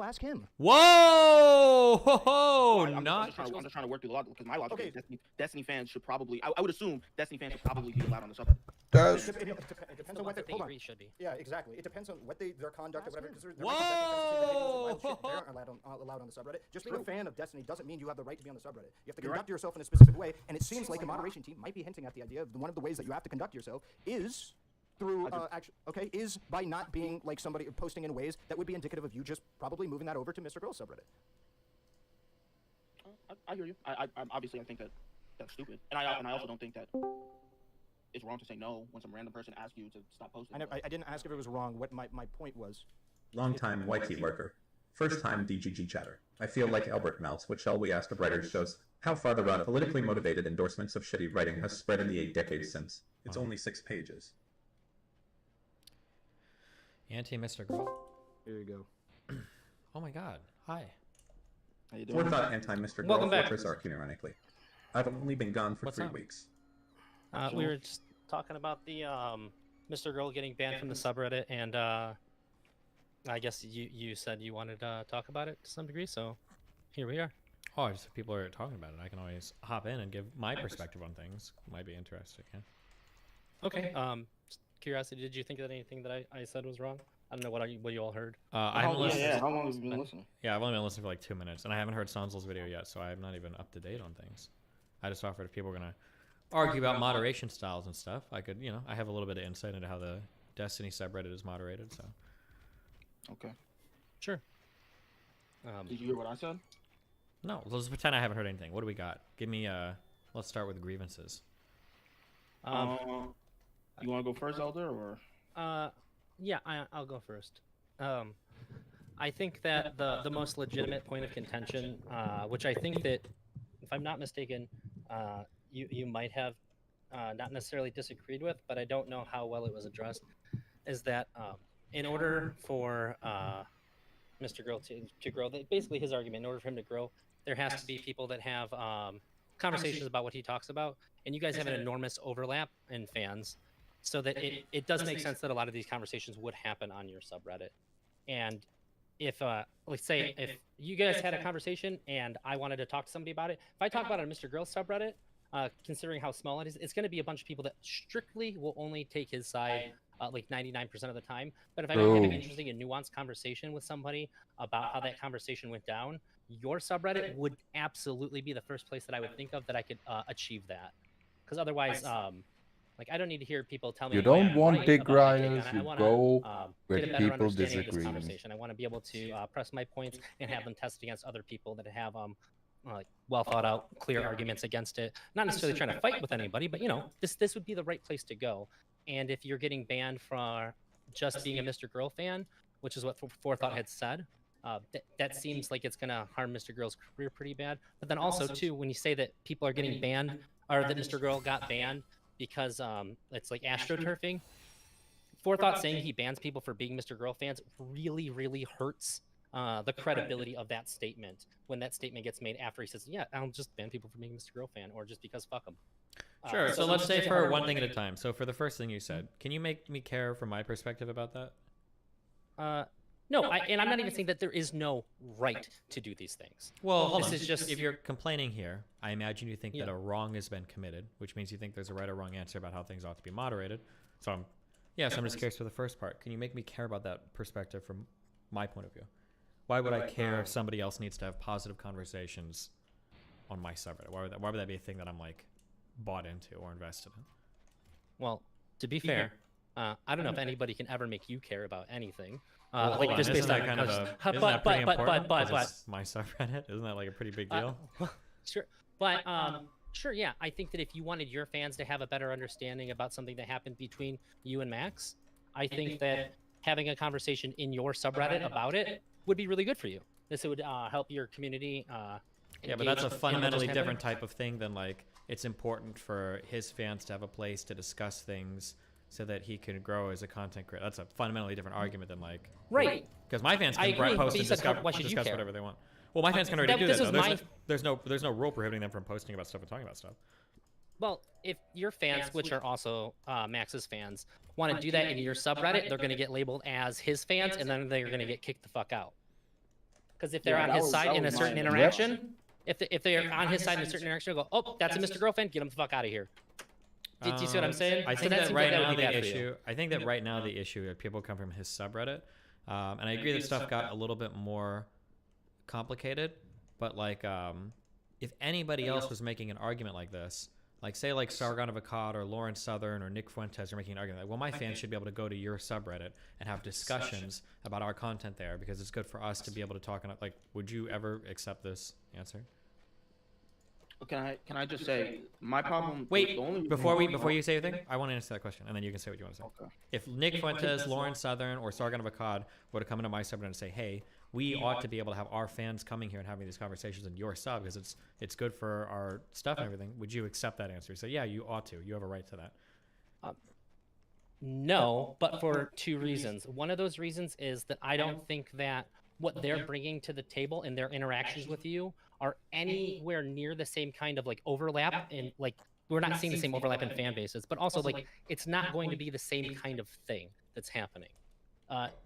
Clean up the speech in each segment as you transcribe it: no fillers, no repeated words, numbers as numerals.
ask him. Whoa! I'm just trying to work through the logic, because my logic is Destiny fans should probably. I would assume Destiny fans should probably be allowed on the subreddit. It depends on what they agree should be. Yeah, exactly. It depends on what their conduct or whatever. Because Whoa! they aren't allowed on the subreddit. Just being a fan of Destiny doesn't mean you have the right to be on the subreddit. You have to conduct yourself in a specific way, and it seems like the moderation team might be hinting at the idea of one of the ways that you have to conduct yourself is through is by not being like somebody posting in ways that would be indicative of you just probably moving that over to Mr. Girl subreddit. I hear you. I obviously I think that that's stupid, and I also don't think that it's wrong to say no when some random person asks you to stop posting. I didn't ask if it was wrong. What my point was. Long-time YT worker. First-time DGG chatter. I feel like Albert Mouse, what shall we ask of writers shows how far the run of politically motivated endorsements of shitty writing has spread in the 8 decades since. It's only 6 pages. Anti-Mr. Girl. Here you go. Oh my god. Hi. How you doing? Forethought anti-Mr. Girl filters are ironically. I've only been gone for 3 weeks. We were just talking about the Mr. Girl getting banned from the subreddit, and I guess you said you wanted to talk about it to some degree, so here we are. Oh, just if people are talking about it, I can always hop in and give my perspective on things. Might be interesting, yeah. Okay. Just curiosity, did you think that anything that I said was wrong? I don't know what you all heard. I haven't listened. Yeah, how long have you been listening? Yeah, I've only been listening for like 2 minutes, and I haven't heard Sansal's video yet, so I'm not even up to date on things. I just offered if people are gonna argue about moderation styles and stuff, I could, I have a little bit of insight into how the Destiny subreddit is moderated, so. Okay. Sure. Did you hear what I said? No, let's pretend I haven't heard anything. What do we got? Give me, let's start with grievances. You want to go first, Elder, or? Yeah, I'll go first. I think that the most legitimate point of contention, which I think that, if I'm not mistaken, you might have not necessarily disagreed with, but I don't know how well it was addressed, is that in order for Mr. Girl to grow, basically his argument, in order for him to grow, there has to be people that have conversations about what he talks about, and you guys have an enormous overlap in fans, so that it does make sense that a lot of these conversations would happen on your subreddit. And if, let's say, if you guys had a conversation and I wanted to talk to somebody about it, if I talk about it on Mr. Girl subreddit, considering how small it is, it's going to be a bunch of people that strictly will only take his side like 99% of the time. But if I want to have an interesting and nuanced conversation with somebody about how that conversation went down, your subreddit would absolutely be the first place that I would think of that I could achieve that. Because otherwise, like, I don't need to hear people tell me. You don't want big riots, you go where get a better people understanding of this disagree. conversation. I want to be able to press my points and have them test against other people that have like well thought out, clear arguments against it. Not necessarily trying to fight with anybody, but this would be the right place to go. And if you're getting banned for just being a Mr. Girl fan, which is what Forethought had said, that seems like it's going to harm Mr. Girl's career pretty bad. But then also, too, when you say that people are getting banned, or that Mr. Girl got banned because it's like astroturfing, Forethought saying he bans people for being Mr. Girl fans really, really hurts the credibility of that statement when that statement gets made after he says, yeah, I'll just ban people for being a Mr. Girl fan, or just because fuck them. Sure, so let's say for one thing at a time. So for the first thing you said, can you make me care from my perspective about that? No, and I'm not even saying that there is no right to do these things. Well, this is just, if you're complaining here, I imagine you think that a wrong has been committed, which means you think there's a right or wrong answer about how things ought to be moderated. So I'm just curious for the first part. Can you make me care about that perspective from my point of view? Why would I care if somebody else needs to have positive conversations on my subreddit? Why would that be a thing that I'm like bought into or invested in? Well, to be fair, I don't know if anybody can ever make you care about anything. Well, like just based on kind of but my subreddit, isn't that like a pretty big deal? Sure, but sure, yeah. I think that if you wanted your fans to have a better understanding about something that happened between you and Max, I think that having a conversation in your subreddit about it would be really good for you. This would help your community. Yeah, but that's a fundamentally different type of thing than like it's important for his fans to have a place to discuss things so that he can grow as a content creator. That's a fundamentally different argument than like because my fans can post and discuss whatever they want. Well, my fans can already do that. Though. There's no rule prohibiting them from posting about stuff and talking about stuff. Well, if your fans, which are also Max's fans, want to do that in your subreddit, they're going to get labeled as his fans, and then they're going to get kicked the fuck out. Because if they're Yeah, on that his was- side that in a was certain mine. interaction, if they're on his side in a certain interaction, they'll go, oh, that's a Mr. Girlfriend, get him the fuck out of here. Do you see what I'm saying? I So think that that seems right like that now would be bad the for you. issue. I think that right now the issue that people come from his subreddit, and I agree that stuff got a little bit more complicated. But like, if anybody else was making an argument like this, like say like Sargon of Akkad or Lawrence Southern or Nick Fuentes are making an argument like, well, my fans should be able to go to your subreddit and have discussions about our content there because it's good for us to be able to talk. And like, would you ever accept this answer? Can I just say my problem? Wait, the only before you say anything, I want to answer that question, and then you can say what you want to say. Okay. If Nick Fuentes, Lawrence Southern, or Sargon of Akkad were to come into my subreddit and say, hey, we ought to be able to have our fans coming here and having these conversations in your sub because it's good for our stuff and everything, would you accept that answer? So yeah, you ought to. You have a right to that. No, but for two reasons. One of those reasons is that I don't think that what they're bringing to the table in their interactions with you are anywhere near the same kind of like overlap, and like we're not seeing the same overlap in fan bases, but also like it's not going to be the same kind of thing that's happening.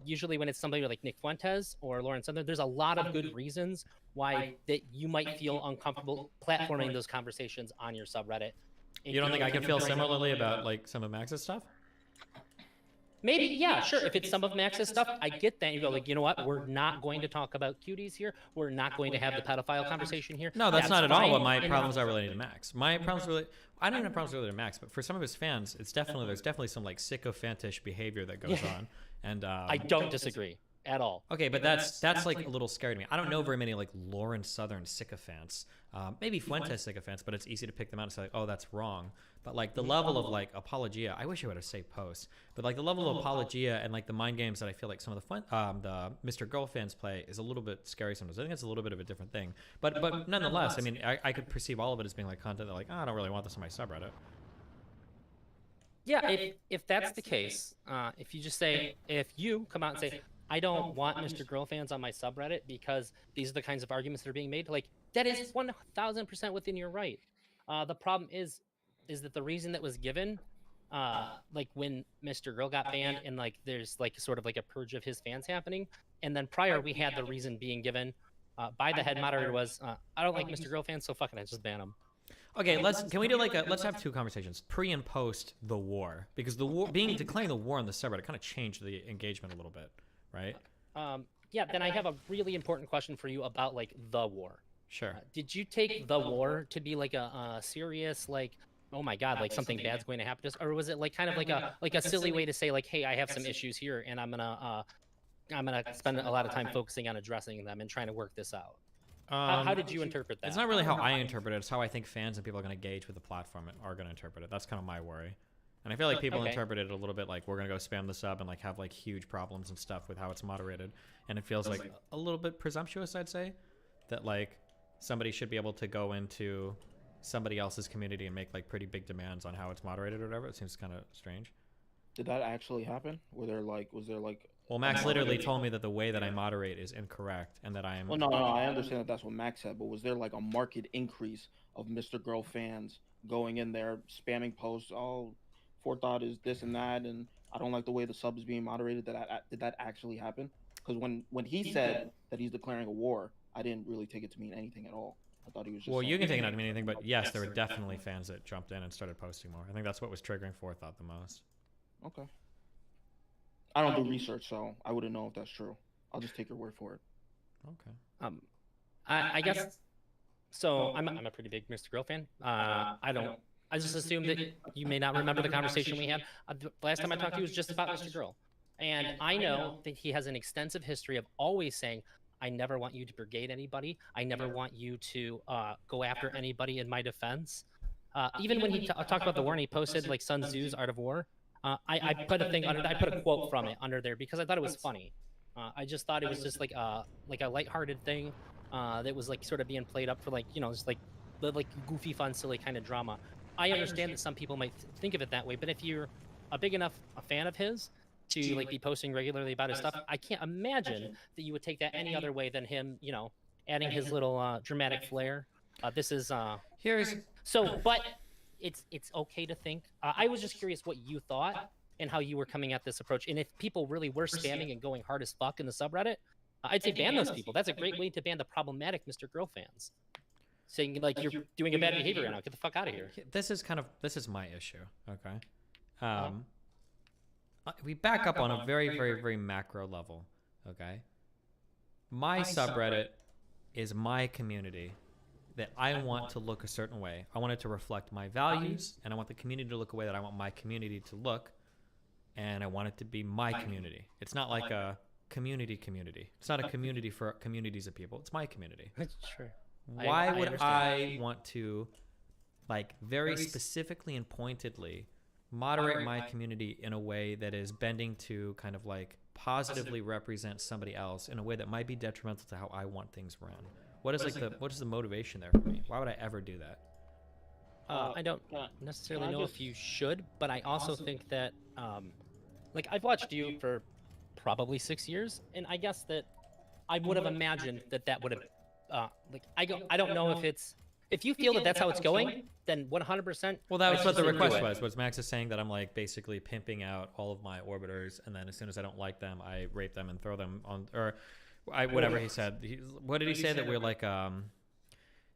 Usually when it's somebody like Nick Fuentes or Lawrence Southern, there's a lot of good reasons why that you might feel uncomfortable platforming those conversations on your subreddit. You don't think I could feel similarly about like some of Max's stuff? Maybe, yeah, sure. If it's some of Max's stuff, I get that. You go like, you know what? We're not going to talk about cuties here. We're not going to have the pedophile conversation here. No, that's not at all what my fine. problems are related to Max. My problems really, I don't even have problems related to Max, but for some of his fans, it's definitely there's definitely some like sycophantish behavior that goes on, and I don't disagree at all. okay, but that's like a little scary to me. I don't know very many like Lawrence Southern sycophants, maybe Fuentes sycophants, but it's easy to pick them out and say like, oh, that's wrong. But like the level of like apologia, I wish I would have saved posts, but like the level of apologia and like the mind games that I feel like some of the Mr. Girl fans play is a little bit scary sometimes. I think it's a little bit of a different thing, but nonetheless, I mean, I could perceive all of it as being like content that like, oh, I don't really want this on my subreddit. Yeah, if that's the case, if you just say, if you come out and say, I don't want Mr. Girl fans on my subreddit because these are the kinds of arguments that are being made, like that is 1000% within your right. The problem is that the reason that was given, like when Mr. Girl got banned and like there's like sort of like a purge of his fans happening, and then prior we had the reason being given by the head moderator was, I don't like Mr. Girl fans, so fucking I just ban them. Okay, can we do like let's have two conversations, pre and post the war, because the war declaring the war on the subreddit kind of changed the engagement a little bit, right? Yeah, then I have a really important question for you about like the war. Sure. Did you take the war to be like a serious like, oh my god, like something bad's going to happen to us, or was it like kind of like a silly way to say like, hey, I have some issues here and I'm gonna spend a lot of time focusing on addressing them and trying to work this out? How did you interpret that? It's not really how I interpret it. It's how I think fans and people are going to engage with the platform and are going to interpret it. That's kind of my worry. And I feel like people interpret it a little bit like we're going to go spam the sub and like have like huge problems and stuff with how it's moderated. And it feels like a little bit presumptuous, I'd say, that like somebody should be able to go into somebody else's community and make like pretty big demands on how it's moderated or whatever. It seems kind of strange. Did that actually happen? Was there like Well, Max literally told me that the way that I moderate is incorrect and that I am... Well, no, I understand that that's what Max said, but was there like a market increase of Mr. Girl fans going in there, spamming posts, oh, Forethought is this and that, and I don't like the way the sub is being moderated? Did that actually happen? Because when he said that he's declaring a war, I didn't really take it to mean anything at all. I thought he was just Well, saying, you can take it not to mean anything, but yes, there were definitely fans that jumped in and started posting more. I think that's what was triggering Forethought the most. Okay. I don't do research, so I wouldn't know if that's true. I'll just take your word for it. Okay. I guess so. I'm a pretty big Mr. Girl fan. I just assume that you may not remember the conversation we had. The last time I talked to you was just about Mr. Girl, and I know that he has an extensive history of always saying, I never want you to brigade anybody. I never want you to go after anybody in my defense. Even when he talked about the war and he posted like Sun Tzu's Art of War, I put a thing under. I put a quote from it under there because I thought it was funny. I just thought it was just like a lighthearted thing that was like sort of being played up for like, you know, just like goofy, fun, silly kind of drama. I understand that some people might think of it that way, but if you're a big enough fan of his to like be posting regularly about his stuff, I can't imagine that you would take that any other way than him, you know, adding his little dramatic flair. This is Here's so, but it's okay to think. I was just curious what you thought and how you were coming at this approach, and if people really were spamming and going hard as fuck in the subreddit, I'd say ban those people. That's a great way to ban the problematic Mr. Girl fans. Saying like you're doing a bad behavior right now. Get the fuck out of here. This is my issue. Okay. We back up on a very, very, very macro level. Okay. My subreddit is my community that I want to look a certain way. I want it to reflect my values, and I want the community to look a way that I want my community to look, and I want it to be my community. It's not like a community. It's not a community for communities of people. It's my community. That's true. Why would I want to, like, very specifically and pointedly moderate my community in a way that is bending to kind of like positively represent somebody else in a way that might be detrimental to how I want things run? What is the motivation there for me? Why would I ever do that? I don't necessarily know if you should, but I also think that, like, I've watched you for probably 6 years, and I guess that I would have imagined that would have, like, I don't know if you feel that that's how it's going, then 100%. Well, that was what the request was. Max is saying that I'm like basically pimping out all of my orbiters, and then as soon as I don't like them, I rape them and throw them on, or whatever he said. What did he say that we're like?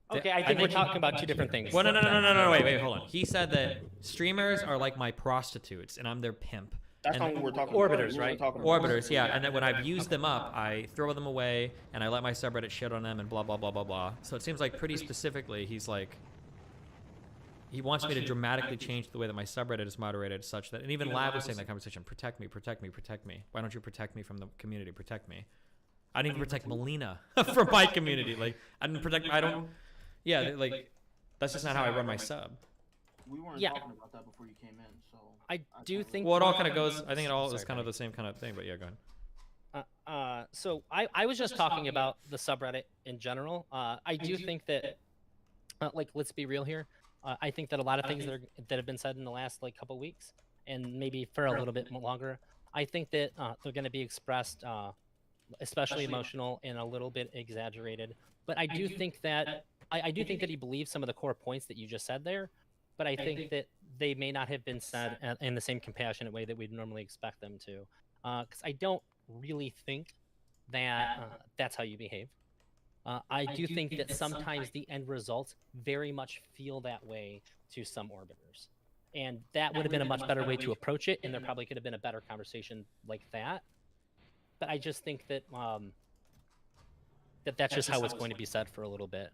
Okay, I think we're talking about two different things. Well, no, wait, hold on. He said that streamers are like my prostitutes, and I'm their pimp. That's not what we're talking Orbiters, about. right? Orbiters, yeah. And then when I've used them up, I throw them away, and I let my subreddit shit on them, and blah, blah, blah, blah, blah. So it seems like pretty specifically, he's like, he wants me to dramatically change the way that my subreddit is moderated such that, and even Lab was saying that conversation, protect me, protect me, protect me. Why don't you protect me from the community? Protect me. I didn't even protect Melina from my community. Like, yeah, like, that's just not how I run my sub. We weren't talking about that before you came in, so. I do think. Well, it all kind of goes, I think it all is kind of the same kind of thing, but yeah, go ahead. So I was just talking about the subreddit in general. I do think that, like, let's be real here. I think that a lot of things that have been said in the last like couple weeks, and maybe for a little bit longer, I think that they're going to be expressed, especially emotional and a little bit exaggerated. But I do think that I do think that he believes some of the core points that you just said there. But I think that they may not have been said in the same compassionate way that we'd normally expect them to. Because I don't really think that that's how you behave. I do think that sometimes the end results very much feel that way to some orbiters. And that would have been a much better way to approach it, and there probably could have been a better conversation like that. But I just think that that's just how it's going to be said for a little bit.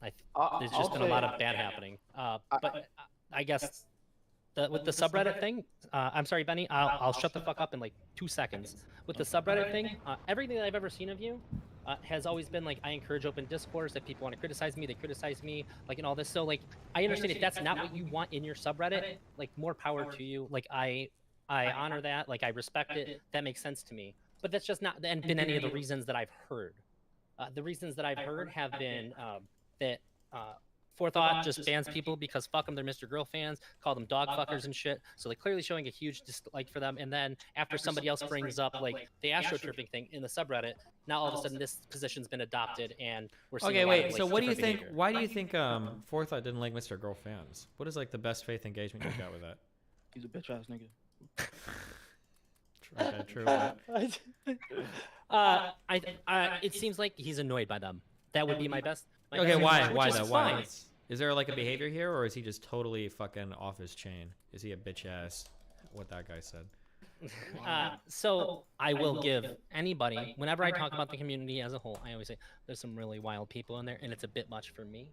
There's just been a lot of bad happening. But I guess with the subreddit thing, I'm sorry, Benny, I'll shut the fuck up in like 2 seconds. With the subreddit thing, everything that I've ever seen of you has always been like, I encourage open discourse. If people want to criticize me, they criticize me, like, and all this. So like, I understand if that's not what you want in your subreddit, like, more power to you. Like, I honor that. Like, I respect it. That makes sense to me. But that's just not been any of the reasons that I've heard. The reasons that I've heard have been that Forethought just bans people because fuck them, they're Mr. Girl fans, call them dog fuckers and shit. So they're clearly showing a huge dislike for them. And then after somebody else brings up like the astroturfing thing in the subreddit, now all of a sudden this position's been adopted and we're seeing. Okay, wait. So what do you different think? behavior. Why do you think Forethought didn't like Mr. Girl fans? What is like the best faith engagement you got with that? He's a bitch ass nigga. Okay, true. It seems like he's annoyed by them. That would be my best. Okay, why? Which Why is though? fine. Why? Is there like a behavior here, or is he just totally fucking off his chain? Is he a bitch ass? What that guy said. So I will give anybody, whenever I talk about the community as a whole, I always say there's some really wild people in there, and it's a bit much for me.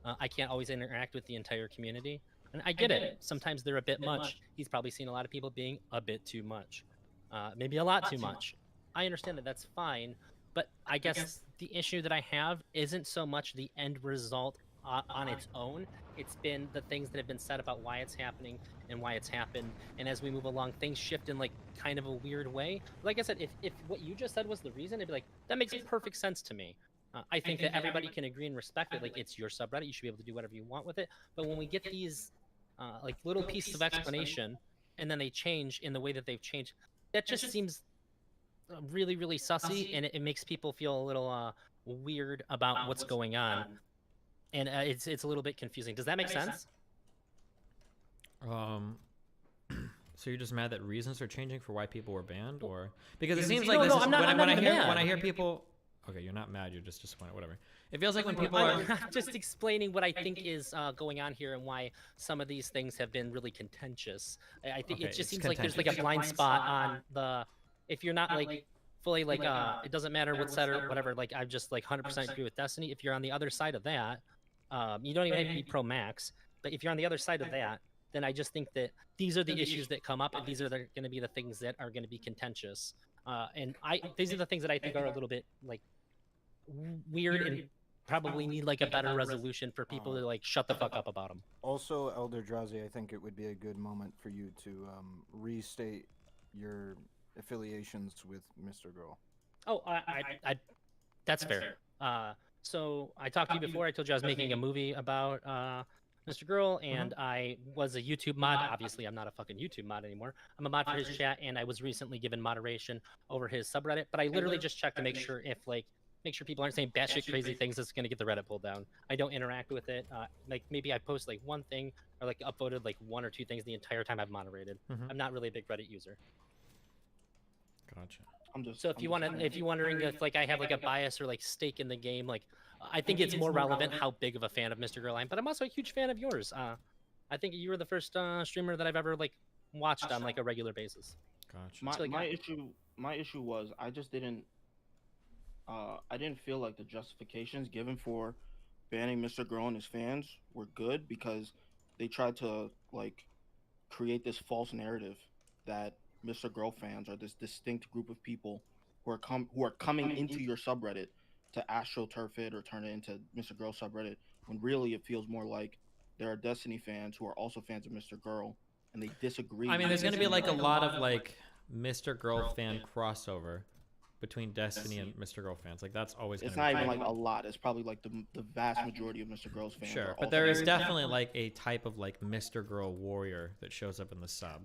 I can't always interact with the entire community, and I get it. Sometimes they're a bit much. He's probably seen a lot of people being a bit too much, maybe a lot too much. I understand that that's fine, but I guess the issue that I have isn't so much the end result on its own. It's been the things that have been said about why it's happening and why it's happened. And as we move along, things shift in like kind of a weird way. Like I said, if what you just said was the reason, it'd be like, that makes perfect sense to me. I think that everybody can agree and respect it. Like, it's your subreddit, you should be able to do whatever you want with it. But when we get these like little pieces of explanation and then they change in the way that they've changed, that just seems really, really sussy, and it makes people feel a little weird about what's going on. And it's a little bit confusing. Does that make sense? So you're just mad that reasons are changing for why people were banned, or because it seems No, like no, this is I'm not- when I'm not I even hear mad. when I hear people Okay, you're not mad. You're just disappointed. Whatever. It feels like when Well, people are. I'm just explaining what I think is going on here and why some of these things have been really contentious. I think Okay, it just it's seems like there's like a contentious. blind spot on the. If you're not like fully like it doesn't matter what set or whatever. Like I just like 100% agree with Destiny. If you're on the other side of that, you don't even have to be pro Max. But if you're on the other side of that, then I just think that these are the issues that come up, and these are going to be the things that are going to be contentious. And these are the things that I think are a little bit like weird and probably need like a better resolution for people to like shut the fuck up about them. Also, Elder Drazi, I think it would be a good moment for you to restate your affiliations with Mr. Girl. Oh, I that's fair. So I talked to you before. I told you I was making a movie about Mr. Girl, and I was a YouTube mod. Obviously, I'm not a fucking YouTube mod anymore. I'm a mod for his chat, and I was recently given moderation over his subreddit. But I literally just checked to make sure people aren't saying batshit crazy things that's going to get the Reddit pulled down. I don't interact with it. Like maybe I post like one thing or like upvoted like one or two things the entire time I've moderated. I'm not really a big Reddit user. Gotcha. So if you're wondering if like I have like a bias or like stake in the game, like I think it's more relevant how big of a fan of Mr. Girl I am. But I'm also a huge fan of yours. I think you were the first streamer that I've ever like watched on like a regular basis. Gotcha. My issue was I just didn't. I didn't feel like the justifications given for banning Mr. Girl and his fans were good because they tried to like create this false narrative that Mr. Girl fans are this distinct group of people who are coming into your subreddit to astroturf it or turn it into Mr. Girl subreddit, when really it feels more like there are Destiny fans who are also fans of Mr. Girl and they disagree. I mean, there's going to be like a lot of like Mr. Girl fan crossover between Destiny and Mr. Girl fans. Like that's always going to be. It's not even like a lot. It's probably like the vast majority of Mr. Girl's fans. Sure, but there is definitely like a type of like Mr. Girl warrior that shows up in the sub.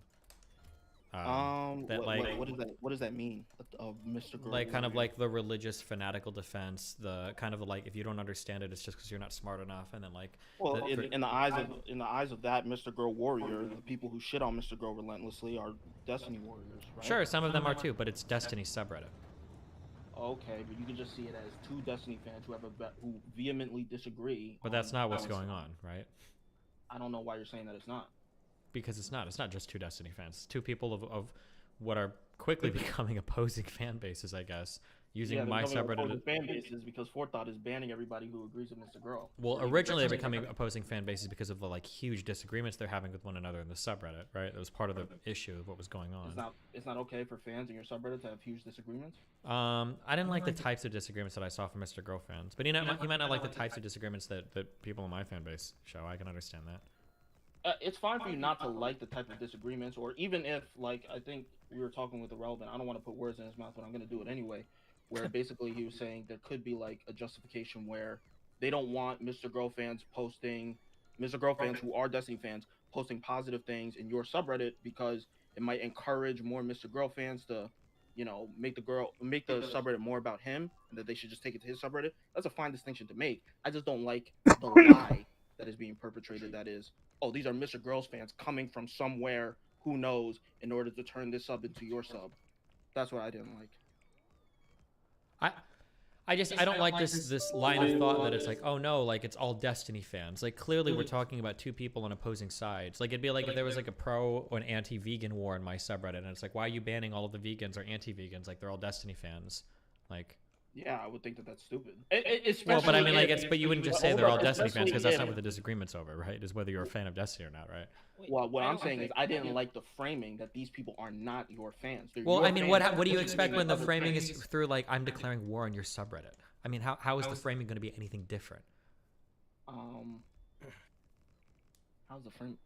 What does that mean? Of Mr. Girl, like kind of like the religious fanatical defense, the kind of like if you don't understand it, it's just because you're not smart enough, and then like in the eyes of that Mr. Girl warrior, the people who shit on Mr. Girl relentlessly are Destiny warriors, right? Sure, some of them are too, but it's Destiny subreddit. Okay, but you can just see it as two Destiny fans who vehemently disagree. But that's not what's going on, right? I don't know why you're saying that it's not. Because it's not. It's not just two Destiny fans. It's two people of what are quickly becoming opposing fan bases, I guess, using my subreddit. Fan bases because Forethought is banning everybody who agrees with Mr. Girl. Well, originally they're becoming opposing fan bases because of the like huge disagreements they're having with one another in the subreddit, right? That was part of the issue of what was going on. It's not okay for fans in your subreddit to have huge disagreements. I didn't like the types of disagreements that I saw from Mr. Girl fans, but you might not like the types of disagreements that people in my fan base show. I can understand that. It's fine for you not to like the type of disagreements, or even if, like, I think we were talking with Irrelevant. I don't want to put words in his mouth, but I'm going to do it anyway. Where basically he was saying there could be like a justification where they don't want Mr. Girl fans who are Destiny fans posting positive things in your subreddit because it might encourage more Mr. Girl fans to, make the subreddit more about him, and that they should just take it to his subreddit. That's a fine distinction to make. I just don't like the lie that is being perpetrated. That is, oh, these are Mr. Girls fans coming from somewhere, who knows, in order to turn this sub into your sub. That's what I didn't like. I don't like this line of thought that it's like, oh no, like it's all Destiny fans. Like clearly we're talking about two people on opposing sides. Like it'd be like if there was like a pro or an anti-vegan war in my subreddit, and it's like, why are you banning all of the vegans or anti-vegans? Like they're all Destiny fans. Like. Yeah, I would think that that's stupid. Well, but I mean, like, but you wouldn't just say they're all Destiny fans because that's not what the disagreement's over, right? Is whether you're a fan of Destiny or not, right? Well, what I'm saying is I didn't like the framing that these people are not your fans. Well, I mean, what do you expect when the framing is through, like, I'm declaring war on your subreddit? I mean, how is the framing going to be anything different? How's the frame?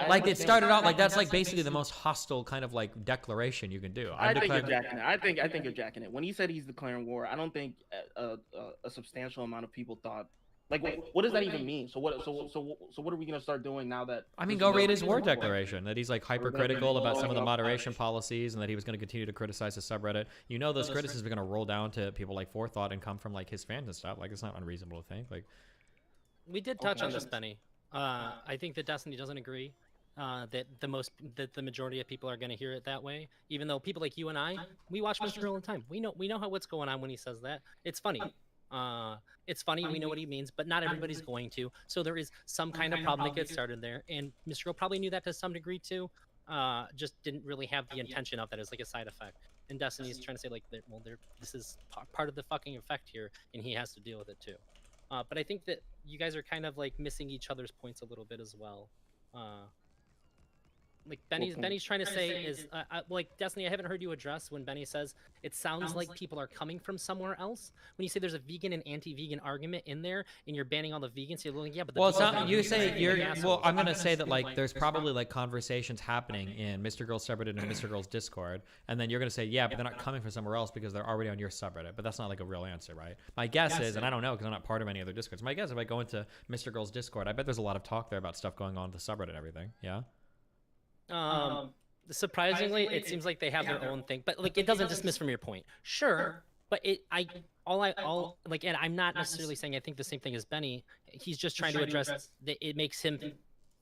Like it started out like that's like basically the most hostile kind of like declaration you can do. I think you're jacking it. I think you're jacking it. When he said he's declaring war, I don't think a substantial amount of people thought. Like, what does that even mean? So what are we gonna start doing now that? I mean, go read his war declaration. That he's like hypercritical about some of the moderation policies, and that he was going to continue to criticize the subreddit. You know, those criticisms are going to roll down to people like Forethought and come from like his fans and stuff. Like, it's not unreasonable to think. Like, we did touch on this, Benny. I think that Destiny doesn't agree. that the majority of people are going to hear it that way. Even though people like you and I, we watch Mr. Girl all the time. We know how what's going on when he says that. It's funny. It's funny. We know what he means, but not everybody's going to. So there is some kind of problem that gets started there, and Mr. Girl probably knew that to some degree too. Just didn't really have the intention of that as like a side effect. And Destiny's trying to say like, this is part of the fucking effect here, and he has to deal with it too. But I think that you guys are kind of like missing each other's points a little bit as well. Like Benny's trying to say is like, Destiny, I haven't heard you address when Benny says it sounds like people are coming from somewhere else. When you say there's a vegan and anti-vegan argument in there, and you're banning all the vegans, you're like, yeah, but well, it's not. You say you're. Well, I'm gonna say that like there's probably like conversations happening in Mr. Girl's subreddit and Mr. Girl's Discord, and then you're gonna say, yeah, but they're not coming from somewhere else because they're already on your subreddit. But that's not like a real answer, right? My guess is, and I don't know because I'm not part of any other Discords. My guess, if I go into Mr. Girl's Discord, I bet there's a lot of talk there about stuff going on with the subreddit and everything. Yeah. Surprisingly, it seems like they have their own thing, but like it doesn't dismiss from your point. Sure, but all like, and I'm not necessarily saying I think the same thing as Benny. He's just trying to address that it makes him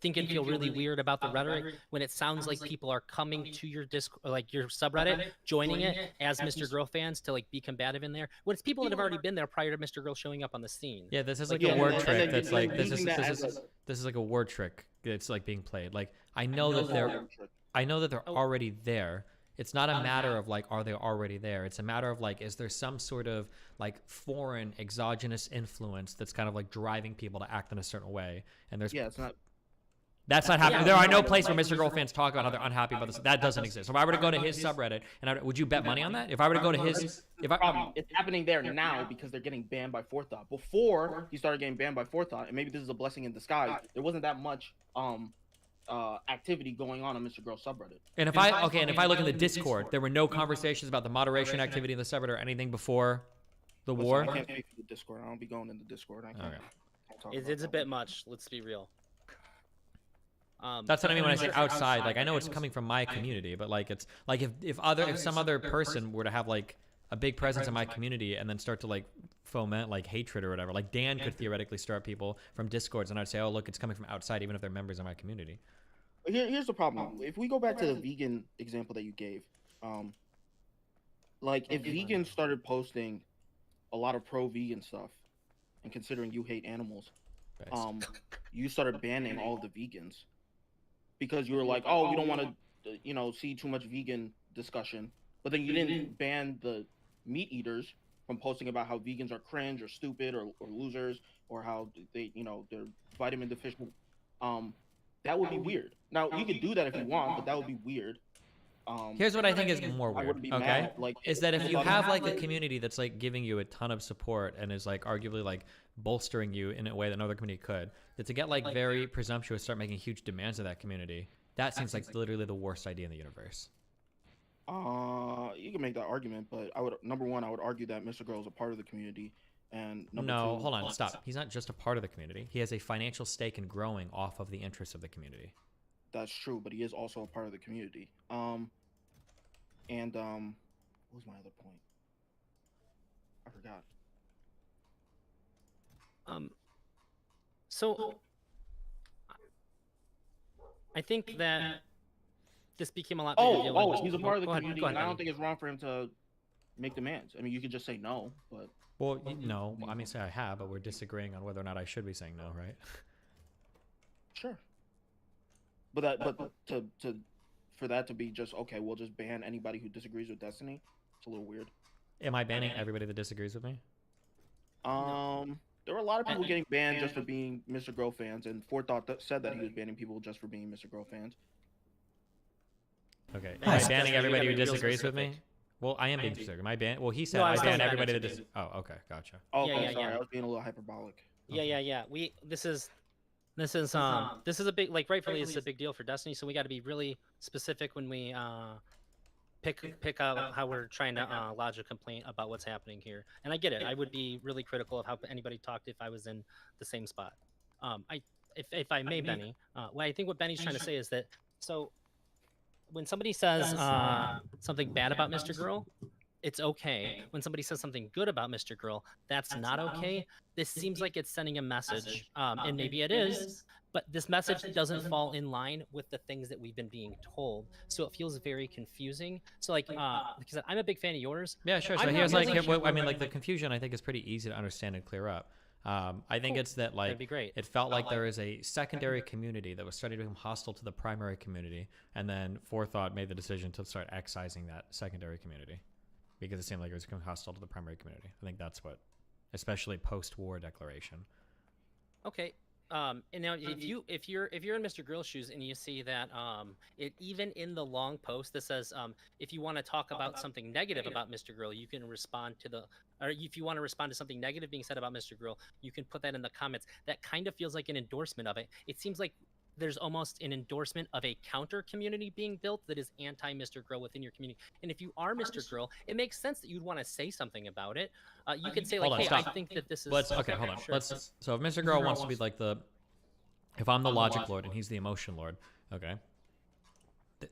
think and feel really weird about the rhetoric when it sounds like people are coming to your like your subreddit, joining it as Mr. Girl fans to like be combative in there. When it's people that have already been there prior to Mr. Girl showing up on the scene. Yeah, this is like a word trick that's like this is like a word trick that's like being played. Like I know that they're already there. It's not a matter of like, are they already there? It's a matter of like, is there some sort of like foreign exogenous influence that's kind of like driving people to act in a certain way? And there's it's not. That's not happening. There are no places where Mr. Girl fans talk about how they're unhappy about this. That doesn't exist. So if I were to go to his subreddit, and would you bet money on that? If I were to go to his, it's happening there now because they're getting banned by Forethought. Before he started getting banned by Forethought, and maybe this is a blessing in disguise, there wasn't that much activity going on Mr. Girl subreddit. And if I look in the Discord, there were no conversations about the moderation activity in the subreddit or anything before the war. I can't speak for the Discord. I don't be going in the Discord. I can't talk about It's a bit much. Let's be real. That's what I mean when I say outside. Like I know it's coming from my community, but like it's like if some other person were to have like a big presence in my community and then start to like foment like hatred or whatever, like Dan could theoretically start people from Discords, and I'd say, oh look, it's coming from outside, even if they're members of my community. Here's the problem. If we go back to the vegan example that you gave, like if vegans started posting a lot of pro-vegan stuff, and considering you hate animals, you started banning all of the vegans. Because you were like, oh, we don't want to, see too much vegan discussion. But then you didn't ban the meat eaters from posting about how vegans are cringe or stupid or losers or how they, they're vitamin deficient. That would be weird. Now, you could do that if you want, but that would be weird. Here's what I think is more weird, okay? Like, is that if you have like a community that's like giving you a ton of support and is like arguably like bolstering you in a way that no other community could, that to get like very presumptuous, start making huge demands of that community, that seems like literally the worst idea in the universe. You can make that argument, but number one, I would argue that Mr. Girl is a part of the community, and number two, hold on, stop. He's not just a part of the community. He has a financial stake in growing off of the interests of the community. That's true, but he is also a part of the community. What was my other point? I forgot. So I think that this became a lot bigger deal. He's a part of the community, and I don't think it's wrong for him to make demands. I mean, you could just say no, but well, no. I mean, say I have, but we're disagreeing on whether or not I should be saying no, right? Sure. But for that to be just okay, we'll just ban anybody who disagrees with Destiny. It's a little weird. Am I banning everybody that disagrees with me? There were a lot of people getting banned just for being Mr. Girl fans, and Forethought said that he was banning people just for being Mr. Girl fans. Okay. Am I banning everybody who disagrees with me? Well, I am being specific. Am I ban? Well, he said I ban everybody that disagrees. Oh, okay, gotcha. Oh, yeah, sorry, I was being a little hyperbolic. Yeah. This is a big, like, rightfully this is a big deal for Destiny, so we got to be really specific when we pick out how we're trying to lodge a complaint about what's happening here. And I get it. I would be really critical of how anybody talked if I was in the same spot. If I may, Benny, what I think what Benny's trying to say is that, so when somebody says something bad about Mr. Girl, it's okay. When somebody says something good about Mr. Girl, that's not okay. This seems like it's sending a message, and maybe it is, but this message doesn't fall in line with the things that we've been being told. So it feels very confusing. So like because I'm a big fan of yours. Yeah, sure. So I'm here's not like, really I mean, like the confusion I think is pretty easy to understand and clear up. I think Cool. it's that That'd like be great. it felt like there is a secondary community that was starting to become hostile to the primary community, and then Forethought made the decision to start excising that secondary community because it seemed like it was becoming hostile to the primary community. I think that's what, especially post-war declaration. Okay. And now if you're in Mr. Grill's shoes and you see that it even in the long post that says if you want to talk about something negative about Mr. Grill, you can respond to the or if you want to respond to something negative being said about Mr. Grill, you can put that in the comments. That kind of feels like an endorsement of it. It seems like there's almost an endorsement of a counter community being built that is anti Mr. Grill within your community. And if you are Mr. Grill, it makes sense that you'd want to say something about it. You could say like, Hold on, "Hey, stop. I think that this is." Okay, hold on. Sure. So if Mr. Girl wants to be like if I'm the logic lord and he's the emotion lord, okay.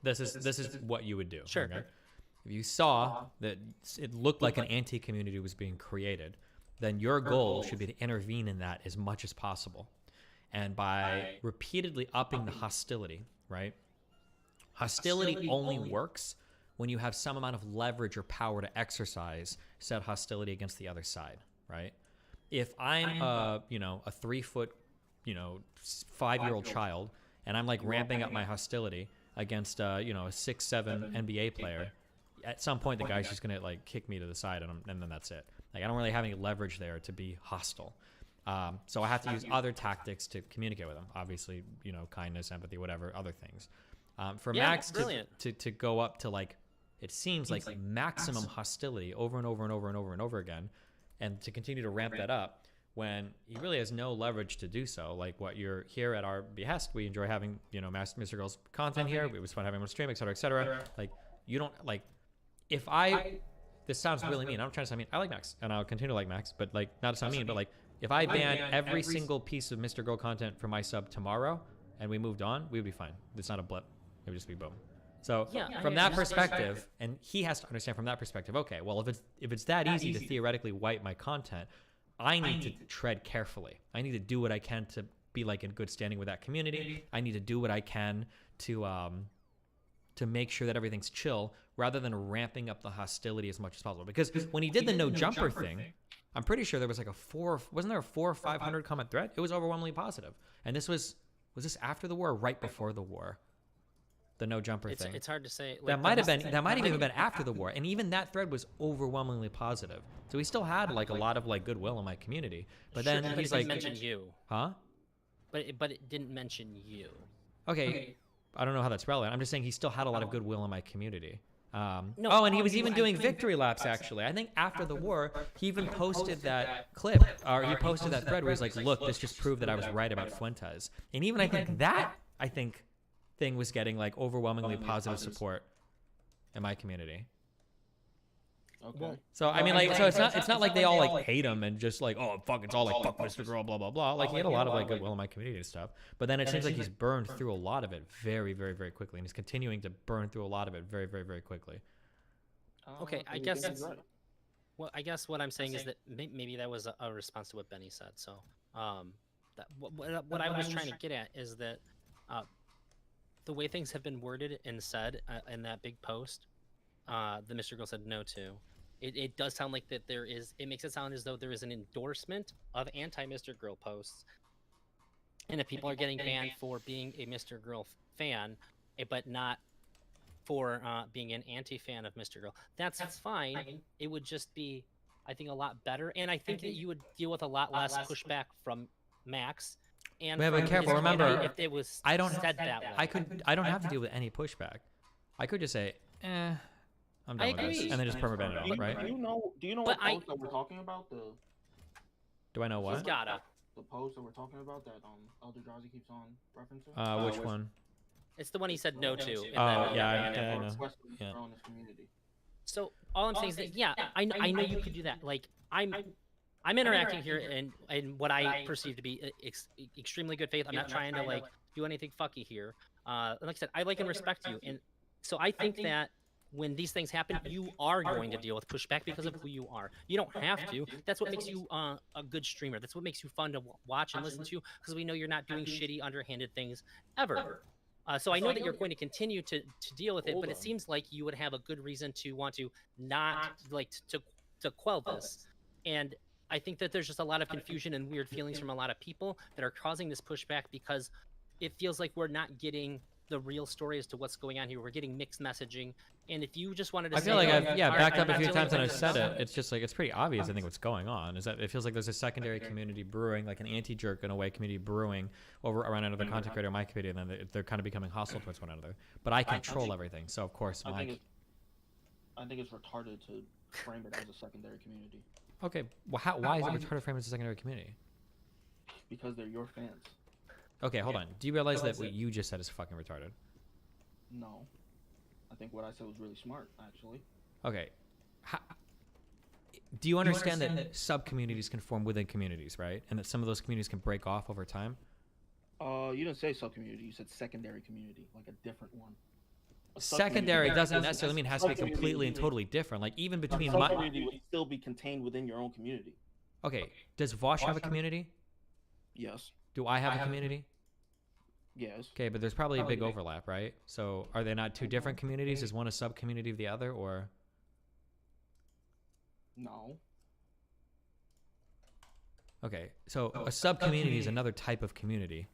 This is what you would do. Sure. Okay? If you saw that it looked like an anti-community was being created, then your goal should be to intervene in that as much as possible. And by repeatedly upping the hostility, right? Hostility only works when you have some amount of leverage or power to exercise said hostility against the other side, right? If I'm a 3-foot, 5-year-old child, and I'm like ramping up my hostility against a 6'7" NBA player, at some point the guy's just gonna like kick me to the side, and then that's it. Like I don't really have any leverage there to be hostile. So I have to use other tactics to communicate with them. Obviously, kindness, empathy, whatever, other things. For Max to go up to like, it seems like maximum hostility over and over and over and over and over again, and to continue to ramp that up when he really has no leverage to do so. Like what you're here at our behest, we enjoy having, Mr. Girl's content here. It was fun having him on stream, et cetera, et cetera. Like you don't like, this sounds really mean. I'm not trying to sound mean. I like Max and I'll continue to like Max, but like not to sound mean, but like, if I ban every single piece of Mr. Girl content from my sub tomorrow and we moved on, we would be fine. It's not a blip. It would just be boom. So from that perspective, and he has to understand from that perspective, okay, well, if it's that easy to theoretically wipe my content, I need to tread carefully. I need to do what I can to be like in good standing with that community. I need to do what I can to make sure that everything's chill rather than ramping up the hostility as much as possible. Because when he did the no jumper thing, I'm pretty sure there was like wasn't there a 400 or 500 comment thread? It was overwhelmingly positive. And this was this after the war or right before the war? The no jumper thing. It's hard to say. Like, that might have even been after the war. And even that thread was overwhelmingly positive. So he still had like a lot of like goodwill in my community. But then he's like, mention you. Huh? But it didn't mention you. Okay. I don't know how that's relevant. I'm just saying he still had a lot of goodwill in my community. No, and he was even doing victory laps, actually. I think after the war, he even posted that clip, or he posted that thread where he's like, look, this just proved that I was right about Fuentes. And even I think thing was getting like overwhelmingly positive support in my community. Okay. So I mean, like, so it's not like they all like hate him and just like, oh fuck, it's all like fuck Mr. Girl, blah blah blah. Like he had a lot of like goodwill in my community and stuff. But then it seems like he's burned through a lot of it very very very quickly, and he's continuing to burn through a lot of it very very very quickly. Okay, I guess. Well, I guess what I'm saying is that maybe that was a response to what Benny said. So, what I was trying to get at is that the way things have been worded and said in that big post, the Mr. Girl said no to. It does sound like that there is. It makes it sound as though there is an endorsement of anti-Mr. Girl posts, and if people are getting banned for being a Mr. Girl fan, but not for being an anti-fan of Mr. Girl, that's fine. It would just be, I think, a lot better, and I think that you would deal with a lot less pushback from Max. And yeah, but careful. Remember, if it was I don't said that way. I don't have to deal with any pushback. I could just say, I'm done with this, and then just permaban it all, right? Do you know what post that we're talking about? Do I know what? He's gotta. The post that we're talking about that Elder Drowsy keeps on referencing. Which one? It's the one he said no to. Oh, yeah, I know. Yeah. So all I'm saying is that I know you could do that. Like I'm interacting here in what I perceive to be extremely good faith. I'm not trying to like do anything fucky here. Like I said, I like and respect you, and so I think that when these things happen, you are going to deal with pushback because of who you are. You don't have to. That's what makes you a good streamer. That's what makes you fun to watch and listen to, because we know you're not doing shitty, underhanded things ever. So I know that you're going to continue to deal with it, but it seems like you would have a good reason to want to not like to quell this. And I think that there's just a lot of confusion and weird feelings from a lot of people that are causing this pushback, because it feels like we're not getting the real story as to what's going on here. We're getting mixed messaging. And if you just wanted to I feel like "Oh, I've all right, backed I'm up a not few dealing times with and I've this," said it. It's just like it's pretty obvious. I think what's going on is that it feels like there's a secondary community brewing, like an anti-jerk in a way community brewing over around another content creator in my community, and then they're kind of becoming hostile towards one another. But I control everything, so of course I think it's retarded to frame it as a secondary community Okay, well, why is it retarded frame as a secondary community? because they're your fans. Okay, hold on. Do you realize that what you just said is fucking retarded? No, I think what I said was really smart, actually. Okay. Do you understand that sub-communities can form within communities, right? And that some of those communities can break off over time? You didn't say sub-community. You said secondary community, like a different one. Secondary doesn't necessarily mean it has to be completely and totally different. Like even between my... Sub-community would still be contained within your own community. Okay, does Vosh have a community? Yes. Do I have a community? Yes. Okay, but there's probably a big overlap, right? So are they not two different communities? Is one a sub-community of the other, or... No. Okay, so a sub-community is another type of community.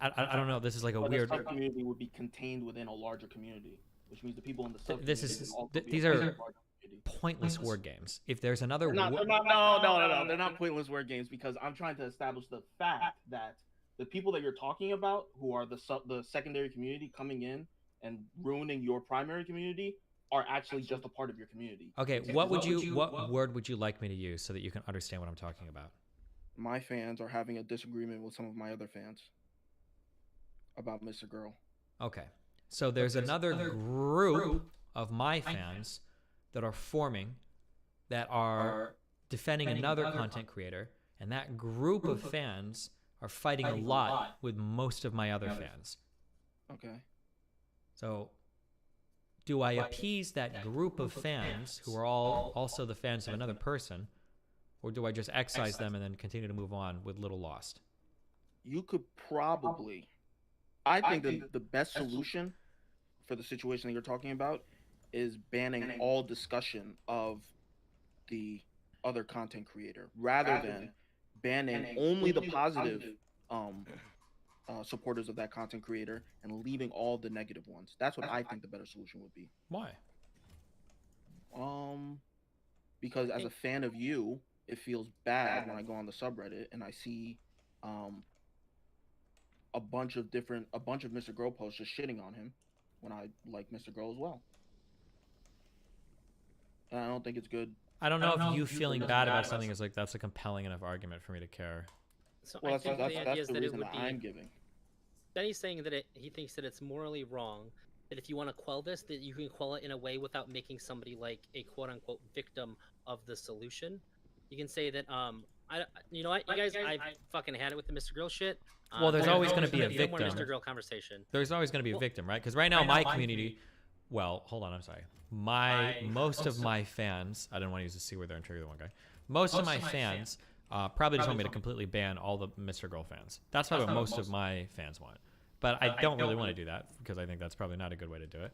I don't know, this is like a But weird... the sub-community would be contained within a larger community, which means the people in the sub-community This is... can also be These a part are of the larger community. pointless word games. If there's another... No, they're not pointless word games, because I'm trying to establish the fact that the people that you're talking about, who are the secondary community coming in and ruining your primary community, are actually just a part of your community. Okay, what word would you like me to use so that you can understand what I'm talking about? My fans are having a disagreement with some of my other fans about Mr. Girl. Okay, so there's another group of my fans that are forming, that are defending another content creator, and that group of fans are fighting a lot with most of my other fans. Okay. So do I appease that group of fans who are all also the fans of another person, or do I just excise them and then continue to move on with little lost? You could probably... I think that the best solution for the situation that you're talking about is banning all discussion of the other content creator, rather than banning only the positive supporters of that content creator and leaving all the negative ones. That's what I think the better solution would be. Why? Because as a fan of you, it feels bad when I go on the subreddit and I see a bunch of Mr. Girl posts just shitting on him when I like Mr. Girl as well. And I don't think it's good. I don't know if you feeling bad about something is like that's a compelling enough argument for me to care. So Well, I think the idea that's is the that it reason would that be... I'm giving. Benny's saying that he thinks that it's morally wrong, that if you want to quell this, that you can quell it in a way without making somebody like a quote-unquote victim of the solution. You can say that, you know what, you guys, I fucking had it with the Mr. Girl shit. Well, there's always going to be a no more victim. Mr. Girl conversation. There's always going to be a victim, right? Because right now my community, well, hold on, I'm sorry. Most of my fans, I didn't want to use the C word there and trigger the one guy. Most of my fans probably just want me to completely ban all the Mr. Girl fans. That's probably what most of my fans want. But I don't really want to do that because I think that's probably not a good way to do it.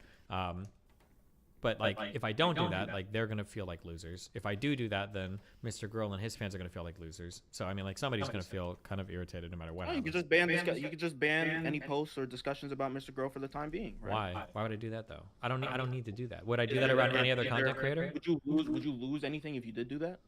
But like, if I don't do that, like they're gonna feel like losers. If I do that, then Mr. Girl and his fans are gonna feel like losers. So I mean, like somebody's gonna feel kind of irritated no matter what. Oh, you could just ban this guy. You could just ban any posts or discussions about Mr. Girl for the time being. Right? Why? Why would I do that though? I don't need to do that. Would I do that around any other content creator? Would you lose anything if you did do that?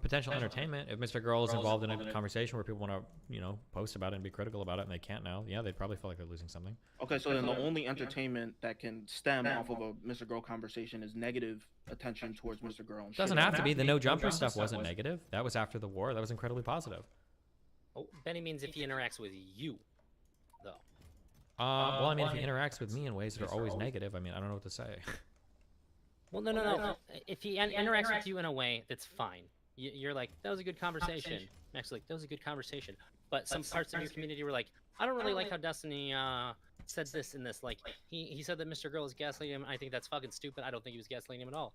Potential entertainment. If Mr. Girl is involved in a conversation where people want to, post about it and be critical about it, and they can't now, yeah, they'd probably feel like they're losing something. Okay, so then the only entertainment that can stem off of a Mr. Girl conversation is negative attention towards Mr. Girl. Doesn't have to be. The no jumper stuff wasn't negative. That was after the war. That was incredibly positive. Oh, Benny means if he interacts with you, though. Well, I mean, if he interacts with me in ways that are always negative, I mean, I don't know what to say. Well, no. If he interacts with you in a way that's fine, you're like, that was a good conversation. Max like, that was a good conversation. But some parts of your community were like, I don't really like how Destiny said this in this, like, he said that Mr. Girl is gaslighting him. I think that's fucking stupid. I don't think he was gaslighting him at all.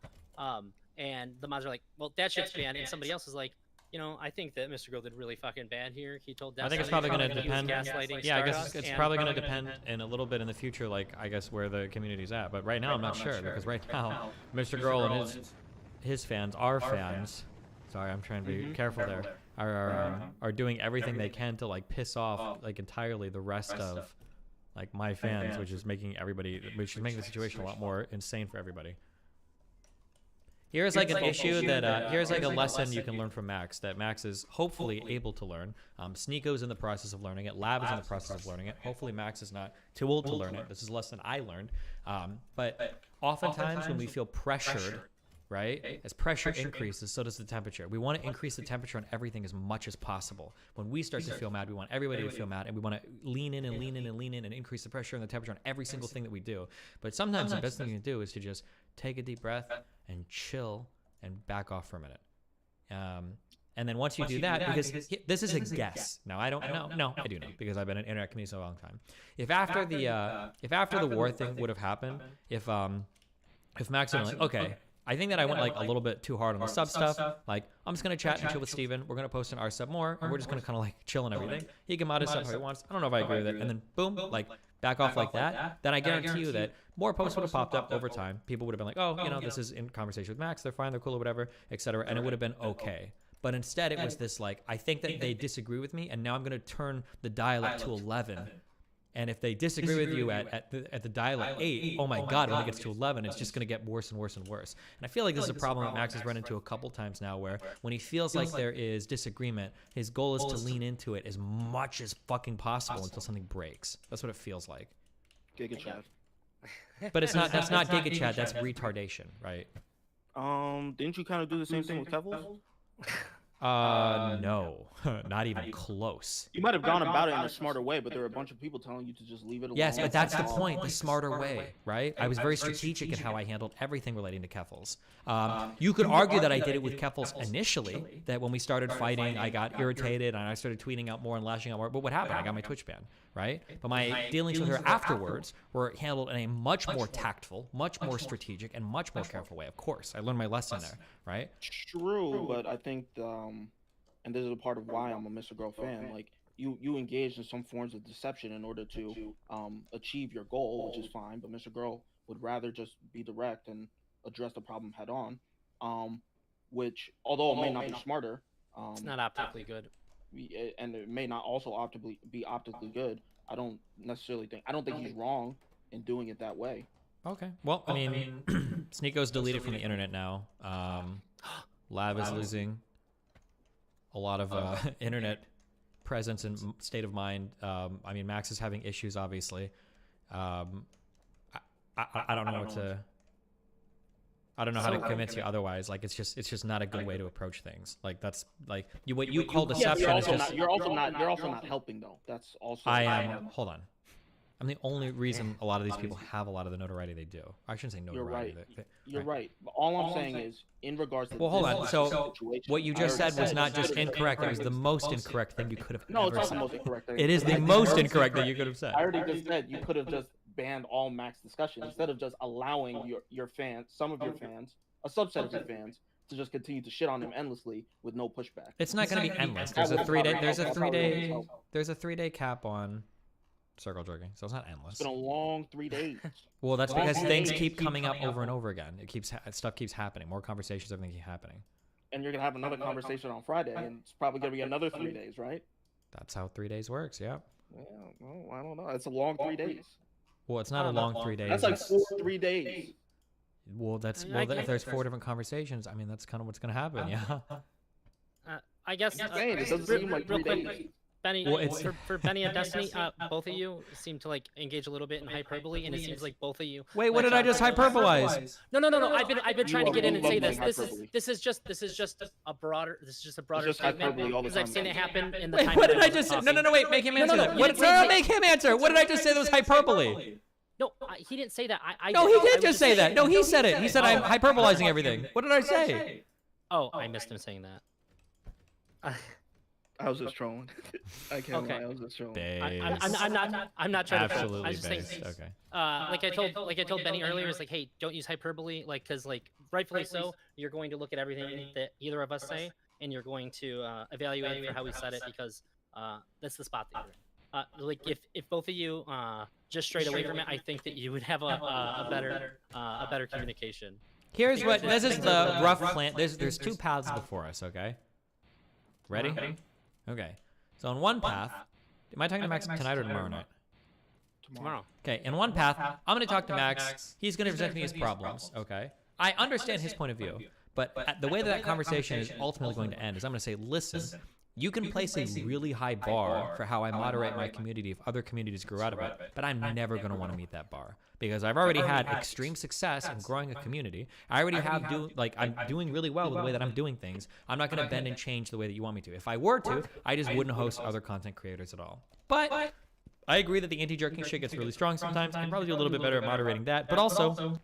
And the mods are like, well, that shit's banned. And somebody else is like, you know, I think that Mr. Girl did really fucking bad here. He told I think it's Destiny probably going to he was depend. gaslighting Yeah, I guess Stardust, it's and probably going to depend in a little bit in the future, like, I guess, where the community's at. But right now, I'm not sure, because right now, Mr. Girl and his fans, our fans, sorry, I'm trying to be careful there, are doing everything they can to, like, piss off, like, entirely the rest of, like, my fans, which is making the situation a lot more insane for everybody. Here's like an issue that, here's like a lesson you can learn from Max, that Max is hopefully able to learn. Sneeko's in the process of learning it. Lab is in the process of learning it. Hopefully Max is not too old to learn it. This is a lesson I learned. But oftentimes when we feel pressured, right, as pressure increases, so does the temperature. We want to increase the temperature on everything as much as possible. When we start to feel mad, we want everybody to feel mad, and we want to lean in and lean in and lean in and increase the pressure and the temperature on every single thing that we do. But sometimes the best thing you can do is to just take a deep breath and chill and back off for a minute. And then once you do that, because this is a guess. Now I don't know. No, I do know, because I've been in internet community so a long time. If after the war thing would have happened, if Max had been like, okay, I think that I went like a little bit too hard on the sub stuff. Like, I'm just gonna chat and chill with Steven. We're gonna post an R sub more, and we're just gonna kind of like chill and everything. He can mod his stuff how he wants. I don't know if I agree with it. And then boom, like back off like that. Then I guarantee you that more posts would have popped up over time. People would have been like, oh, you know, this is in conversation with Max. They're fine. They're cool or whatever, etc. And it would have been okay. But instead, it was this like, I think that they disagree with me, and now I'm gonna turn the dial up to 11. And if they disagree with you at the dial at 8, oh my God, when it gets to 11, it's just going to get worse and worse and worse. And I feel like this is a problem that Max has run into a couple times now, where when he feels like there is disagreement, his goal is to lean into it as much as fucking possible until something breaks. That's what it feels like. Giga Chad. But it's not. That's not Giga Chad. That's retardation, right? Didn't you kind of do the same thing with Kevils? No, not even close. You might have gone about it in a smarter way, but there were a bunch of people telling you to just leave it alone. Yes, but that's the point, the smarter way, right? I was very strategic in how I handled everything relating to Keffels. You could argue that I did it with Keffels initially, that when we started fighting, I got irritated and I started tweeting out more and lashing out more. But what happened? I got my Twitch ban, right? But my dealings with her afterwards were handled in a much more tactful, much more strategic, and much more careful way. Of course, I learned my lesson there, right? True, but I think, and this is a part of why I'm a Mr. Girl fan, like, you engaged in some forms of deception in order to achieve your goal, which is fine, but Mr. Girl would rather just be direct and address the problem head on, which, although it may not be smarter, it's not optically good. And it may not also be optically good. I don't think he's wrong in doing it that way. Okay. Well, I mean, Sneeko's deleted from the internet now. Lab is losing a lot of internet presence and state of mind. I mean, Max is having issues, obviously. I don't know what to. I don't know how to convince you otherwise. Like, it's just not a good way to approach things. Like, that's like what you call deception is just. You're also not helping though. That's also. I am. Hold on. I'm the only reason a lot of these people have a lot of the notoriety they do. I shouldn't say notoriety. You're right. But all I'm saying is, in regards to well, hold on. So what you just said was not just incorrect. It was the most incorrect thing you could have no, ever it's said. not the most incorrect thing. It is the most incorrect thing you could have said. I already just said you could have just banned all Max discussion instead of just allowing your fans, some of your fans, a subset of your fans, to just continue to shit on him endlessly with no pushback. It's not going to be endless. There's a 3-day. There's a 3-day cap on circle jerking, so it's not endless. It's been a long 3 days. Well, that's because things keep coming up over and over again. Stuff keeps happening. More conversations, everything keep happening. And you're gonna have another conversation on Friday, and it's probably gonna be another 3 days, right? That's how 3 days works. Yeah. Yeah. Well, I don't know. It's a long 3 days. Well, it's not a long 3 days. That's like 3 days. Well, if there's 4 different conversations, I mean, that's kind of what's gonna happen. Yeah. I guess. It doesn't seem like 3 days. Benny, for Benny and Destiny, both of you seem to like engage a little bit in hyperbole, and it seems like both of you. Wait, what did I just hyperbolize? No. I've been trying to get in and say this. This is just a broader statement because I've seen it happen in the. Wait, what did I just say? No, wait, make him answer that. Make him answer. What did I just say that was hyperbole? No, he didn't say that. No, he did just say that. No, he said it. He said I'm hyperbolizing everything. What did I say? Oh, I missed him saying that. I was just trolling. I can't lie, I was just trolling. I'm not trying to. Absolutely I was just saying. based. Okay. Like I told Benny earlier, is like, hey, don't use hyperbole, like, because like rightfully so, you're going to look at everything that either of us say, and you're going to evaluate for how we said it, because that's the spot that you're in. Like if both of you just strayed away from it, I think that you would have a better communication. Here's what this is the rough plan. There's two paths before us. Okay. Ready? Okay. So on one path, am I talking to Max tonight or tomorrow night? Tomorrow. Okay. In one path, I'm going to talk to Max. He's going to present me his problems. Okay. I understand his point of view, but the way that conversation is ultimately going to end is I'm going to say, listen, you can place a really high bar for how I moderate my community if other communities grew out of it, but I'm never going to want to meet that bar because I've already had extreme success in growing a community. I already have I'm doing really well with the way that I'm doing things. I'm not going to bend and change the way that you want me to. If I were to, I just wouldn't host other content creators at all. But I agree that the anti-jerking shit gets really strong sometimes. I can probably do a little bit better at moderating that, but also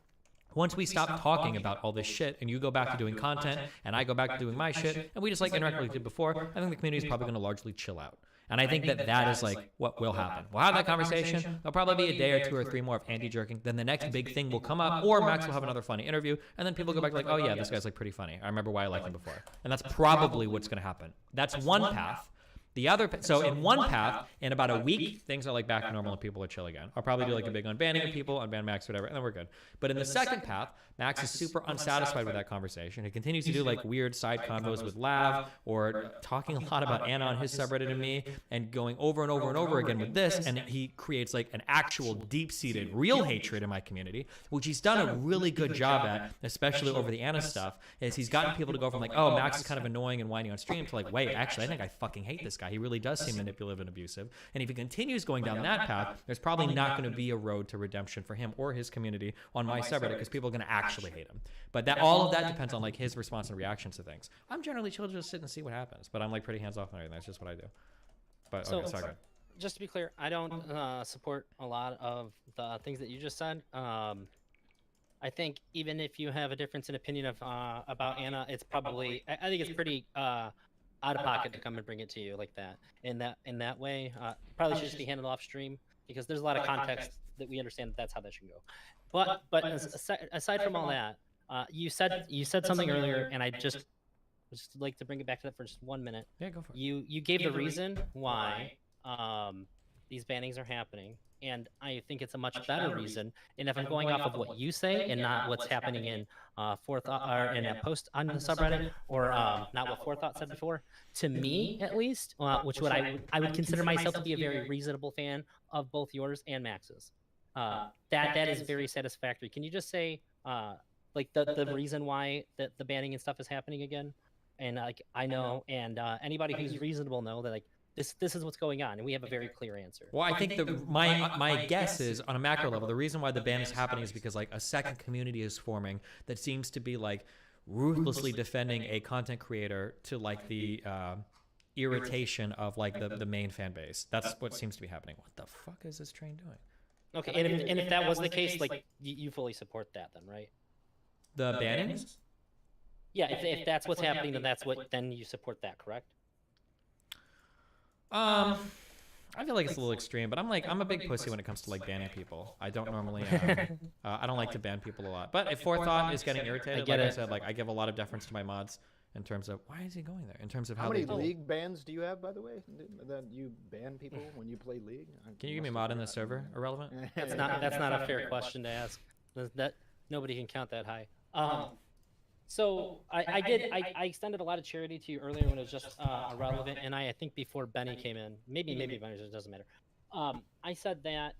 once we stop talking about all this shit and you go back to doing content and I go back to doing my shit and we just like interact like we did before, I think the community is probably going to largely chill out. And I think that is like what will happen. We'll have that conversation. There'll probably be a day or two or three more of anti-jerking. Then the next big thing will come up, or Max will have another funny interview, and then people go back like, oh yeah, this guy's like pretty funny. I remember why I liked him before. And that's probably what's going to happen. That's one path. The other, so in one path, in about a week, things are like back to normal and people are chill again. I'll probably do like a big unbanning of people, unban Max, whatever, and then we're good. But in the second path, Max is super unsatisfied with that conversation. He continues to do like weird side convos with Lav, or talking a lot about Anna on his subreddit and me, and going over and over and over again with this, and he creates like an actual deep-seated real hatred in my community, which he's done a really good job at, especially over the Anna stuff, is he's gotten people to go from like, oh, Max is kind of annoying and whiny on stream, to like, wait, actually, I think I fucking hate this guy. He really does seem manipulative and abusive. And if he continues going down that path, there's probably not going to be a road to redemption for him or his community on my subreddit, because people are going to actually hate him. But that all of that depends on like his response and reactions to things. I'm generally chill to just sit and see what happens, but I'm like pretty hands off on everything. That's just what I do. But okay, sorry. Just to be clear, I don't support a lot of the things that you just said. I think even if you have a difference in opinion of about Anna, it's probably I think it's pretty out of pocket to come and bring it to you like that. In that way, probably should just be handled off stream, because there's a lot of context that we understand that's how that should go. But aside from all that, you said something earlier, and I just like to bring it back to that for just 1 minute. Yeah, go for it. You gave the reason why these bannings are happening, and I think it's a much better reason. And if I'm going off of what you say and not what's happening in Forethought or in a post on the subreddit, or not what Forethought said before, to me at least, which I would consider myself to be a very reasonable fan of both yours and Max's. That is very satisfactory. Can you just say like the reason why the banning and stuff is happening again? And like I know, and anybody who's reasonable know that like this is what's going on, and we have a very clear answer. Well, I think my guess is on a macro level, the reason why the ban is happening is because like a second community is forming that seems to be like ruthlessly defending a content creator to like the irritation of like the main fan base. That's what seems to be happening. What the fuck is this train doing? Okay, and if that was the case, like you fully support that then, right? The bannings? Yeah, if that's what's happening, then you support that, correct? I feel like it's a little extreme, but I'm a big pussy when it comes to like banning people. I don't normally I don't like to ban people a lot. But if Forethought is getting irritated, like I said, like I give a lot of deference to my mods in terms of why is he going there? In terms of how many they league bans do you have, by the way? That you ban people when you play league? Can you give me a mod in this server? Irrelevant? That's not a fair question to ask. That nobody can count that high. So I extended a lot of charity to you earlier when it was just irrelevant, and I think before Benny came in, maybe Benny, it doesn't matter. I said that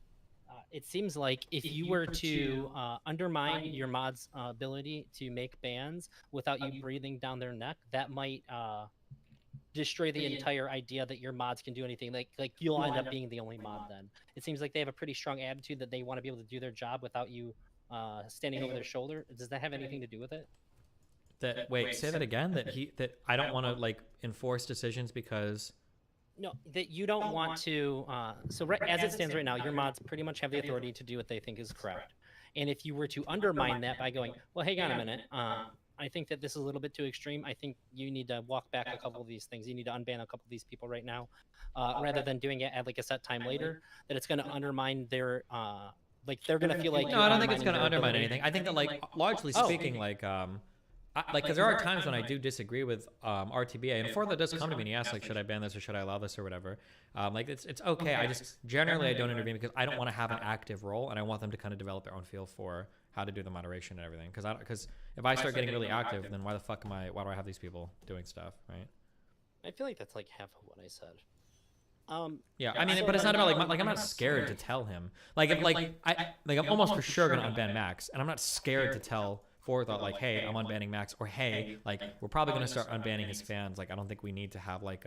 it seems like if you were to undermine your mod's ability to make bans without you breathing down their neck, that might destroy the entire idea that your mods can do anything. Like you'll end up being the only mod then. It seems like they have a pretty strong attitude that they want to be able to do their job without you standing over their shoulder. Does that have anything to do with it? Wait, say that again. That I don't want to like enforce decisions because. No, that you don't want to. So as it stands right now, your mods pretty much have the authority to do what they think is correct. And if you were to undermine that by going, well, hang on a minute, I think that this is a little bit too extreme. I think you need to walk back a couple of these things. You need to unban a couple of these people right now, rather than doing it at like a set time later. That it's going to undermine their like they're going to feel like No, I don't think it's going to undermine anything. I think that like largely speaking, like because there are times when I do disagree with RTBA, and Fortha does come to me and he asks like, should I ban this or should I allow this or whatever. Like it's okay. I just generally I don't intervene because I don't want to have an active role, and I want them to kind of develop their own feel for how to do the moderation and everything. Because if I start getting really active, then why do I have these people doing stuff, right? I feel like that's like half of what I said. Yeah, I mean, but it's not about like I'm not scared to tell him. Like if I'm almost for sure gonna unban Max, and I'm not scared to tell Forethought like, hey, I'm unbanning Max, or hey, like we're probably gonna start unbanning his fans. Like I don't think we need to have like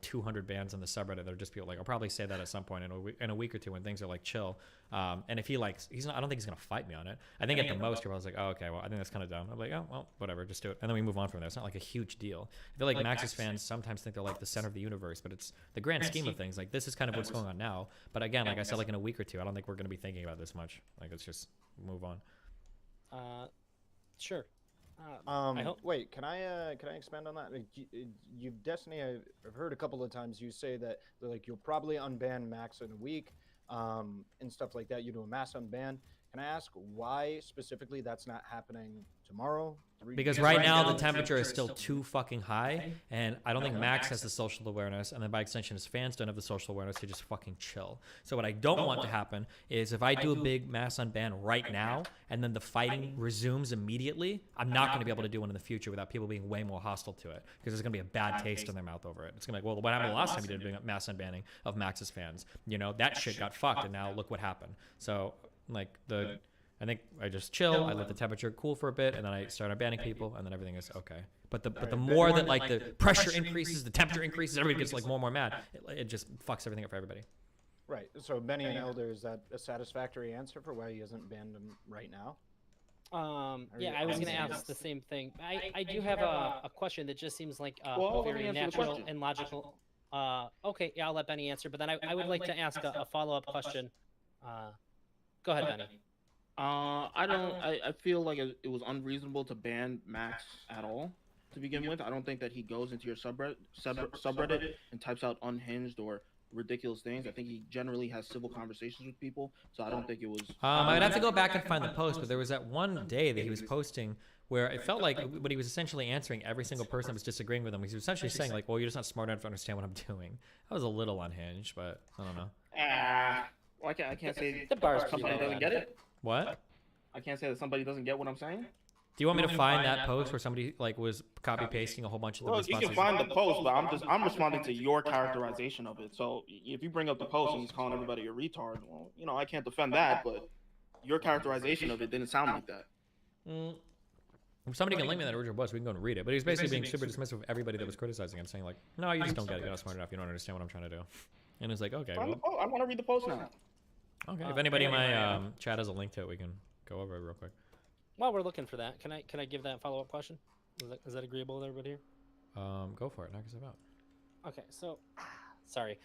200 bans on the subreddit. That are just people like I'll probably say that at some point in a week or two when things are like chill. And if he likes, I don't think he's gonna fight me on it. I think at the most, you're probably like, oh okay, well I think that's kind of dumb. I'm like, oh well, whatever, just do it, and then we move on from there. It's not like a huge deal. I feel like Max's fans sometimes think they're like the center of the universe, but it's the grand scheme of things. Like this is kind of what's going on now. But again, like I said, like in a week or two, I don't think we're gonna be thinking about this much. Like let's just move on. Sure. Wait, can I expand on that? Like, you've Destiny. I've heard a couple of times you say that like you'll probably unban Max in a week, and stuff like that. You do a mass unban. Can I ask why specifically that's not happening tomorrow? Because right now the temperature is still too fucking high, and I don't think Max has the social awareness, and then by extension his fans don't have the social awareness to just fucking chill. So what I don't want to happen is if I do a big mass unban right now, and then the fighting resumes immediately, I'm not going to be able to do one in the future without people being way more hostile to it, because there's going to be a bad taste in their mouth over it. It's going to be like, well, what happened the last time you did a mass unbanning of Max's fans? You know, that shit got fucked, and now look what happened. So like I think I just chill, I let the temperature cool for a bit, and then I start banning people, and then everything is okay. But the more that like the pressure increases, the temperature increases, everybody gets like more and more mad. It just fucks everything up for everybody. Right. So Benny and Elder, is that a satisfactory answer for why he hasn't banned him right now? Yeah, I was going to ask the same thing. I do have a question that just seems like very natural and logical. Okay, yeah, I'll let Benny answer, but then I would like to ask a follow-up question. Go ahead, Benny. I feel like it was unreasonable to ban Max at all to begin with. I don't think that he goes into your subreddit and types out unhinged or ridiculous things. I think he generally has civil conversations with people, so I don't think it was. I'd have to go back and find the post, but there was that one day that he was posting where it felt like, but he was essentially answering every single person that was disagreeing with him. He was essentially saying like, well, you're just not smart enough to understand what I'm doing. That was a little unhinged, but I don't know. Well, I can't say The bar's somebody doesn't get it. What? I can't say that somebody doesn't get what I'm saying. Do you want me to find that post where somebody like was copy pasting a whole bunch of the Well, responses? you can find the post, but I'm responding to your characterization of it. So if you bring up the post and he's calling everybody a retard, well, you know, I can't defend that, but your characterization of it didn't sound like that. If somebody can link me that original post, we can go and read it. But he was basically being super dismissive of everybody that was criticizing him, saying like, no, you just don't get it. You're not smart enough. You don't understand what I'm trying to do. And it's like, okay, well, I want to read the post now. okay. If anybody in my chat has a link to it, we can go over it real quick. While we're looking for that, can I give that follow-up question? Is that agreeable with everybody here? Go for it. Knock yourself out. Okay, so sorry.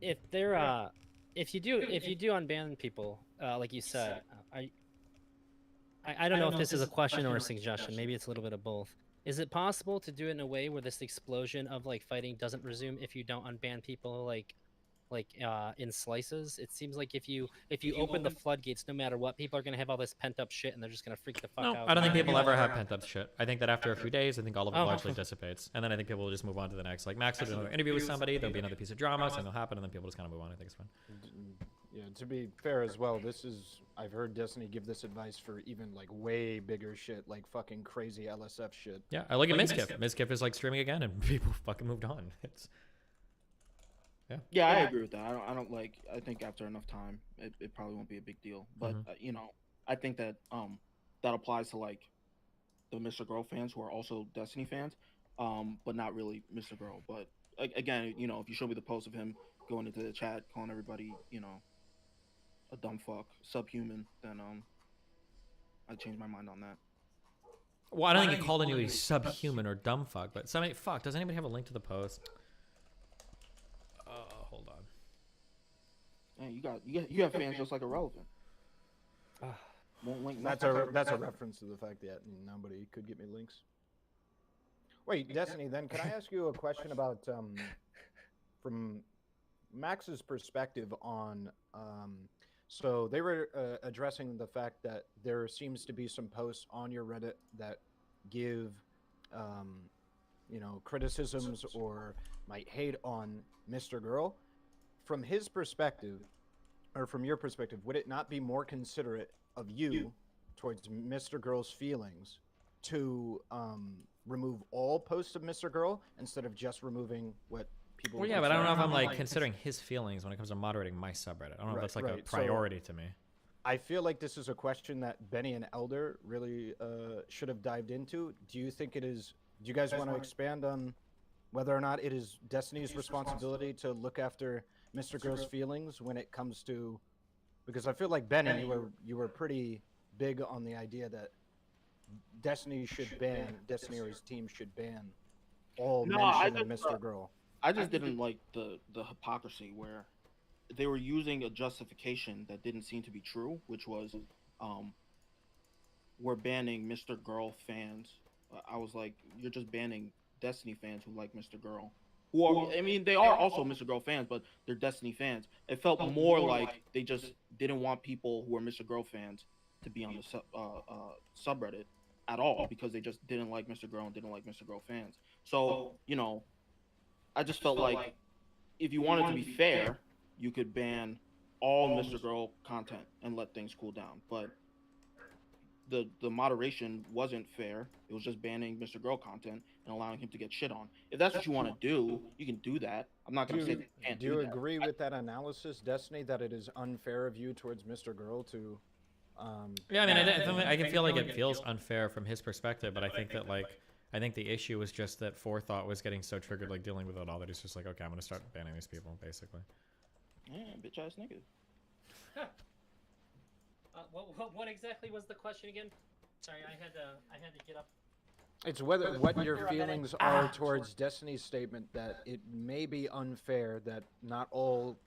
If they're if you do unban people, like you said, I don't know if this is a question or a suggestion. Maybe it's a little bit of both. Is it possible to do it in a way where this explosion of like fighting doesn't resume if you don't unban people like in slices? It seems like if you open the floodgates, no matter what, people are gonna have all this pent up shit and they're just gonna freak the fuck out. No, I don't think people ever have pent up shit. I think that after a few days, I think all of it largely dissipates, and then I think people will just move on to the next. Like Max will do another interview with somebody, there'll be another piece of drama, something will happen, and then people just kind of move on. I think it's fine. Yeah, to be fair as well, I've heard Destiny give this advice for even like way bigger shit, like fucking crazy LSF shit. Yeah, I look at Mizkif. Mizkif is like streaming again, and people fucking moved on. It's Yeah, I agree with that. I think after enough time, it probably won't be a big deal. But you know, I think that that applies to like the Mr. Girl fans who are also Destiny fans, but not really Mr. Girl. But again, you know, if you show me the post of him going into the chat calling everybody, you know, a dumb fuck, subhuman, then I changed my mind on that. Well, I don't think he called anybody subhuman or dumb fuck, but somebody fuck. Does anybody have a link to the post? Hold on. Man, you have fans just like Irrelevant. Won't link That's a reference to the fact that nobody could get me links. Wait, Destiny. Then can I ask you a question about from Max's perspective on? So they were addressing the fact that there seems to be some posts on your Reddit that give, criticisms or might hate on Mr. Girl. From his perspective, or from your perspective, would it not be more considerate of you towards Mr. Girl's feelings to remove all posts of Mr. Girl instead of just removing what people? Well, yeah, but I don't know if I'm like considering his feelings when it comes to moderating my subreddit. I don't know if that's like a priority to me. I feel like this is a question that Benny and Elder really should have dived into. Do you think it is? Do you guys want to expand on whether or not it is Destiny's responsibility to look after Mr. Girl's feelings when it comes to? Because I feel like Benny, you were pretty big on the idea that Destiny or his team should ban all mention of Mr. Girl. I just didn't like the hypocrisy where they were using a justification that didn't seem to be true, which was we're banning Mr. Girl fans. I was like, you're just banning Destiny fans who like Mr. Girl. Who are, I mean, they are also Mr. Girl fans, but they're Destiny fans. It felt more like they just didn't want people who are Mr. Girl fans to be on the subreddit at all because they just didn't like Mr. Girl and didn't like Mr. Girl fans. So, I just felt like if you wanted to be fair, you could ban all Mr. Girl content and let things cool down. But the moderation wasn't fair. It was just banning Mr. Girl content and allowing him to get shit on. If that's what you want to do, you can do that. I'm not going to say that you can't do that. Do you agree with that analysis, Destiny, that it is unfair of you towards Mr. Girl to... Yeah, I mean, I can feel like it feels unfair from his perspective, but I think that, like, I think the issue was just that Forethought was getting so triggered, like, dealing with it all, that he's just like, okay, I'm going to start banning these people, basically. Yeah, bitch-ass nigga. What exactly was the question again? Sorry, I had to get up. It's what your feelings are towards Destiny's statement that it may be unfair that not all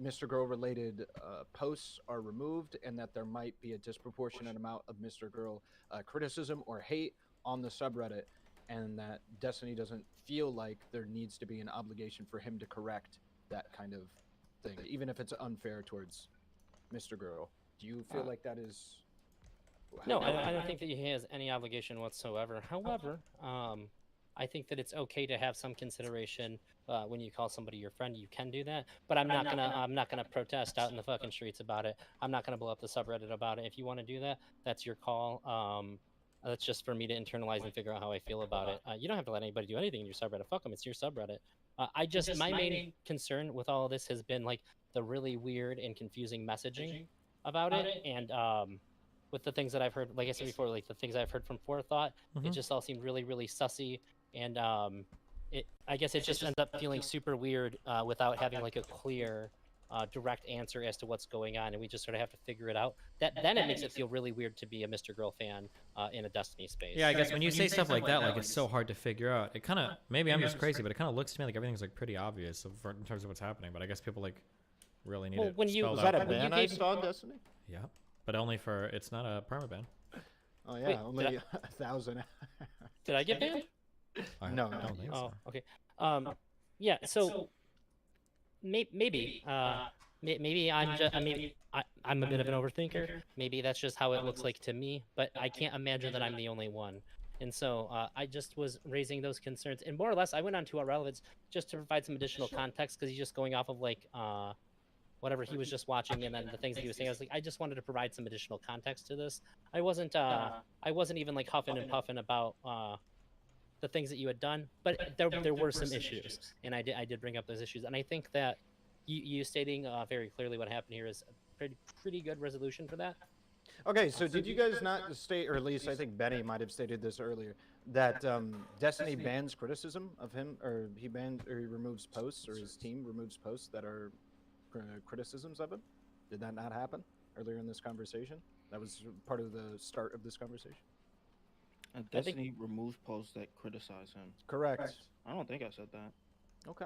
Mr. Girl related posts are removed, and that there might be a disproportionate amount of Mr. Girl criticism or hate on the subreddit, and that Destiny doesn't feel like there needs to be an obligation for him to correct that kind of thing, even if it's unfair towards Mr. Girl. Do you feel like that is... No, I don't think that he has any obligation whatsoever. However, I think that it's okay to have some consideration when you call somebody your friend. You can do that, but I'm not gonna protest out in the fucking streets about it. I'm not gonna blow up the subreddit about it. If you want to do that, that's your call. That's just for me to internalize and figure out how I feel about it. You don't have to let anybody do anything in your subreddit. Fuck them. It's your subreddit. My main concern with all of this has been like the really weird and confusing messaging about it, and with the things that I've heard, like I said before, like the things I've heard from Forethought, it just all seemed really, really sussy, and I guess it just ends up feeling super weird without having like a clear, direct answer as to what's going on, and we just sort of have to figure it out. Then it makes it feel really weird to be a Mr. Girl fan in a Destiny space. Yeah, I guess when you say stuff like that, like it's so hard to figure out. It kind of, maybe I'm just crazy, but it kind of looks to me like everything's like pretty obvious in terms of what's happening. But I guess people like really need it spelled Was out. that a ban I saw, Destiny? Yeah, but only for, it's not a perma ban. Oh yeah, Wait, only 1,000. Did I get banned? No, I don't think Oh, so. okay. Yeah. So maybe I'm just I'm a bit of an overthinker. Maybe that's just how it looks like to me. But I can't imagine that I'm the only one. And so I just was raising those concerns, and more or less I went on to our relevance just to provide some additional context, because he's just going off of like whatever he was just watching, and then the things that he was saying. I was like, I just wanted to provide some additional context to this. I wasn't even like huffing and puffing about the things that you had done, but there were some issues, and I did bring up those issues, and I think that you stating very clearly what happened here is a pretty good resolution for that. Okay, so did you guys not state, or at least I think Benny might have stated this earlier, that Destiny bans criticism of him, or he removes posts, or his team removes posts that are criticisms of him? Did that not happen earlier in this conversation? That was part of the start of this conversation. Destiny removes posts that criticize him. Correct. I don't think I said that. Okay.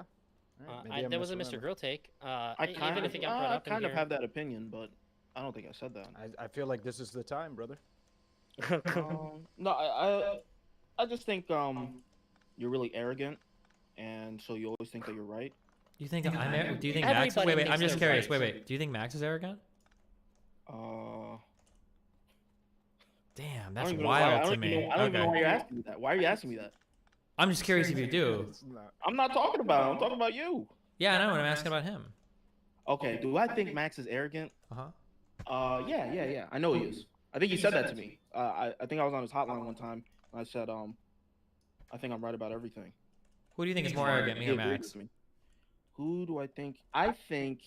All right, There was a Mr. Girl take. I kind of have that opinion, but I don't think I said that. I feel like this is the time, brother. No, I just think you're really arrogant, and so you always think that you're right. Do you think do you think Max? Everybody Wait. thinks I'm just they're curious. right, Wait. Do you think Max is arrogant? Damn, I that's don't even know wild why- to me. I don't even know why Okay. you're asking me that. Why are you asking me that? I'm just curious if you do. It's not. I'm not talking about him. I'm talking about you. Yeah, I know. I'm asking about him. Okay. Do I think Max is arrogant? Yeah. I know he is. I think he said that to me. I think I was on his hotline one time, and I said, I think I'm right about everything. Who do you think is more arrogant, me He or agreed Max? with me. Who do I think? I think.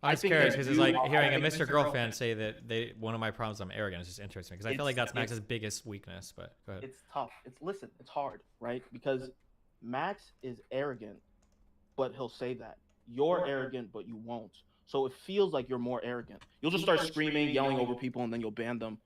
I'm just think curious that because it's you like are- hearing I a think Mr. Girl fan say that one of my problems I'm arrogant is just interesting because I feel like that's It's- Max's biggest weakness. But go ahead. It's tough. It's hard, right? Because Max is arrogant, but he'll say that. You're arrogant, but you won't. So it feels like you're more arrogant. You'll just start screaming, yelling over people, and then you'll ban them.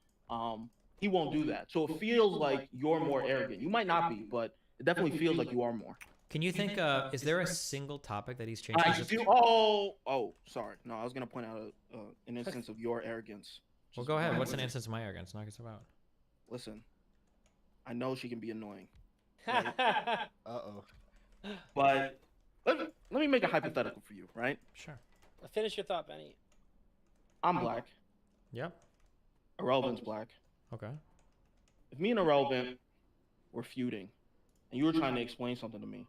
He won't do that. So it feels like you're more arrogant. You might not be, but it definitely feels like you are more. Can you think? Is there a single topic that he's changed? I do. Oh, sorry. No, I was gonna point out an instance of your arrogance. Well, go ahead. What's an instance of my arrogance? Knock us out. Listen, I know she can be annoying, Uh-oh. but let me make a hypothetical for you, right? Sure. Finish your thought, Benny. I'm black. Yep. Irrelevant's black. Okay. If me and Irrelevant were feuding, and you were trying to explain something to me,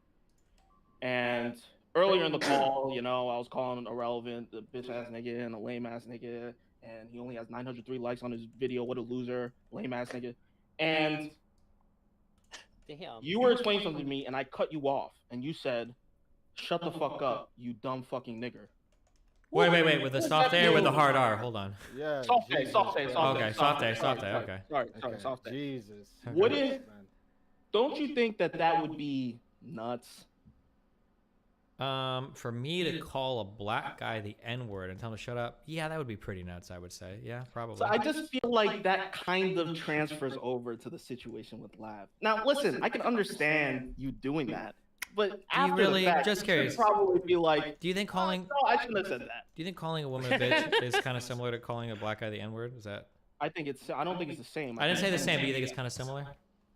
and earlier in the call, you know, I was calling Irrelevant the bitch ass nigga and a lame ass nigga, and he only has 903 likes on his video. What a loser, lame ass nigga. And Damn. you were explaining something to me, and I cut you off, and you said, "Shut the fuck up, you dumb fucking nigger." Wait. With the soft A or with the hard R? Hold on. Yeah. Soft A, Jesus soft A, Christ. soft A. Okay, soft A, soft A, sorry, okay. Sorry, Okay, soft A. Jesus. What Okay. if? Don't you think that would be nuts? For me to call a black guy the N-word and tell him to shut up, yeah, that would be pretty nuts, I would say. Yeah, probably. So I just feel like that kind of transfers over to the situation with Lab. Now, listen, I can understand you doing that, but after really- the fact, just you curious. should probably be like, Do you think calling no, I shouldn't have said that. Do you think calling a woman a bitch is kind of similar to calling a black guy the N-word? Is that? I don't think it's the same. I didn't say the same, but you think it's kind of similar?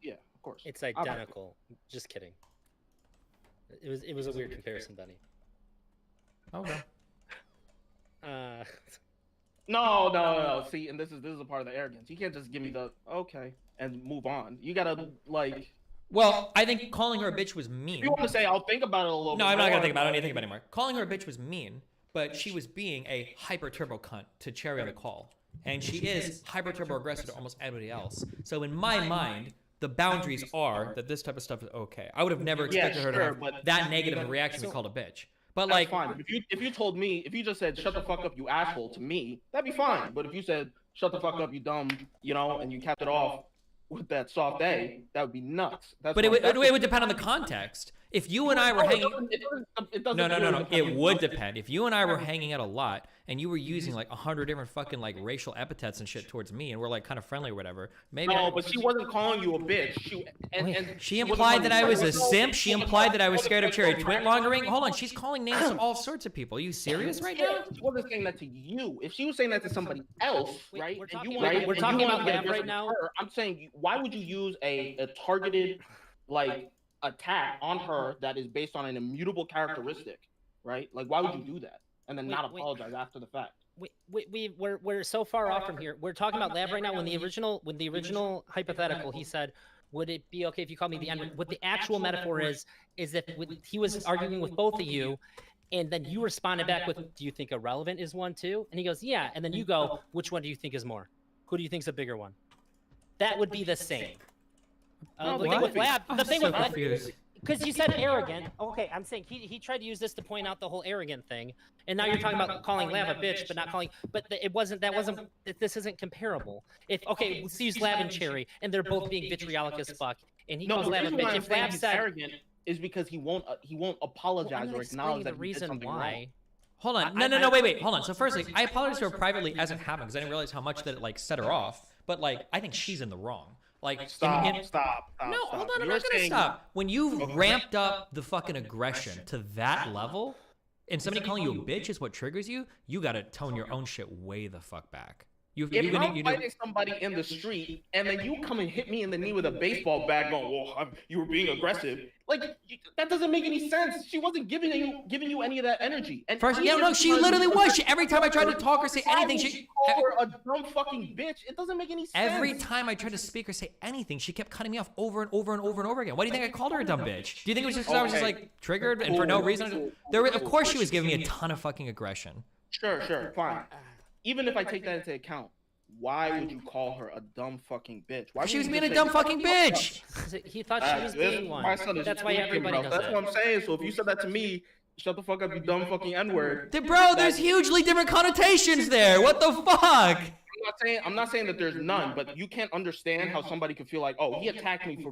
Yeah, of course. It's identical. Just kidding. It was a weird comparison, Benny. Okay. No. See, and this is a part of the arrogance. You can't just give me the okay and move on. You gotta like. Well, I think calling her a bitch was mean. If you want to say, I'll think about it a little. No, bit I'm not more, gonna think about it. I don't need to think about it anymore. Calling her a bitch was mean, but she was being a hyper turbo cunt to Cherry on the call, and she is hyper turbo aggressive to almost everybody else. So in my mind, the boundaries are that this type of stuff is okay. I would have never expected her to have but that negative of a reaction to be called a bitch. But That's like, fine. If you told me, if you just said "shut the fuck up, you asshole" to me, that'd be fine. But if you said "shut the fuck up, you dumb," you know, and you capped it off with that soft A, that would be nuts. That's but it would depend on the context. If you and I were hanging, It doesn't no. really It would depend. If you and I were hanging out a lot and you were using like 100 different fucking like racial epithets and shit towards me, and we're like kind of friendly or whatever, maybe. No, but she wasn't calling you a bitch. She implied that I was a simp. She implied that I was scared of Cherry twit mongering. Hold on, she's calling names to all sorts of people. Are you serious right now? She wasn't saying that to you. If she was saying that to somebody else, Wait, right? we're and talking you about- wanted- we're and talking you about wanted to get Lab right aggressive now? with her, I'm saying, why would you use a targeted like attack on her that is based on an immutable characteristic, right? Like, why would you do that and then Wait, not wait. apologize after the fact? We're so far off from here. We're talking about Lab right now. When the original hypothetical, he said, "Would it be okay if you call me the N-word?" What the actual metaphor is that he was arguing with both of you, and then you responded back with, "Do you think irrelevant is one too?" And he goes, "Yeah." And then you go, "Which one do you think is more? Who do you think is a bigger one?" That would be the same. No, The thing what? with Lab, the thing with Lab, confused. because you said arrogant. Okay, I'm saying he tried to use this to point out the whole arrogant thing, and now you're talking about calling Lab a bitch, but not calling. But it wasn't. That wasn't. This isn't comparable. If okay, let's use Lab and Cherry, and they're both being vitriolic as fuck, and he No, calls the Lab a reason why bitch. I'm If saying Lab he's said, arrogant is because he won't apologize I'm or not acknowledge explaining that the he did reason something why. wrong. Hold on. No, wait. Hold on. So firstly, I apologize to her privately as it happened because I didn't realize how much that it like set her off. But like, I think she's in the wrong. Like, Stop. in- Stop. No, stop. hold on. I'm You're not gonna saying- stop. When you've ramped up the fucking aggression to that level, and somebody calling you a bitch is what triggers you, you gotta tone your own shit way the fuck back. If I'm fighting somebody in the street and then you come and hit me in the knee with a baseball bat, going, "Well, you were being aggressive," like that doesn't make any sense. She wasn't giving you any of that energy. And first, yeah, no, she literally was. Every time I tried to talk or say anything, she called her a dumb fucking bitch. It doesn't make any sense. Every time I tried to speak or say anything, she kept cutting me off over and over and over and over again. Why do you think I called her a dumb bitch? Do you think it was just because I was just like triggered and for no reason? Of course, she was giving me a ton of fucking aggression. Sure, fine. Even if I take that into account, why would you call her a dumb fucking bitch? Why she was being a dumb fucking bitch. He thought she was being one. That's why everybody does that. That's what I'm saying. So if you said that to me, shut the fuck up, you dumb fucking N-word. Bro, there's hugely different connotations there. What the fuck? I'm not saying that there's none, but you can't understand how somebody could feel like, oh, he attacked me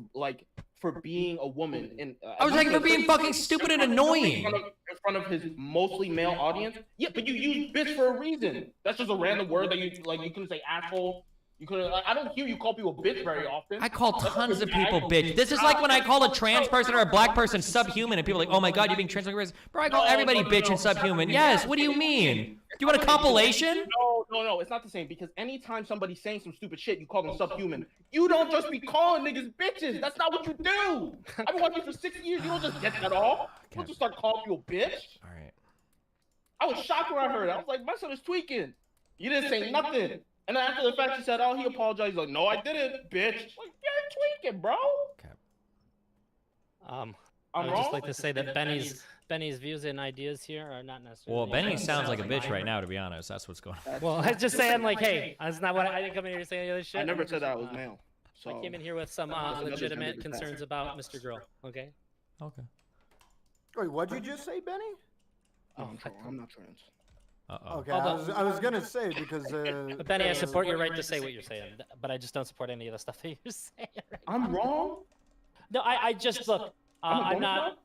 for being a woman. And I was like, for being fucking stupid and annoying. In front of his mostly male audience. Yeah, but you use bitch for a reason. That's just a random word that you couldn't say asshole. You could. I don't hear you call people bitch very often. I call tons of people bitch. This is like when I call a trans person or a black person subhuman, and people are like, "Oh my god, you're being transgender." Bro, I call everybody bitch and subhuman. Yes. What do you mean? Do you want a compilation? No. It's not the same, because anytime somebody's saying some stupid shit, you call them subhuman. You don't just be calling niggas bitches. That's not what you do. I've been watching you for 6 years. You don't just get that off. You don't just start calling you a bitch. All right. I was shocked when I heard it. I was like, my son is tweaking. You didn't say nothing. And then after the fact, she said, "Oh, he apologized." He's like, "No, I didn't, bitch." Like, you're tweaking, bro. Okay. I would just like to say that Benny's views and ideas here are not necessarily. Well, Benny sounds like a bitch right now, to be honest. That's what's going on. Well, I was just saying, like, hey, that's not what I didn't come in here to say any other shit. I never said that I was male. So I came in here with some legitimate concerns about Mr. Girl. Okay. Okay. Wait, what'd you just say, Benny? I'm not trans. Uh-oh. Okay, I was gonna say because. But Benny, I support your right to say what you're saying, but I just don't support any of the stuff that you're saying. Right I'm now. wrong. No, I just look. I'm not. bonafide?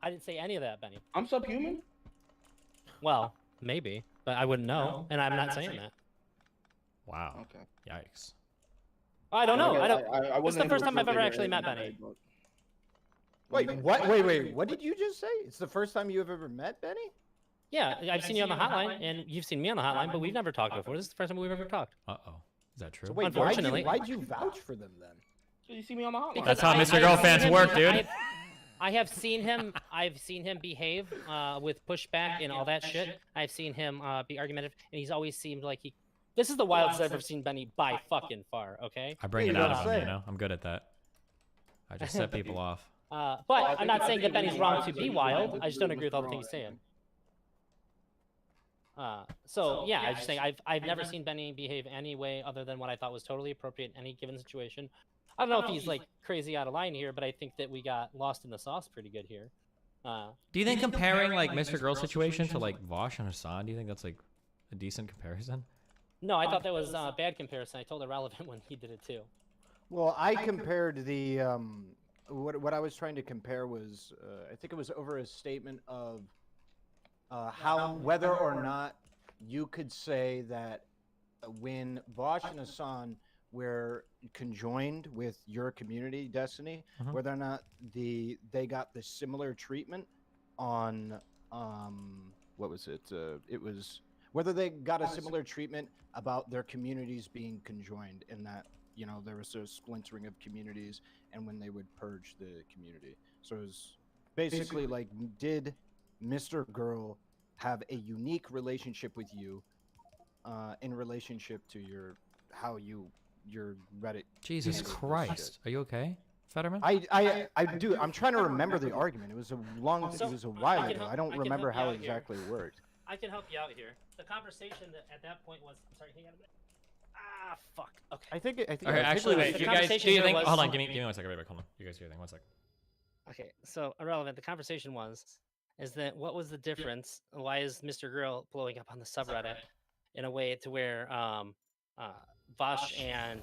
I didn't say any of that, Benny. I'm subhuman. Well, maybe, but I wouldn't know, and I'm not saying that. Wow. Okay. Yikes. I don't know. I don't. I This is the first time I've ever actually met Benny. Wait, what? Wait. What did you just say? It's the first time you have ever met Benny? Yeah, I've seen you on the hotline, and you've seen me on the hotline, but we've never talked before. This is the first time we've ever talked. Uh-oh. Is that true? So wait, Unfortunately. why'd you vouch for them then? So you see me on the hotline. That's how Mr. Girl fans work, dude. I have seen him. I've seen him behave with pushback and all that shit. I've seen him be argumentative, and he's always seemed like he. This is the wildest I've ever seen Benny by fucking far. Okay. I bring Yeah, it you out gotta of him, say you it. know? I'm good at that. I just set people off. But I'm not saying that Benny's wrong to be wild. I just don't agree with all the things he's saying. So yeah, I just think I've never seen Benny behave any way other than what I thought was totally appropriate in any given situation. I don't know if he's like crazy out of line here, but I think that we got lost in the sauce pretty good here. Do you think comparing like Mr. Girl's situation to like Vosh and Hassan, do you think that's like a decent comparison? No, I thought that was a bad comparison. I told Irrelevant when he did it too. Well, I compared the what I was trying to compare was I think it was over a statement of how whether or not you could say that when Vosh and Hassan were conjoined with your community, Destiny, whether or not they got the similar treatment on what was it? It was whether they got a similar treatment about their communities being conjoined, in that there was a splintering of communities, and when they would purge the community. So it was basically like, did Mr. Girl have a unique relationship with you in relationship to your Reddit? Jesus Christ. Are you okay, Fetterman? I do. I'm trying to remember the argument. It was a while ago. I don't remember how here. exactly it worked. I can help you out here. The conversation at that point was. I'm sorry, hang on a minute. Ah, fuck. Okay. I think. Okay, actually, wait. the You guys, conversation do you here think? was- Hold on, give me 1 second. Wait, hold on. You guys do your thing. 1 second. Okay, so Irrelevant. The conversation is that what was the difference? Why is Mr. Girl blowing up on the subreddit in a way to where Vosh and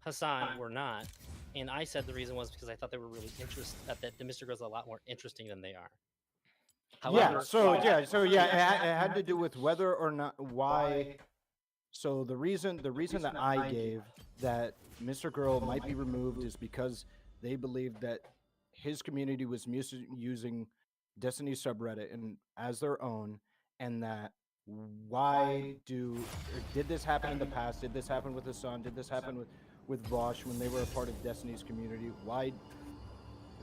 Hassan were not? And I said the reason was because I thought they were really interesting. That the Mr. Girl's a lot more interesting than they are. However, It had to do with whether or not why. So the reason that I gave that Mr. Girl might be removed is because they believed that his community was using Destiny subreddit and as their own, and that why did this happen in the past? Did this happen with Hassan? Did this happen with Vosh when they were a part of Destiny's community? Why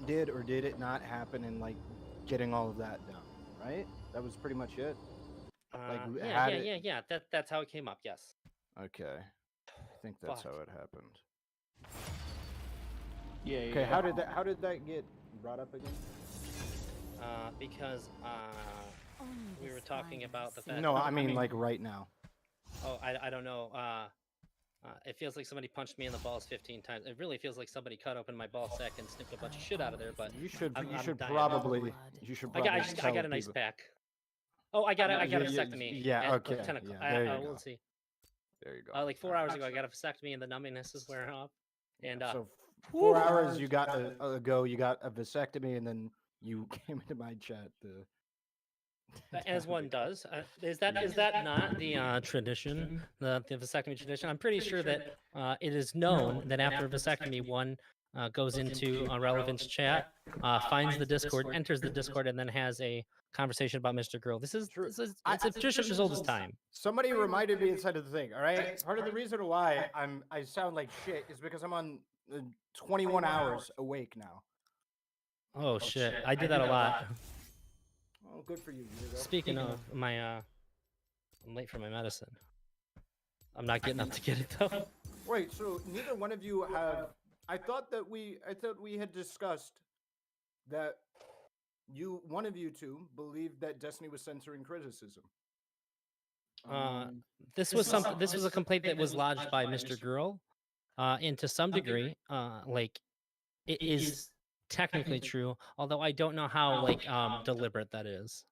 did or did it not happen? And like getting all of that done, right? That was pretty much it. Like we had it. Yeah. That's how it came up. Yes. Okay, I think that's Fuck. how it happened. Yeah. Okay, how did that get brought up again? Because we were talking about the fact. No, I mean like right now. Oh, I don't know. It feels like somebody punched me in the balls 15 times. It really feels like somebody cut open my ball sack and snipped a bunch of shit out of there. But You should I'm dying. probably I got an ice pack. Oh, I got a vasectomy. Yeah, at okay. 10 o'clock. Yeah, there you go. We'll see. There you go. Like 4 hours ago, I got a vasectomy and the numbiness is wearing off. And So 4 hours you got ago, you got a vasectomy, and then you came into my chat. as one does. Is that not the tradition, the vasectomy tradition? I'm pretty sure that it is known that after a vasectomy, one goes into a relevance chat, finds the Discord, enters the Discord, and then has a conversation about Mr. Girl. It's a tradition as old as time. Somebody reminded me inside of the thing. All right, part of the reason why I sound like shit is because I'm on 21 hours awake now. Oh shit, I did that a lot. Oh, good for you. Hugo. Speaking of my, I'm late for my medicine. I'm not getting up to get it though. Wait, so neither one of you have. I thought we had discussed that one of you two believed that Destiny was censoring criticism. This was a complaint that was lodged by Mr. Girl, and to some degree, like it is technically true, although I don't know how deliberate that is.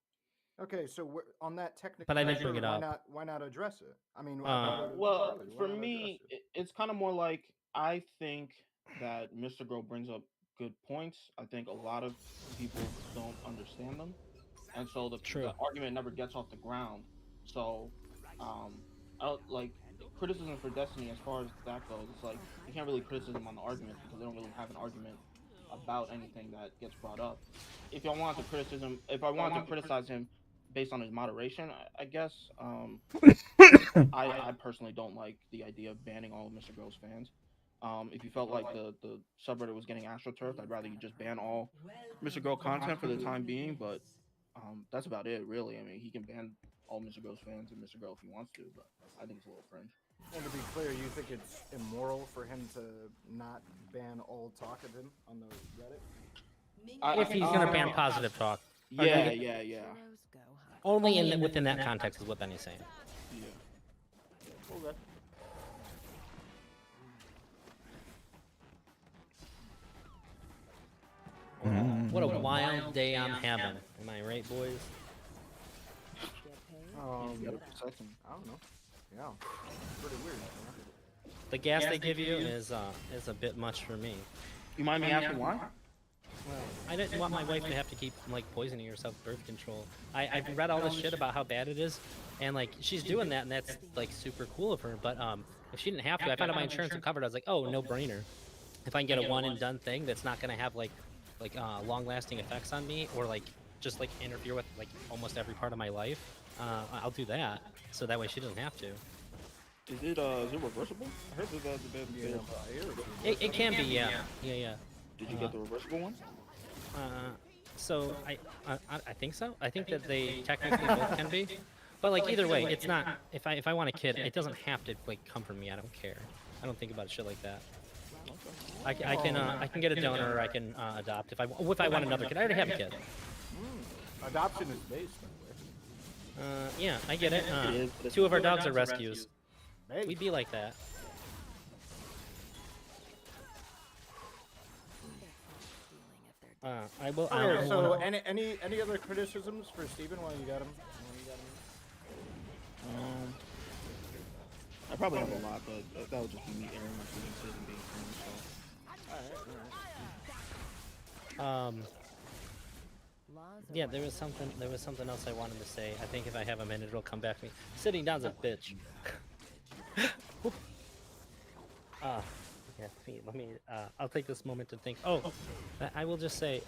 Okay, so on that technical, But I didn't bring it up. Why not address it? I mean, Well, for me, it's kind of more like I think that Mr. Girl brings up good points. I think a lot of people don't understand them, and so the argument never gets off the ground. So, like criticism for Destiny, as far as that goes, it's like you can't really criticism on the argument because they don't really have an argument about anything that gets brought up. If I wanted to criticize him based on his moderation, I guess I personally don't like the idea of banning all of Mr. Girl's fans. If you felt like the subreddit was getting astroturfed, I'd rather you just ban all Mr. Girl content for the time being. But that's about it, really. I mean, he can ban all Mr. Girl's fans and Mr. Girl if he wants to, but I think it's a little cringe. And to be clear, you think it's immoral for him to not ban all talk of him on the Reddit? If he's gonna ban positive talk. Yeah. Only within that context is what Benny's saying. Yeah. Okay. What a wild day I'm having. Am I right, boys? I don't know. Yeah, pretty weird. The gas they give you is a bit much for me. You mind me asking why? Well, I didn't want my wife to have to keep poisoning herself with birth control. I've read all this shit about how bad it is, and she's doing that, and that's super cool of her. But if she didn't have to, I found out my insurance was covered. I was like, oh, no brainer. If I can get a one and done thing that's not gonna have long lasting effects on me or just interfere with almost every part of my life, I'll do that. So that way she doesn't have to. Is it reversible? I heard that that's a bit. It can be, yeah. Did you get the reversible one? So I think so. I think that they technically both can be, but either way, it's not. If I want a kid, it doesn't have to come from me. I don't care. I don't think about shit like that. I can get a donor, or I can adopt if I want another kid. I already have a kid. Adoption is based, by the way. Yeah, I get it. 2 of our dogs are rescues. Hey. We'd be like that. I will. Okay, so any other criticisms for Steven while you got him? I probably have a lot, but that would just be me airing my grievances and being cringe. All right. Yeah, there was something else I wanted to say. I think if I have a minute, it'll come back to me. Sitting down's a bitch. Yeah, let me. I'll take this moment to think. Oh, I will just say,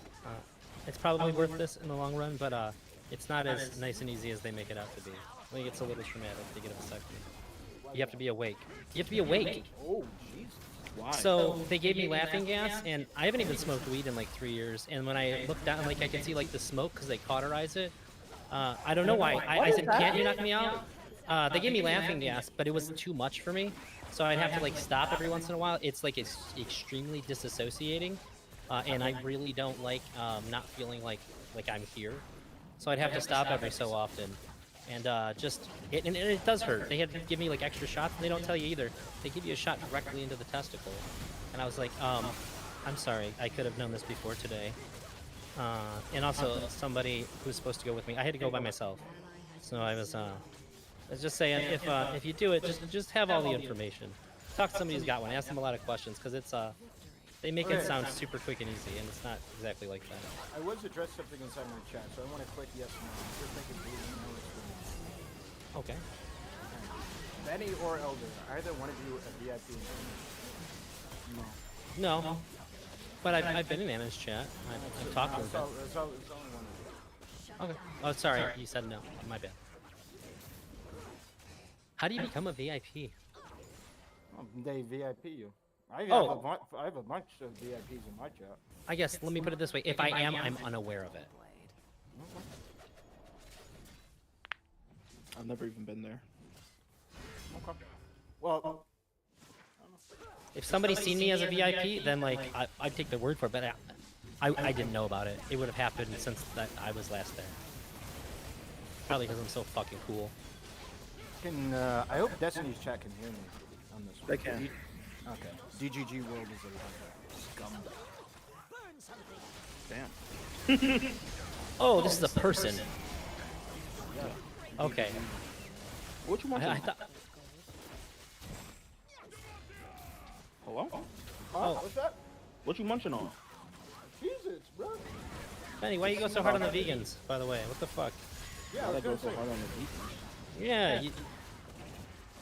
It's probably worth this in the long run, but it's not as nice and easy as they make it out to be. I think it's a little traumatic to get a vasectomy. You have to be awake. You have to be awake. Oh, jeez. Why? So they gave me laughing gas, and I haven't even smoked weed in like 3 years. And when I looked down, like I could see like the smoke because they cauterize it. I don't know why. I said, "Can't you knock me out?" They gave me laughing gas, but it was too much for me. So I'd have to like stop every once in a while. It's like it's extremely disassociating, and I really don't like not feeling like I'm here. So I'd have to stop every so often, and and it does hurt. They had to give me like extra shots, and they don't tell you either. They give you a shot directly into the testicle, and I was like, I'm sorry, I could have known this before today. And also somebody who's supposed to go with me, I had to go by myself. So I was just saying, if you do it, just have all the information. Talk to somebody who's got one. Ask them a lot of questions, because it's they make it sound super quick and easy, and it's not exactly like that. I was addressed something inside my chat, so I want to click yes or no. If you're thinking blue, you know it's blue. Okay. Benny or Elder, are either one of you a VIP? No. No. But I've been in Anna's chat. I've talked to her. It's only one of you. Okay. Oh, sorry. You said no. My bad. How do you become a VIP? They VIP you. I have a bunch of VIPs in my chat. I guess, let me put it this way. If I am, I'm unaware of it. I've never even been there. Okay. Well, If somebody's seen me as a VIP, then like I'd take their word for it, but I didn't know about it. It would have happened since that I was last there. Probably because I'm so fucking cool. I hope Destiny's chat can hear me on this one. They can. Okay. DGG World is a scum. Damn. Oh, this is a person. Yeah. Okay. What you want? I thought. Hello? Oh. What's that? What you munching on? Jesus, bro. Benny, why you go so hard on the vegans? By the way, what the fuck? Yeah, I Why was that go gonna so say. hard on the beat? Yeah,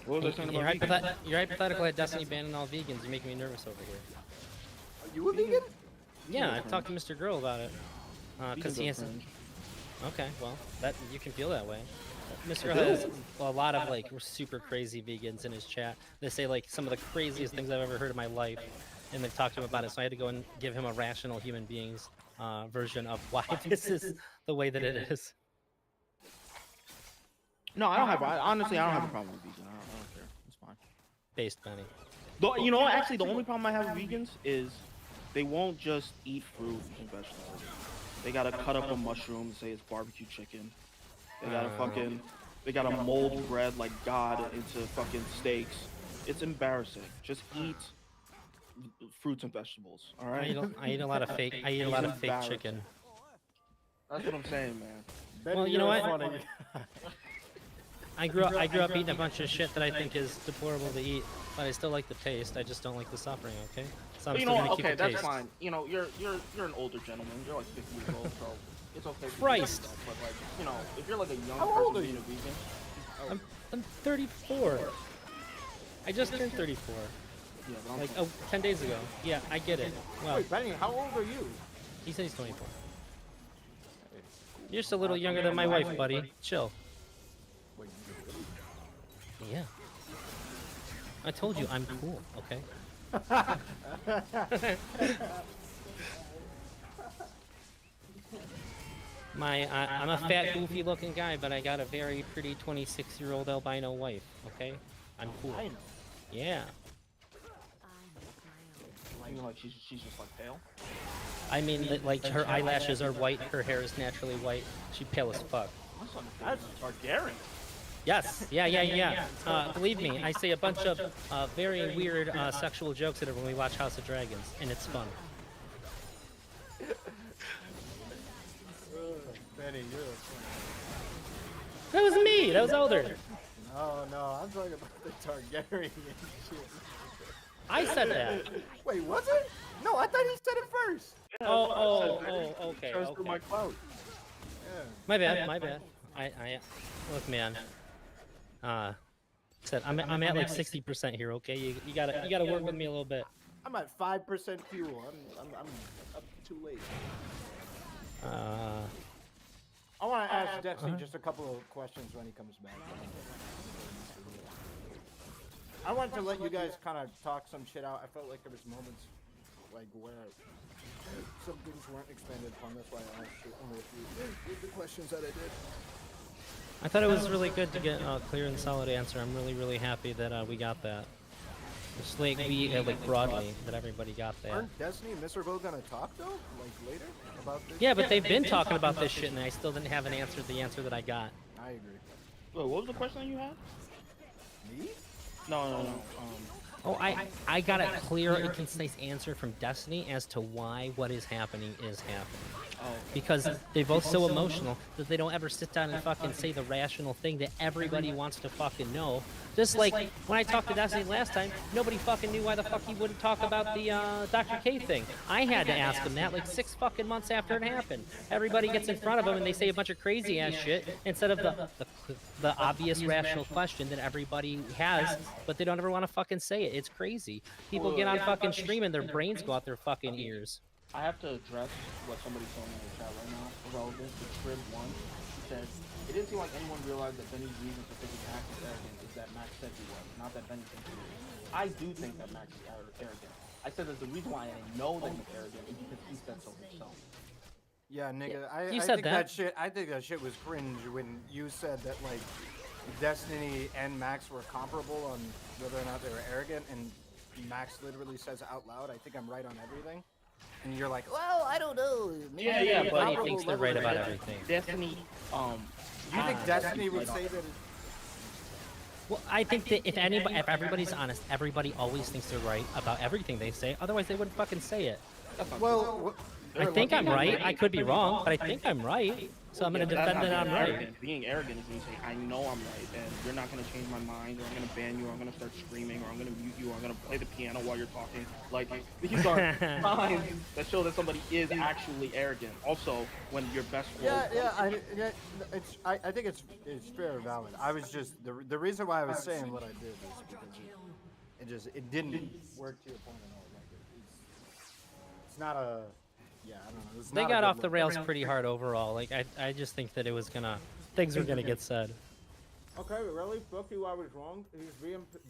What was I saying you're, about vegan? you're hypothetical at Destiny banning all vegans. You're making me nervous over here. Are you a vegan? Yeah, I talked to Mr. Girl about it. Because Vegans he are has. cringe. Okay, well, that you can feel that way. Mr. Girl has a lot of like super crazy vegans in his chat. They say like some of the craziest things I've ever heard in my life, and they've talked to him about it. So I had to go and give him a rational human beings version of why this is the way that it is. No, I don't have. Honestly, I don't have a problem with vegan. I don't care. It's fine. Based, Benny. You know, actually, the only problem I have with vegans is they won't just eat fruit and vegetables. They gotta cut up a mushroom and say it's barbecue chicken. They gotta they gotta mold bread like God into fucking steaks. It's embarrassing. Just eat fruits and vegetables. All right. I eat a lot of fake. I eat a lot of fake chicken. That's what I'm saying, man. Well, you know what? I grew up eating a bunch of shit that I think is deplorable to eat, but I still like the taste. I just don't like the suffering. Okay. So I'm But you still know, gonna keep okay, the that's taste. fine. You know, you're an older gentleman. You're like 50 years old, so it's okay. to do Christ. that, but like, you know, if you're like a young How old person are being you? a vegan, I'm 34. I just turned 34. yeah, but I'm Like 10 days ago. Yeah, I get it. Well, Wait, Benny, how old are you? he said he's 24. You're just a little younger than my wife, buddy. Chill. Wait, Yeah. I told you I'm cool, okay? I'm a fat, goofy-looking guy, but I got a very pretty 26-year-old albino wife, okay? I'm cool. I know. Yeah. You know, like she's just like pale. I mean, like, her eyelashes are white, her hair is naturally white. She pale as fuck. That's Targaryen. Yes, yeah. Believe me, I say a bunch of very weird sexual jokes at her when we watch House of Dragons, and it's fun. Benny, you're a That was me. That was Elder. No, I'm talking about the Targaryen shit. I said that. Wait, was it? No, I thought he said it first. Okay. Shows through my clout. Yeah. My bad. I look, man. Said I'm at like 60% here. Okay, you gotta work with me a little bit. I'm at 5% fuel. I'm up too late. I want to ask Destiny just a couple of questions when he comes back. I wanted to let you guys kind of talk some shit out. I felt like there was moments like where some things weren't expanded upon. That's why I asked you only a few of the questions that I did. I thought it was really good to get a clear and solid answer. I'm really happy that we got that. Just like like broadly, that everybody got that. Aren't Destiny and Mr. Bo gonna talk though, like later about this? Yeah, but they've been talking about this shit, and I still didn't have the answer that I got. I agree. Wait, what was the question that you had? Me? No. Oh, I got a clear and concise answer from Destiny as to why what is happening is happening. Oh. Because they're both so emotional that they don't ever sit down and fucking say the rational thing that everybody wants to fucking know. Just like when I talked to Destiny last time, nobody fucking knew why the fuck he wouldn't talk about the Dr. K thing. I had to ask him that like 6 fucking months after it happened. Everybody gets in front of him and they say a bunch of crazy ass shit instead of the obvious rational question that everybody has, but they don't ever want to fucking say it. It's crazy. People get on fucking stream and their brains go out their fucking ears. I have to address what somebody's saying in the chat right now. Relevant to Crib1. He said, it didn't seem like anyone realized that Benny's reason for thinking Max is arrogant is that Max said he was, not that Benny thinks he is. I do think that Max is arrogant. I said that the reason why I know that he's arrogant is because he said so himself. Yeah, nigga. You I said think that. shit. I think that shit was cringe when you said that like Destiny and Max were comparable on whether or not they were arrogant, and Max literally says out loud, "I think I'm right on everything," and you're like, "Well, I don't know." Maybe Yeah, they're but Everybody comparable thinks they're levels right of about arrogance." everything. Destiny, You think Destiny would say that? Well, I think that if everybody's honest, everybody always thinks they're right about everything they say. Otherwise, they wouldn't fucking say it. Well, I think I'm right. I could be wrong, but I think I'm right. So I'm going to defend that I'm right. Arrogant. Being arrogant is when you say, I know I'm right, and you're not going to change my mind, or I'm going to ban you, or I'm going to start screaming, or I'm going to mute you, or I'm going to play the piano while you're talking. Like, these are signs that show that somebody is actually arrogant. Also, when your best friend... I think it's fair and valid. I was just the reason why I was saying what I did is because it didn't work to your point at all. Like it's not a I don't know. They got off the rails pretty hard overall. Like I just think that it was things were gonna get said. Okay, really? Fuck you, I was wrong. He's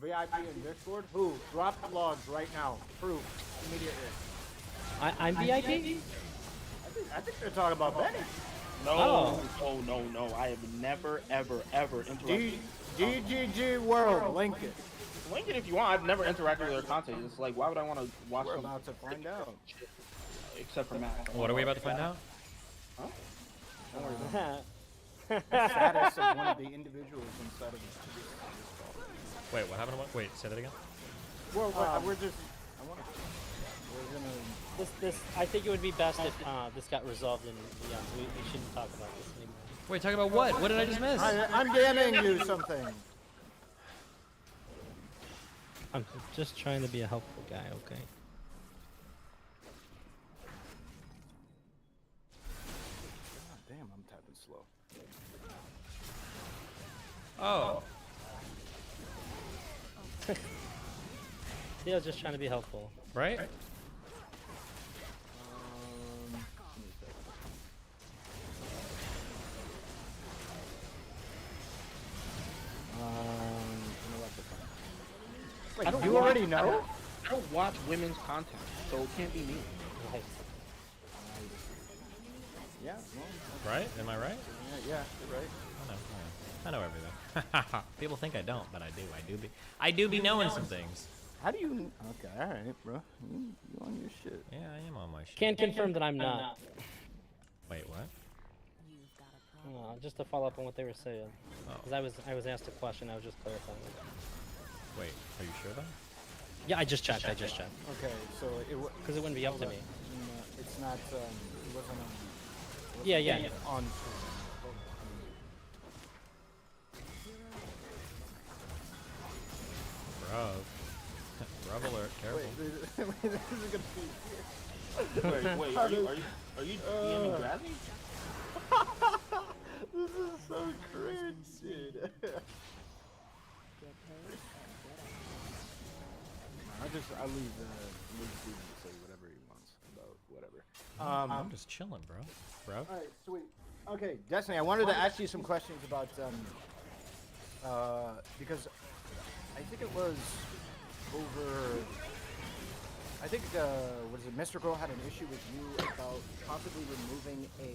VIP in Discord. Who? Drop the logs right now. Proof. Immediately. I'm VIP? I think they're talking about Benny. No, no. I have never, ever interacted. GGG World. Link it. Link it if you want. I've never interacted with their content. It's like, why would I want to watch We're some about to find out. except for Matt? What are we about to find out? Huh? Don't worry about it. The status of one of the individuals inside of this. Wait, what happened? Wait, say that again. Well, we're just. We're gonna. This I think it would be best if this got resolved in Leon. We shouldn't talk about this anymore. Wait, talking about what? What did I just miss? I'm banning you something. I'm just trying to be a helpful guy, okay? God damn, I'm tapping slow. Oh. See, I was just trying to be helpful. Right? Wait, you already know? I don't watch women's content, so it can't be me. Right. Yeah, well, Right? Am I right? yeah, you're right. I know everything. People think I don't, but I do. I do be knowing some things. How do you? Okay, all right, bro. You on your shit? Yeah, I am on my shit. Can confirm that I'm not. Wait, what? Just to follow up on what they were saying. Oh. Because I was asked a question, I was just clarifying. Wait, are you sure though? Yeah, I just checked. Okay, so Because it wouldn't be up to me. It's not. It wasn't on. Yeah. On. Rub alert, careful. Wait, this is gonna be. Wait, are you DMing Grazzy? This is so cringe, dude. I'll leave Steven to say whatever he wants about whatever. I'm just chilling, bro. All right, sweet. Okay, Destiny, I wanted to ask you some questions about because I think it was over. I think what is it? Mr. Girl had an issue with you about possibly removing a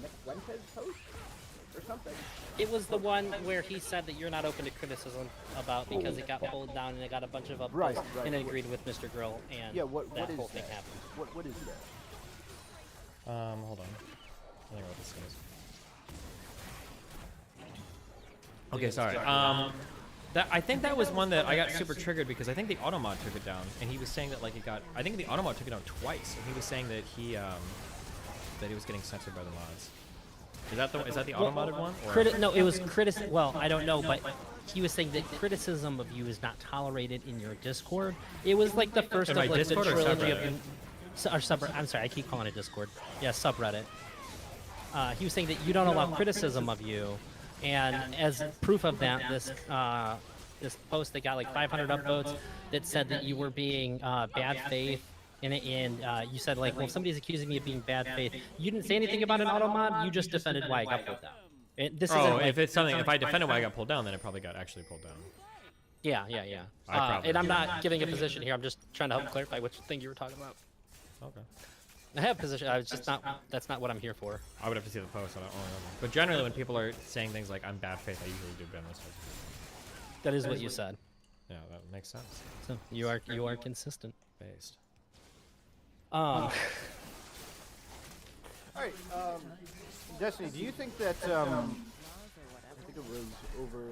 Nick Fuentes post or something. It was the one where he said that you're not open to criticism about because it got pulled down and it got a bunch of upvotes Right. and it agreed with Mr. Grill and What that is whole thing that? happened. What is that? Hold on. I think what this is. Okay, sorry. I think that was one that I got super triggered because I think the Automod took it down, and he was saying that like it got. I think the Automod took it down twice, and he was saying that he was getting censored by the mods. Is that the automodded one? Or? No, it was Well, I don't know, but he was saying that criticism of you is not tolerated in your Discord. It was like the first In of my like the Discord or trilogy of. subreddit? Or subreddit. I'm sorry, I keep calling it Discord. Yeah, subreddit. He was saying that you don't allow criticism of you, and as proof of that, this post that got like 500 upvotes that said that you were being bad faith. And you said like, well, if somebody's accusing me of being bad faith, you didn't say anything about an auto mod. You just defended why it got pulled down. This isn't like, if it's something, if I defended why I got pulled down, then it probably got actually pulled down. Yeah. And I'm not giving a position here. I'm just trying to help clarify which thing you were talking about. Okay. I have a position. I was just not. That's not what I'm here for. I would have to see the post. I don't know. But generally, when people are saying things like "I'm bad faith," I usually do ban those types of things. That is what you said. Yeah, that makes sense. So you are consistent. Based. All right, Destiny, do you think that I think it was over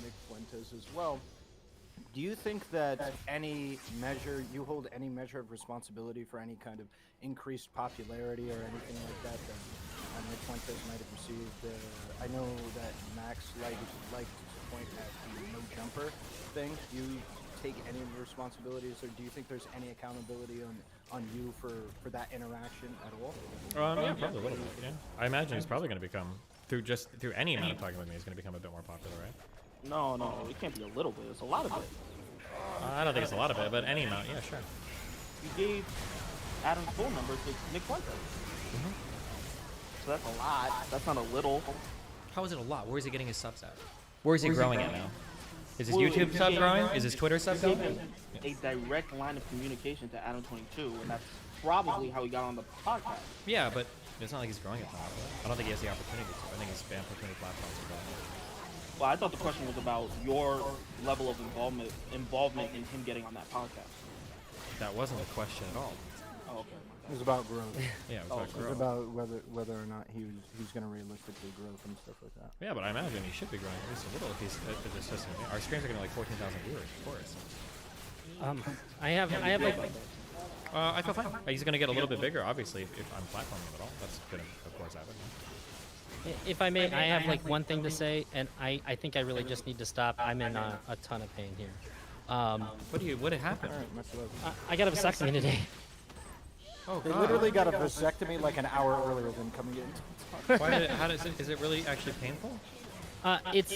Nick Fuentes as well? Do you think that you hold any measure of responsibility for any kind of increased popularity or anything like that Nick Fuentes might have received? I know that Max liked to point at the no jumper thing. Do you take any of the responsibilities, or do you think there's any accountability on you for that interaction at all? Yeah, probably a little bit. Yeah, I imagine he's probably going to become through any amount of talking with me, he's going to become a bit more popular, right? No, it can't be a little bit. It's a lot of it. I don't think it's a lot of it, but any amount, yeah, sure. You gave Adam's phone number to Nick Fuentes. So that's a lot. That's not a little. How is it a lot? Where is he getting his subs at? Where is he growing at now? Is his YouTube sub growing? Is his Twitter sub He growing? gave a direct line of communication to Adam22, and that's probably how he got on the podcast. Yeah, but it's not like he's growing it now. I don't think he has the opportunity to. I think he's banned from too many platforms as well. Well, I thought the question was about your level of involvement in him getting on that podcast. That wasn't the question at all. Oh, okay. It was about growth. Yeah, it was Oh, about It was growth. about whether or not he's going to realistically grow and stuff like that. Yeah, but I imagine he should be growing at least a little if he's just system. Our streams are getting like 14,000 viewers, of course. I have like. I feel fine. He's going to get a little bit bigger, obviously, if I'm platforming him at all. That's going to, of course, happen. If I may, I have like one thing to say, and I think I really just need to stop. I'm in a ton of pain here. What happened? All right, much love. I got a vasectomy today. Oh, They God. literally got a vasectomy like an hour earlier than coming in. Why is it really actually painful?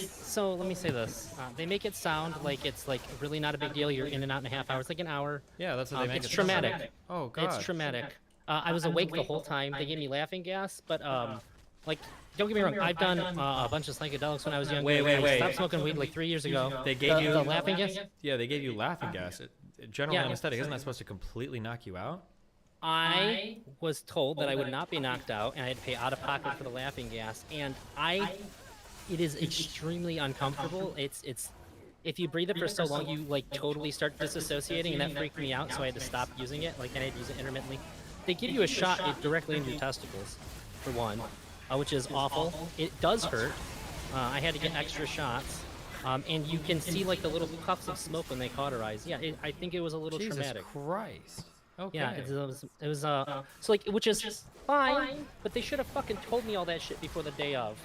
So let me say this. They make it sound like it's like really not a big deal. You're in and out in a half hour. It's like an hour. Yeah, that's what they make It's it sound. traumatic. Oh, God. It's traumatic. I was awake the whole time. They gave me laughing gas, but like, don't get me wrong. I've done a bunch of psychedelics when I was younger. Wait. I stopped smoking weed like 3 years ago. They gave you the laughing gas. Yeah, they gave you laughing gas. General Yeah. anesthetic, isn't that supposed to completely knock you out? I was told that I would not be knocked out, and I had to pay out of pocket for the laughing gas. And it is extremely uncomfortable. It's if you breathe it for so long, you like totally start disassociating, and that freaked me out. So I had to stop using it. Like, and I had to use it intermittently. They give you a shot directly into your testicles, for one, which is awful. It does hurt. I had to get extra shots. And you can see like the little puffs of smoke when they cauterize. Yeah, I think it was a little Jesus traumatic. Christ. Okay. Yeah, it was so like, which is fine, but they should have fucking told me all that shit before the day of,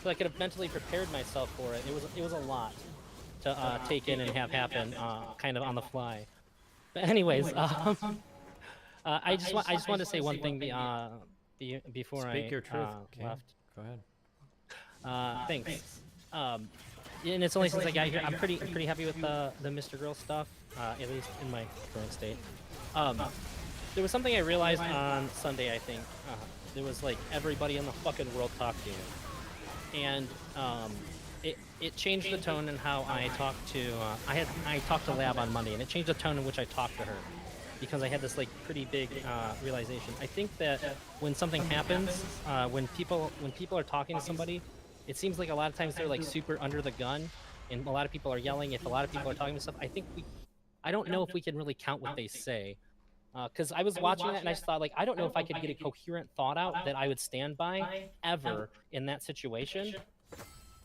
so I could have mentally prepared myself for it. It was a lot to take in and have happen, kind of on the fly. But anyways, I just want to say one thing before Speak your truth, King. left. Go ahead. Thanks. And it's only since I got here. I'm pretty happy with the Mr. Girl stuff, at least in my current state. there was something I realized on Sunday. I think there was like everybody in the fucking world talking, and it changed the tone in how I talked to. I talked to Lab on Monday, and it changed the tone in which I talked to her, because I had this like pretty big realization. I think that when something happens, when people are talking to somebody, it seems like a lot of times they're like super under the gun, and a lot of people are yelling. If a lot of people are talking to stuff, I don't know if we can really count what they say. Because I was watching that and I just thought, like, I don't know if I could get a coherent thought out that I would stand by ever in that situation.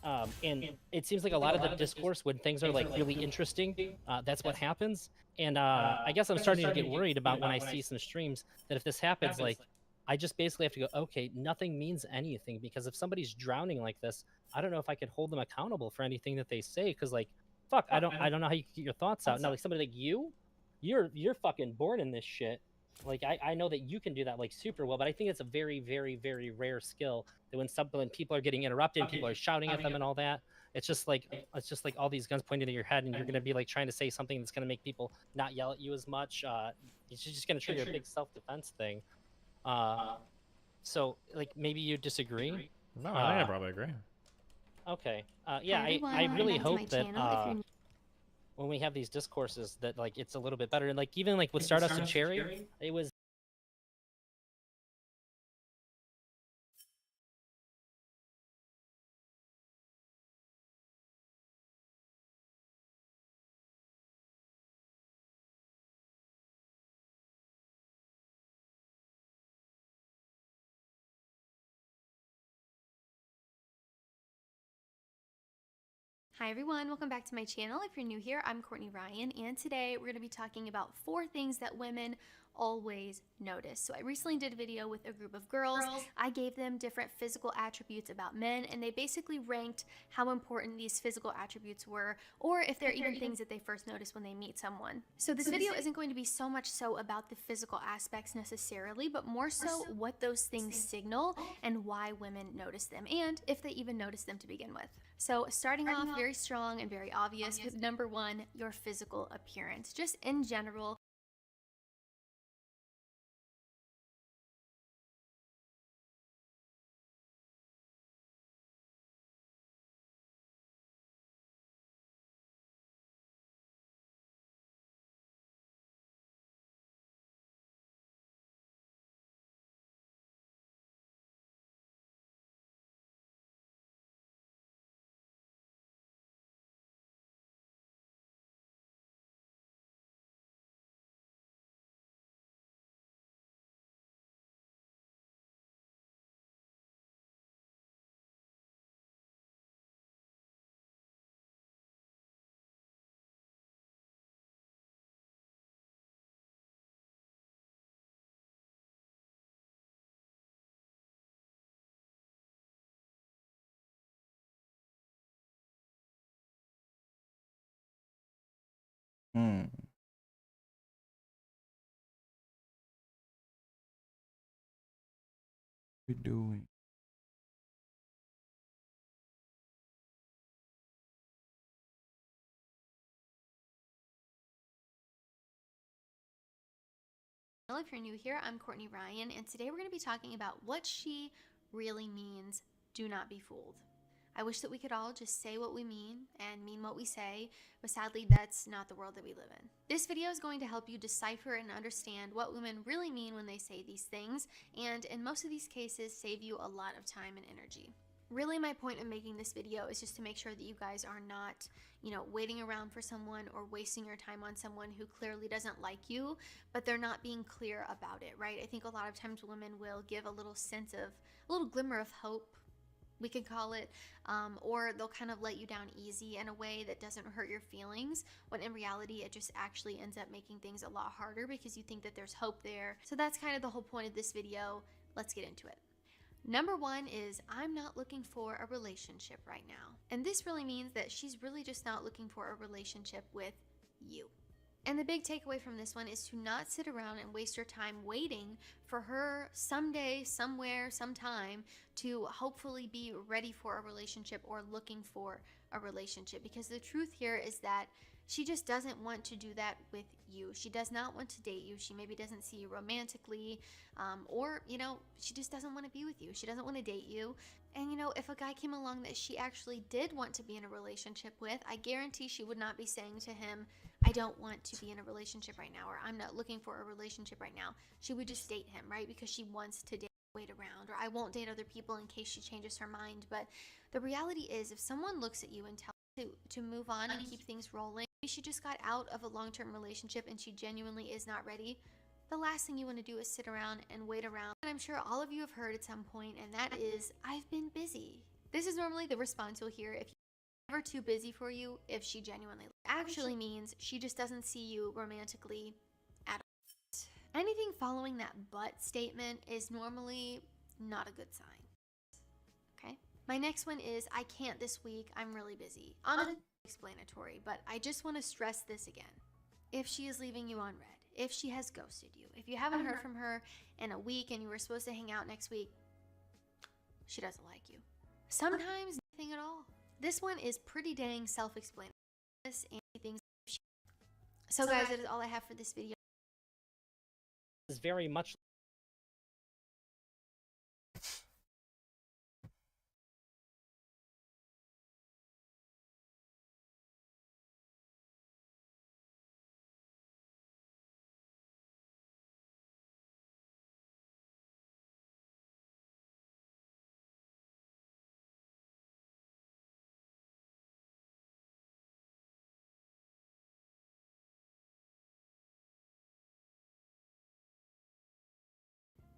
And it seems like a lot of the discourse when things are like really interesting, that's what happens. And I guess I'm starting to get worried about when I see some streams that if this happens, like, I just basically have to go, okay, nothing means anything, because if somebody's drowning like this, I don't know if I could hold them accountable for anything that they say. Because like, fuck, I don't know how you can get your thoughts out. Now, like somebody like you're fucking born in this shit. Like I know that you can do that like super well, but I think it's a very, very, very rare skill that when people are getting interrupted, people are shouting at them and all that, it's just like all these guns pointed at your head, and you're gonna be like trying to say something that's gonna make people not yell at you as much. It's just gonna trigger a big self-defense thing. So like maybe you disagree. No, I think I probably agree. Okay. Yeah, I really hope that when we have these discourses that like it's a little bit better. And like even like with Stardust and Cherry, it was Hi everyone, welcome back to my channel. If you're new here, I'm Courtney Ryan, and today we're going to be talking about 4 things that women always notice. So I recently did a video with a group of girls. I gave them different physical attributes about men, and they basically ranked how important these physical attributes were, or if they're even things that they first notice when they meet someone. So this video isn't going to be so much so about the physical aspects necessarily, but more so what those things signal and why women notice them, and if they even notice them to begin with. So starting off very strong and very obvious with number 1, your physical appearance. Just in general, Hmm. We doing? if you're new here, I'm Courtney Ryan, and today we're going to be talking about what she really means. Do not be fooled. I wish that we could all just say what we mean and mean what we say, but sadly that's not the world that we live in. This video is going to help you decipher and understand what women really mean when they say these things, and in most of these cases save you a lot of time and energy. Really, my point of making this video is just to make sure that you guys are not, waiting around for someone or wasting your time on someone who clearly doesn't like you, but they're not being clear about it, right? I think a lot of times women will give a little glimmer of hope, we could call it, or they'll kind of let you down easy in a way that doesn't hurt your feelings, when in reality it just actually ends up making things a lot harder because you think that there's hope there. So that's kind of the whole point of this video. Let's get into it. Number 1 is, I'm not looking for a relationship right now. And this really means that she's really just not looking for a relationship with you. And the big takeaway from this one is to not sit around and waste your time waiting for her someday, somewhere, sometime to hopefully be ready for a relationship or looking for a relationship. Because the truth here is that She just doesn't want to do that with you. She does not want to date you. She maybe doesn't see you romantically, or, you know, she just doesn't want to be with you. She doesn't want to date you. And, you know, if a guy came along that she actually did want to be in a relationship with, I guarantee she would not be saying to him, I don't want to be in a relationship right now, or I'm not looking for a relationship right now. She would just date him, right? Because she wants to wait around, or I won't date other people in case she changes her mind. But the reality is, if someone looks at you and tells you to move on and keep things rolling, maybe she just got out of a long-term relationship and she genuinely is not ready, the last thing you want to do is sit around and wait around. And I'm sure all of you have heard at some point, and that is, I've been busy. This is normally the response you'll hear if you're never too busy for you, if she genuinely actually means she just doesn't see you romantically at all. Anything following that but statement is normally not a good sign. Okay? My next one is, I can't this week, I'm really busy. Unexplanatory, but I just want to stress this again. If she is leaving you on red, if she has ghosted you, if you haven't heard from her in a week and you were supposed to hang out next week, she doesn't like you. Sometimes nothing at all. This one is pretty dang self-explanatory. So guys, that is all I have for this video. Is very much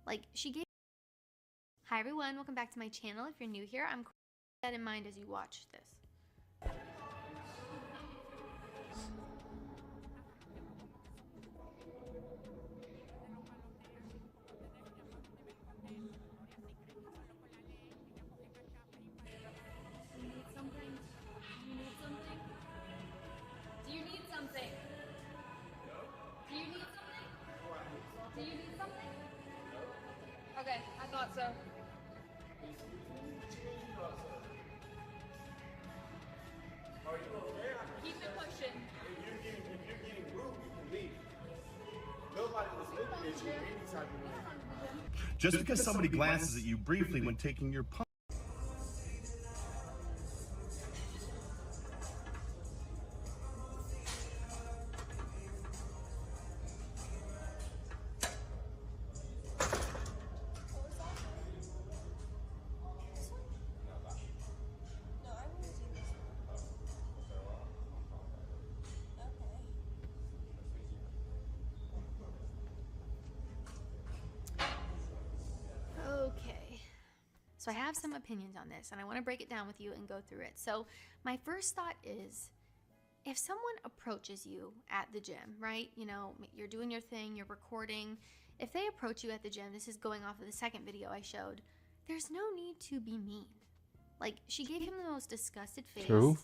like she gave. Hi everyone, welcome back to my channel. If you're new here, I'm keep that in mind as you watch this. Do you need something? Do you need something? Do you need something? Okay, I thought so. Keep it pushing. If you're getting rude, you can leave. Nobody was looking at you any type of way. Just because somebody glances at you briefly when taking your pump. So I have some opinions on this, and I want to break it down with you and go through it. So my first thought is, if someone approaches you at the gym, right? You know, you're doing your thing, you're recording. If they approach you at the gym, this is going off of the second video I showed, there's no need to be mean. Like, she gave him the most disgusted face. True.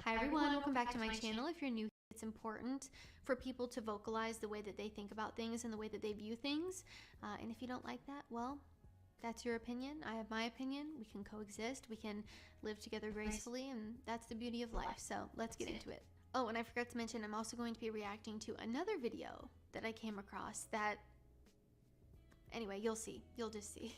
Hi everyone, welcome back to my channel. If you're new, it's important for people to vocalize the way that they think about things and the way that they view things. And if you don't like that, well, that's your opinion. I have my opinion. We can coexist. We can live together gracefully, and that's the beauty of life. So let's get into it. Oh, and I forgot to mention, I'm also going to be reacting to another video that I came across that, anyway, you'll see. You'll just see.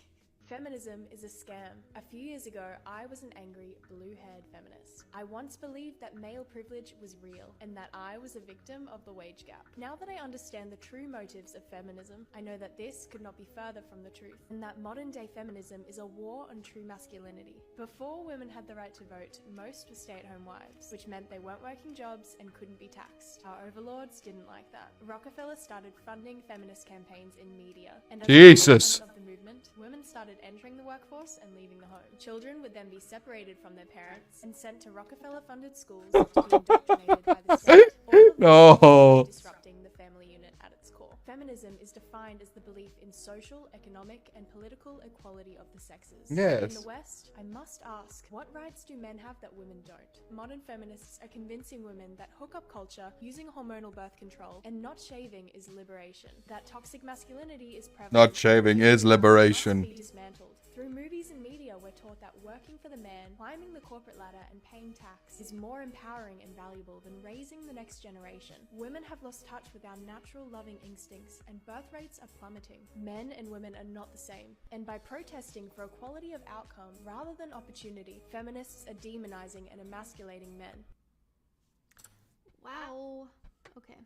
Feminism is a scam. A few years ago, I was an angry, blue-haired feminist. I once believed that male privilege was real and that I was a victim of the wage gap. Now that I understand the true motives of feminism, I know that this could not be further from the truth, and that modern-day feminism is a war on true masculinity. Before women had the right to vote, most were stay-at-home wives, which meant they weren't working jobs and couldn't be taxed. Our overlords didn't like that. Rockefeller started funding feminist campaigns in media, and as Jesus. a result of the movement, women started entering the workforce and leaving the home. Children would then be separated from their parents and sent to Rockefeller-funded schools to be indoctrinated by the state. All of this No. disrupting the family unit at its core. Feminism is defined as the belief in social, economic, and political equality of the sexes. Yes. In the West, I must ask, what rights do men have that women don't? Modern feminists are convincing women that hookup culture, using hormonal birth control, and not shaving is liberation. That toxic masculinity is prevalent. Not shaving is liberation. Must be dismantled. Through movies and media, we're taught that working for the man, climbing the corporate ladder, and paying tax is more empowering and valuable than raising the next generation. Women have lost touch with our natural loving instincts, and birth rates are plummeting. Men and women are not the same. And by protesting for equality of outcome rather than opportunity, feminists are demonizing and emasculating men. Wow. Okay.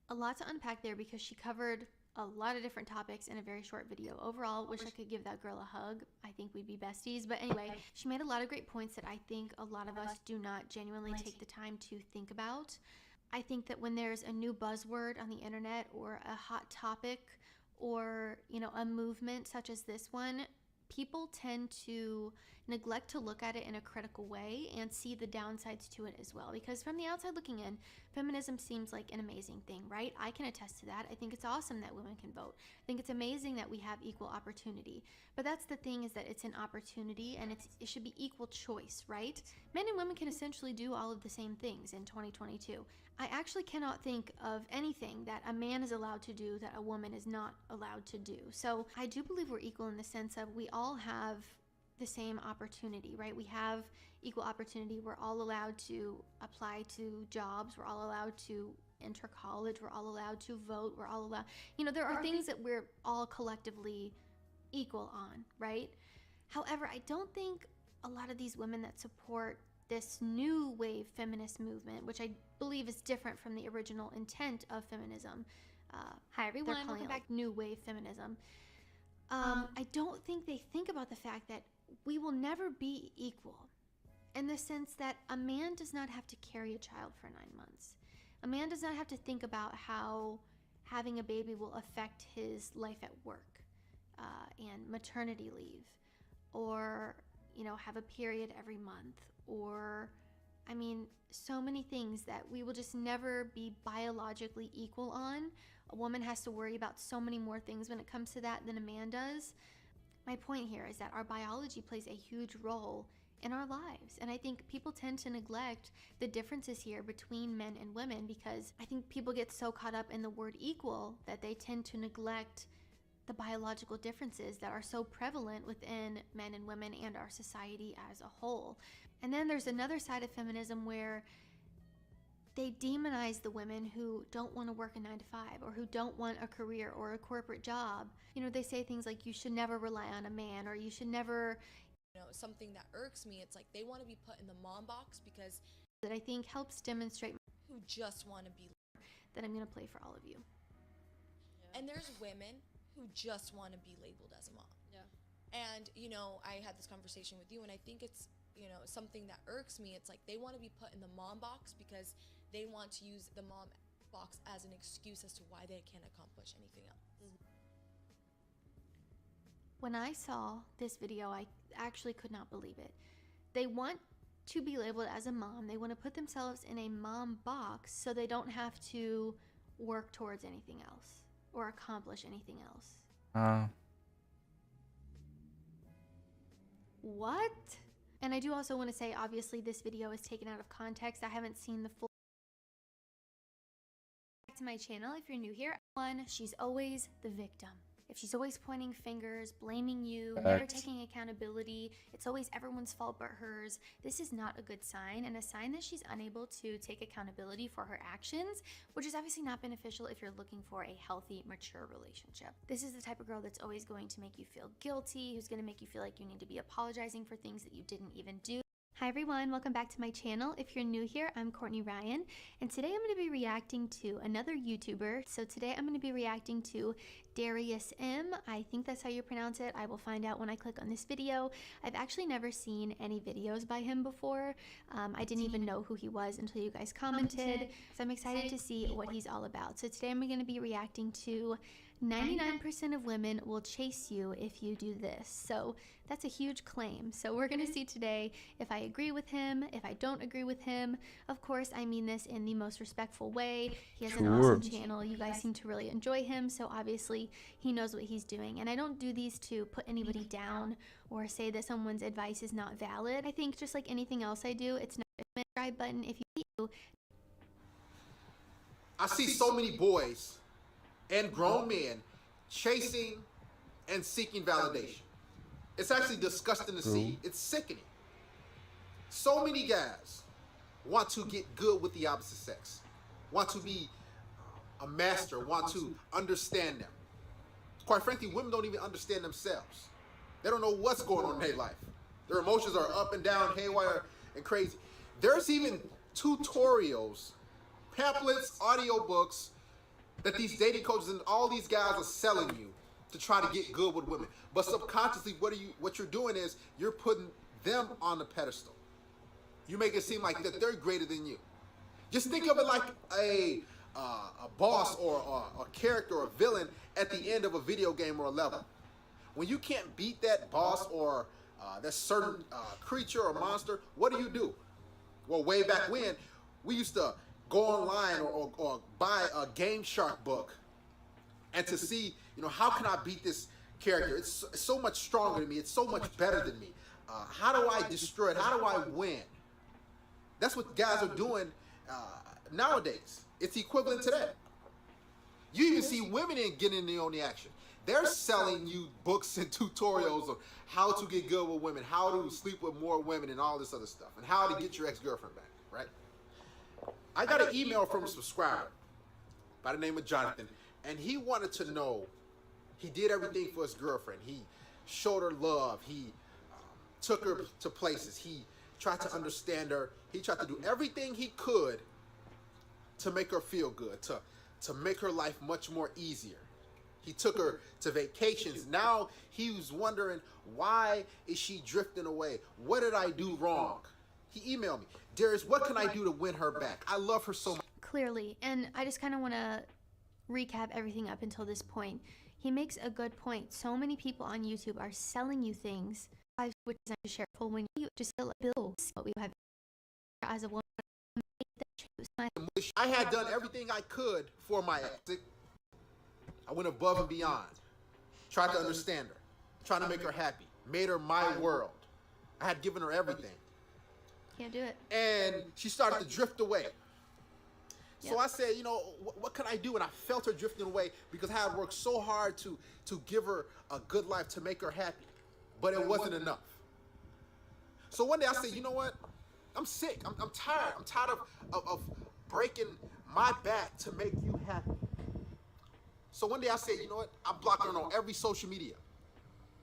A lot to unpack there because she covered a lot of different topics in a very short video. Overall, wish I could give that girl a hug. I think we'd be besties. But anyway, she made a lot of great points that I think a lot of us do not genuinely take the time to think about. I think that when there's a new buzzword on the internet or a hot topic or, you know, a movement such as this one, people tend to neglect to look at it in a critical way and see the downsides to it as well. Because from the outside looking in, feminism seems like an amazing thing, right? I can attest to that. I think it's awesome that women can vote. I think it's amazing that we have equal opportunity. But that's the thing, is that it's an opportunity and it should be equal choice, right? Men and women can essentially do all of the same things in 2022. I actually cannot think of anything that a man is allowed to do that a woman is not allowed to do. So I do believe we're equal in the sense of we all have the same opportunity, right? We have equal opportunity. We're all allowed to apply to jobs. We're all allowed to enter college. We're all allowed to vote. We're all allowed, you know, there are things that we're all collectively equal on, right? However, I don't think a lot of these women that support this new wave feminist movement, which I believe is different from the original intent of feminism. Hi everyone, welcome back. New wave feminism. I don't think they think about the fact that we will never be equal, in the sense that a man does not have to carry a child for 9 months. A man does not have to think about how having a baby will affect his life at work and maternity leave, or, you know, have a period every month, or, I mean, so many things that we will just never be biologically equal on. A woman has to worry about so many more things when it comes to that than a man does. My point here is that our biology plays a huge role in our lives. And I think people tend to neglect the differences here between men and women, because I think people get so caught up in the word equal that they tend to neglect the biological differences that are so prevalent within men and women and our society as a whole. And then there's another side of feminism where they demonize the women who don't want to work a 9-to-5 or who don't want a career or a corporate job. You know, they say things like you should never rely on a man, or you should never, you know, something that irks me, it's like they want to be put in the mom box, because that I think helps demonstrate who just want to be, that I'm going to play for all of you. Yeah. And there's women who just want to be labeled as a mom. Yeah. And, you know, I had this conversation with you, and I think it's, you know, something that irks me. It's like they want to be put in the mom box because they want to use the mom box as an excuse as to why they can't accomplish anything else. When I saw this video, I actually could not believe it. They want to be labeled as a mom. They want to put themselves in a mom box so they don't have to work towards anything else or accomplish anything else. What? And I do also want to say, obviously, this video is taken out of context. I haven't seen the full. Back to my channel, if you're new here. One, she's always the victim. If she's always pointing fingers, blaming you, never taking accountability, it's always everyone's fault but hers. This is not a good sign, and a sign that she's unable to take accountability for her actions, which is obviously not beneficial if you're looking for a healthy, mature relationship. This is the type of girl that's always going to make you feel guilty, who's going to make you feel like you need to be apologizing for things that you didn't even do. Hi everyone, welcome back to my channel. If you're new here, I'm Courtney Ryan, and today I'm going to be reacting to another YouTuber. So today I'm going to be reacting to Darius M. I think that's how you pronounce it. I will find out when I click on this video. I've actually never seen any videos by him before. I didn't even know who he was until you guys commented. So I'm excited to see what he's all about. So today I'm going to be reacting to 99% of women will chase you if you do this. So that's a huge claim. So we're going to see today if I agree with him, if I don't agree with him. Of course, I mean this in the most respectful way. He has an awesome channel. You guys seem to really enjoy him. So obviously he knows what he's doing. And I don't do these to put anybody down or say that someone's advice is not valid. I think just like anything else I do, it's not a subscribe button. If you do. I see so many boys and grown men chasing and seeking validation. It's actually disgusting to see. It's sickening. So many guys want to get good with the opposite sex, want to be a master, want to understand them. Quite frankly, women don't even understand themselves. They don't know what's going on in their life. Their emotions are up and down, haywire, and crazy. There's even tutorials, pamphlets, audiobooks that these dating coaches and all these guys are selling you to try to get good with women. But subconsciously, what you're doing is you're putting them on the pedestal. You make it seem like that they're greater than you. Just think of it like a boss or a character or a villain at the end of a video game or a level. When you can't beat that boss or that certain creature or monster, what do? Well, way back when, we used to go online or buy a Game Shark book and to see, how can I beat this character? It's so much stronger than me. It's so much better than me. How do I destroy it? How do I win? That's what guys are doing nowadays. It's equivalent to that. You even see women getting in on the action. They're selling you books and tutorials of how to get good with women, how to sleep with more women and all this other stuff, and how to get your ex-girlfriend back, right? I got an email from a subscriber by the name of Jonathan, and he wanted to know, he did everything for his girlfriend. He showed her love. He took her to places. He tried to understand her. He tried to do everything he could to make her feel good, to make her life much more easier. He took her to vacations. Now he was wondering, why is she drifting away? What did I do wrong? He emailed me, Darius, what can I do to win her back? I love her so much. Clearly, And I just kind of want to recap everything up until this point. He makes a good point. So many people on YouTube are selling you things, which is unshare when you just feel a bill. What we have as a woman, I had done everything I could for my ex. I went above and beyond, tried to understand her, trying to make her happy, made her my world. I had given her everything. Can't do it. And she started to drift away. So I said, what can I do? And I felt her drifting away because I had worked so hard to give her a good life, to make her happy. But it wasn't enough. So one day I said, you know what? I'm sick. I'm tired. I'm tired of breaking my back to make you happy. So one day I said, you know what? I'm blocking her on every social media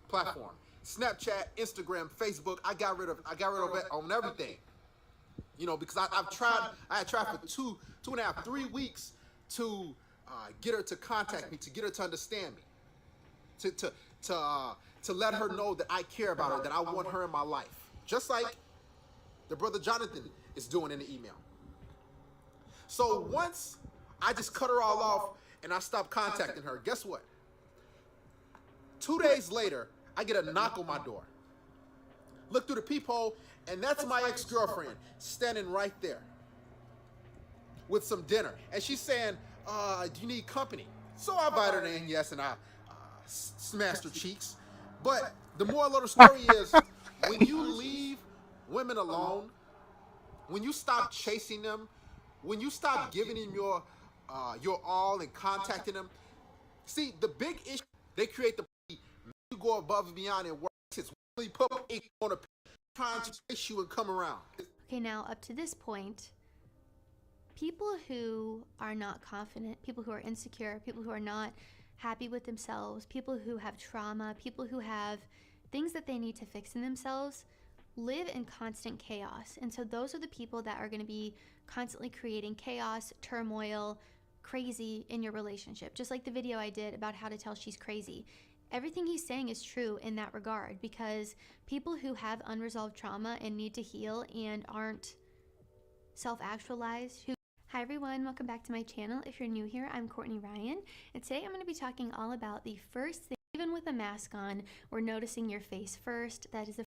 platform. Snapchat, Instagram, Facebook. I got rid of it on everything. Because I had tried for 2.5, 3 weeks to get her to contact me, to get her to understand me, to let her know that I care about her, that I want her in my life. Just like the brother Jonathan is doing in the email. So once I just cut her all off and I stopped contacting her, guess what? 2 days later, I get a knock on my door. Look through the peephole, and that's my ex-girlfriend standing right there with some dinner. And she's saying, do you need company? So I invited her in, yes, and I smashed her cheeks. But the moral of the story is, when you leave women alone, when you stop chasing them, when you stop giving them your all and contacting them, see, the big issue, they create the you go above and beyond and work. It's really put ink on a trying to chase you and come around. Okay, now up to this point, people who are not confident, people who are insecure, people who are not happy with themselves, people who have trauma, people who have things that they need to fix in themselves, live in constant chaos. And so those are the people that are going to be constantly creating chaos, turmoil, crazy in your relationship. Just like the video I did about how to tell she's crazy. Everything he's saying is true in that regard, because people who have unresolved trauma and need to heal and aren't self-actualized, who... Hi everyone, welcome back to my channel. If you're new here, I'm Courtney Ryan, and today I'm going to be talking all about the first thing, even with a mask on, we're noticing your face first, that is a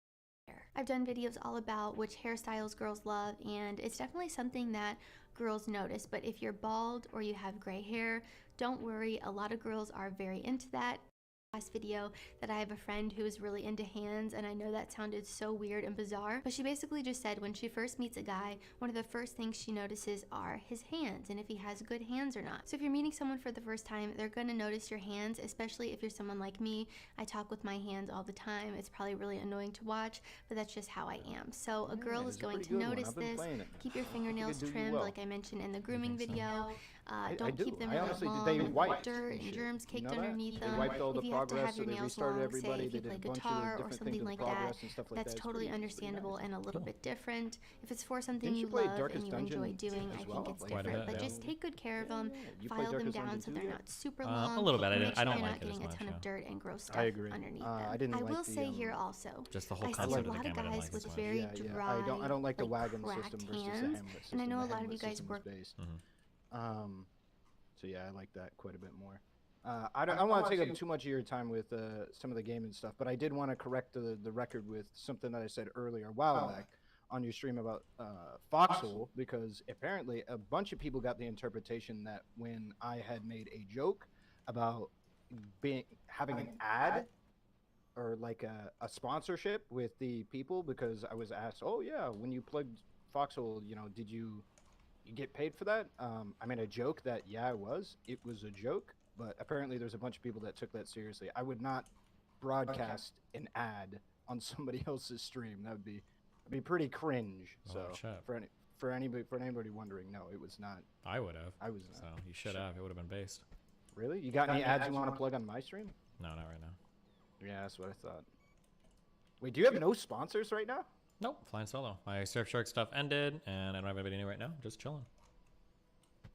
hair. I've done videos all about which hairstyles girls love, and it's definitely something that girls notice, but if you're bald or you have gray hair, don't worry, a lot of girls are very into that. Last video that I have a friend who is really into hands, and I know that sounded so weird and bizarre, but she basically just said when she first meets a guy, one of the first things she notices are his hands and if he has good hands or not. So if you're meeting someone for the first time, they're going to notice your hands, especially if you're someone like me. I talk with my hands all the time. It's probably really annoying to watch, but that's just how I am. So a girl is going to notice this. Keep your fingernails trimmed, like I mentioned in the grooming video. Don't keep them really long. Dirt and germs caked underneath them. If you have to have your nails long, say if you play guitar or something like that, that's totally understandable and a little bit different. If it's for something you love and you enjoy doing, I think it's different. But just take good care of them, file them down so they're not super long. A little bit. Make sure I don't you're like not it as getting a much. ton of dirt and gross stuff underneath I them. didn't I will like say the, here also, just the whole I see a concept of lot the of game I didn't guys like with as much. very dry, I don't like the like wagon cracked system versus the hands, hamlet system. and I know a The lot of you hamlet guys system work. was based. So yeah, I like that quite a bit more. I don't want to take up too much of your time with some of the gaming stuff, but I did want to correct the record with something that I said earlier a while back on your stream about Foxhole, because apparently a bunch of people got the interpretation that when I had made a joke about having an ad or like a sponsorship with the people, because I was asked, oh yeah, when you plugged Foxhole, you know, did you get paid for that? I made a joke that yeah, it was a joke, but apparently there's a bunch of people that took that seriously. I would not broadcast an ad on somebody else's stream. That would be pretty cringe. So for anybody wondering, no, it was not. I would have. I was not. So you should have. It would have been based. Really? You got any ads you want to plug on my stream? No, not right now. Yeah, that's what I thought. Wait, do you have no sponsors right now? Nope, flying solo. My Surfshark stuff ended, and I don't have anybody new right now. Just chilling.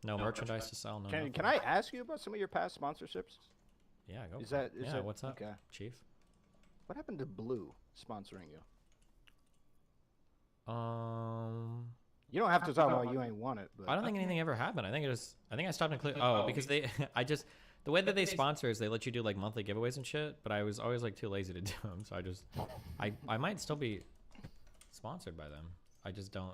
No merchandise to sell. No. Can I ask you about some of your past sponsorships? Yeah, go. Is that what's up, okay. Chief? What happened to Blue sponsoring you? You don't have to talk about you ain't want it, but I don't think anything ever happened. I think I stopped including. Oh, because the way that they sponsor is they let you do like monthly giveaways and shit. But I was always like too lazy to do them, so I might still be sponsored by them. I just don't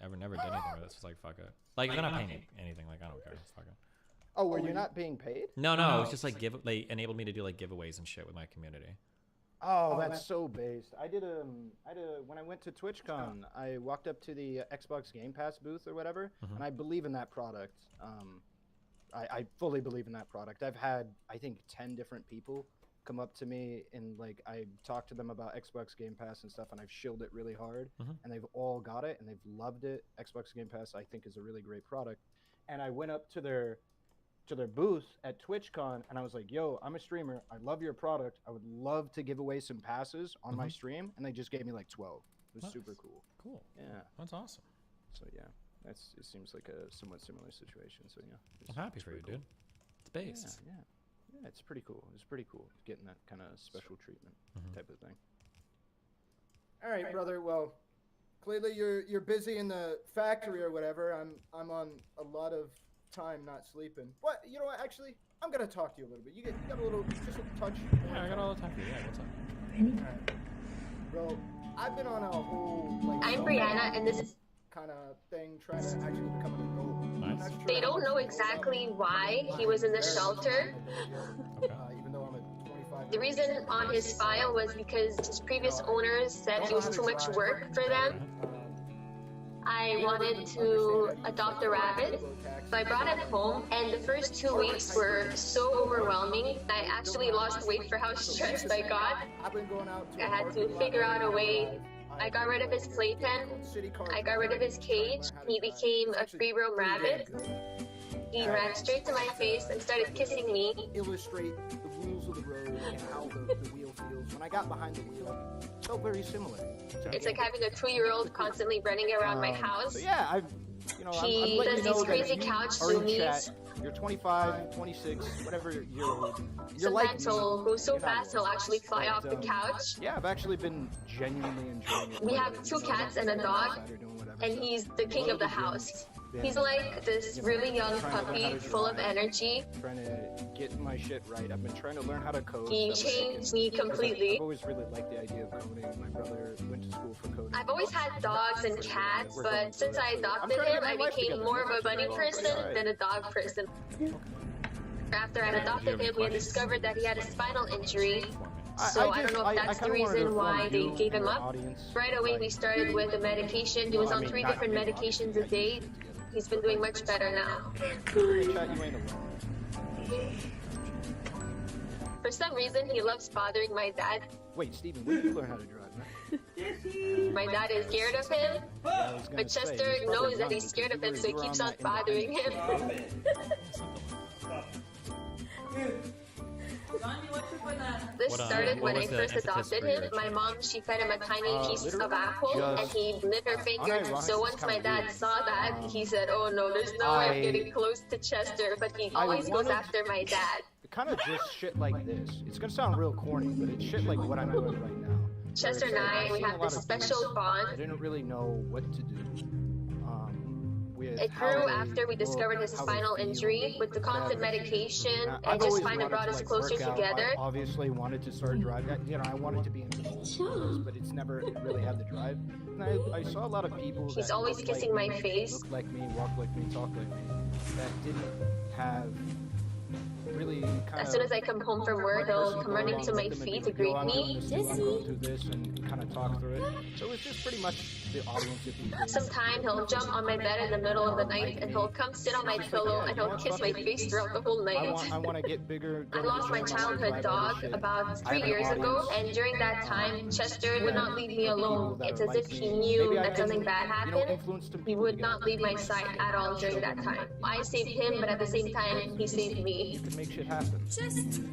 never did anything with it. It's just like fuck it. Like they're not paying me anything. Like I don't care. Fuck it. Oh, were you not being paid? No. It was just like they enabled me to do like giveaways and shit with my community. Oh, that's so based. I did when I went to TwitchCon, I walked up to the Xbox Game Pass booth or whatever, and I believe in that product. I fully believe in that product. I've had, I think, 10 different people come up to me and like I talked to them about Xbox Game Pass and stuff, and I've shilled it really hard, and they've all got it and they've loved it. Xbox Game Pass, I think, is a really great product. And I went up to their booth at TwitchCon, and I was like, yo, I'm a streamer. I love your product. I would love to give away some passes on my stream. And they just gave me like 12. It was super cool. Cool. Yeah. That's awesome. So yeah, it seems like a somewhat similar situation. So yeah. I'm happy for you, dude. It's based. Yeah, it's pretty cool. It's pretty cool getting that kind of special treatment type of thing. All right, brother. Well, clearly you're busy in the factory or whatever. I'm on a lot of time not sleeping. What? You know what? Actually, I'm gonna talk to you a little bit. You got a little, just a touch. Yeah, I got all the time for you. Yeah, what's up? Alright. Bro, I've been on a whole like. I'm Brianna, and this is kind of thing trying to actually become an adult. Nice. They don't know exactly why he was in the shelter. Even though I'm a 25. The reason on his file was because his previous owners said he was too much work for them. I wanted to adopt a rabbit, so I brought it home, and the first 2 weeks were so overwhelming. I actually lost weight for how stressed I got. I had to figure out a way. I got rid of his playpen, I got rid of his cage, he became a free roam rabbit. He ran straight to my face and started kissing me. Illustrate the rules of the road and how the wheel feels. When I got behind the wheel, it felt very similar. It's like having a 2-year-old constantly running around my house. So yeah, He does these crazy couch zoomies. You're 25, 26, whatever you're old. Sometimes he'll go so fast he'll actually fly off the couch. Yeah, I've actually been genuinely enjoying it. We have 2 cats and a dog, and he's the king of the house. been, He's like this you know, really young trying to learn puppy how to full of drive, energy. trying to get my shit right. I've been trying to learn how to code. He so that way I changed can- me because completely. I've always really liked the idea of coding. My brother went to school for coding. I've always had dogs and cats, We're going but through since it, I so I'm adopted trying to him, get my I life became together. more of a That's bunny actually person pretty alright. than a dog person. After I adopted him, we had discovered that he had a spinal injury. So I don't know if that's the reason why they gave him up. Right away, we started with the medication. He was on 3 different medications a day. He's been doing much better now. For some reason, he loves bothering my dad. Wait, Steven, when did you learn how to drive, man? My dad is scared of him, but Chester knows that he's scared of him, so he keeps on bothering him. This started when I first adopted him. My mom, she fed him a tiny piece of apple, and he bit her finger. So once my dad saw that, he said, "Oh no, there's no way I'm getting close to Chester," but he always goes after my dad. Kind of just shit like this. It's gonna sound real corny, but it's shit like what I'm doing right now. Chester and I, we have this special bond. I didn't really know what to do. It grew after we discovered his spinal injury. With the constant medication, it just kind of brought us closer together. I obviously wanted to start driving. You know, I wanted to be into this, but it's never really had the drive. And I saw a lot of people. He's that always looked kissing like my me, face. Looked like me, walked like me, talked like me. That didn't have really. As soon as I come home from work, he'll come running to my feet to greet me. Through this and kind of talk through it. So it's just pretty much the audience of people. Sometime he'll jump on my bed in the middle of the night and he'll come sit on my pillow and he'll kiss my face throughout the whole night. I want to get bigger. I lost my childhood dog about 3 years ago, and during that time, Chester would not leave me alone. It's as if he knew that something bad happened. He would not leave my side at all during that time. I saved him, but at the same time, he saved me. You can make shit happen.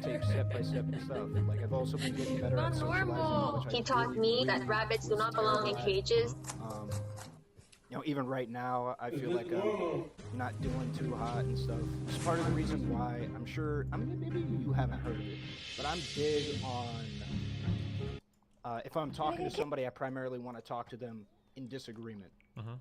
Take step by step and stuff. Like I've also been getting better at socializing. He taught me that rabbits do not belong in cages. You know, even right now, I feel like I'm not doing too hot and stuff. It's part of the reason why I'm sure. I mean, maybe you haven't heard of it, but I'm big on. If I'm talking to somebody, I primarily want to talk to them in disagreement.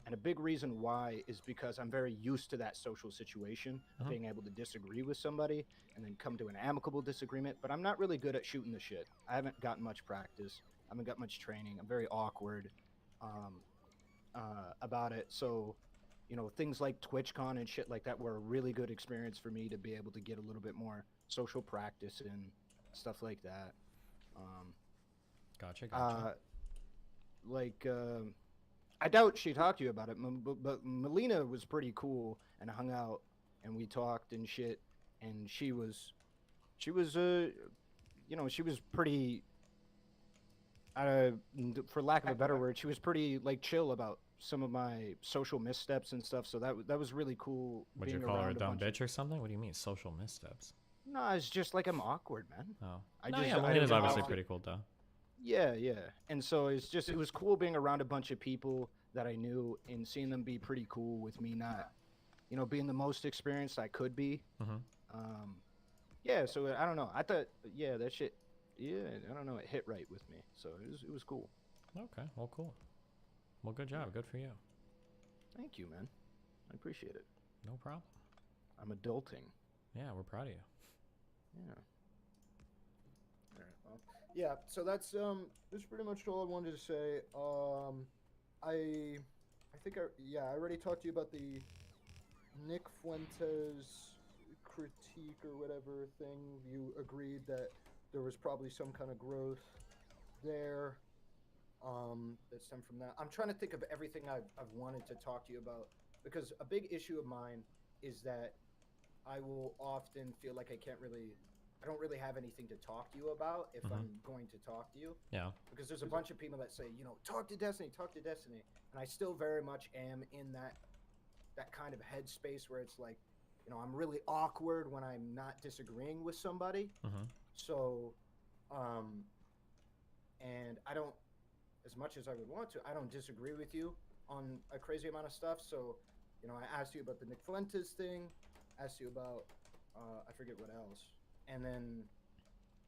And a big reason why is because I'm very used to that social situation, of being able to disagree with somebody and then come to an amicable disagreement. But I'm not really good at shooting the shit. I haven't gotten much practice. I haven't got much training. I'm very awkward about it. So, you know, things like TwitchCon and shit like that were a really good experience for me to be able to get a little bit more social practice and stuff like that. Gotcha. I doubt she talked to you about it, but Melina was pretty cool and hung out and we talked and shit, and she was you know, she was pretty for lack of a better word, she was pretty like chill about some of my social missteps and stuff, so that was really cool. Would you call her a dumb bitch or something? What do you mean social missteps? No, it's just like I'm awkward, man. Oh, I Melina's obviously pretty cool though. Yeah, and so it was cool being around a bunch of people that I knew and seeing them be pretty cool with me not, you know, being the most experienced I could be. Yeah, so I don't know. I thought, yeah, that shit, yeah, I don't know, it hit right with me. So it was cool. Okay, well, cool. Well, good job. Good for you. Thank you, man. I appreciate it. No problem. I'm adulting. Yeah, we're proud of you. Yeah. Yeah, so that's pretty much all I wanted to say. I think I already talked to you about the Nick Fuentes critique or whatever thing. You agreed that there was probably some kind of growth there. That stemmed from that. I'm trying to think of everything I've wanted to talk to you about, because a big issue of mine is that I will often feel like I don't really have anything to talk to you about if I'm going to talk to you. Yeah. Because there's a bunch of people that say, you know, talk to Destiny. And I still very much am in that kind of headspace where it's like, you know, I'm really awkward when I'm not disagreeing with somebody. So, and I don't, as much as I would want to, I don't disagree with you on a crazy amount of stuff. So, you know, I asked you about the Nick Fuentes thing, asked you about, I forget what else. And then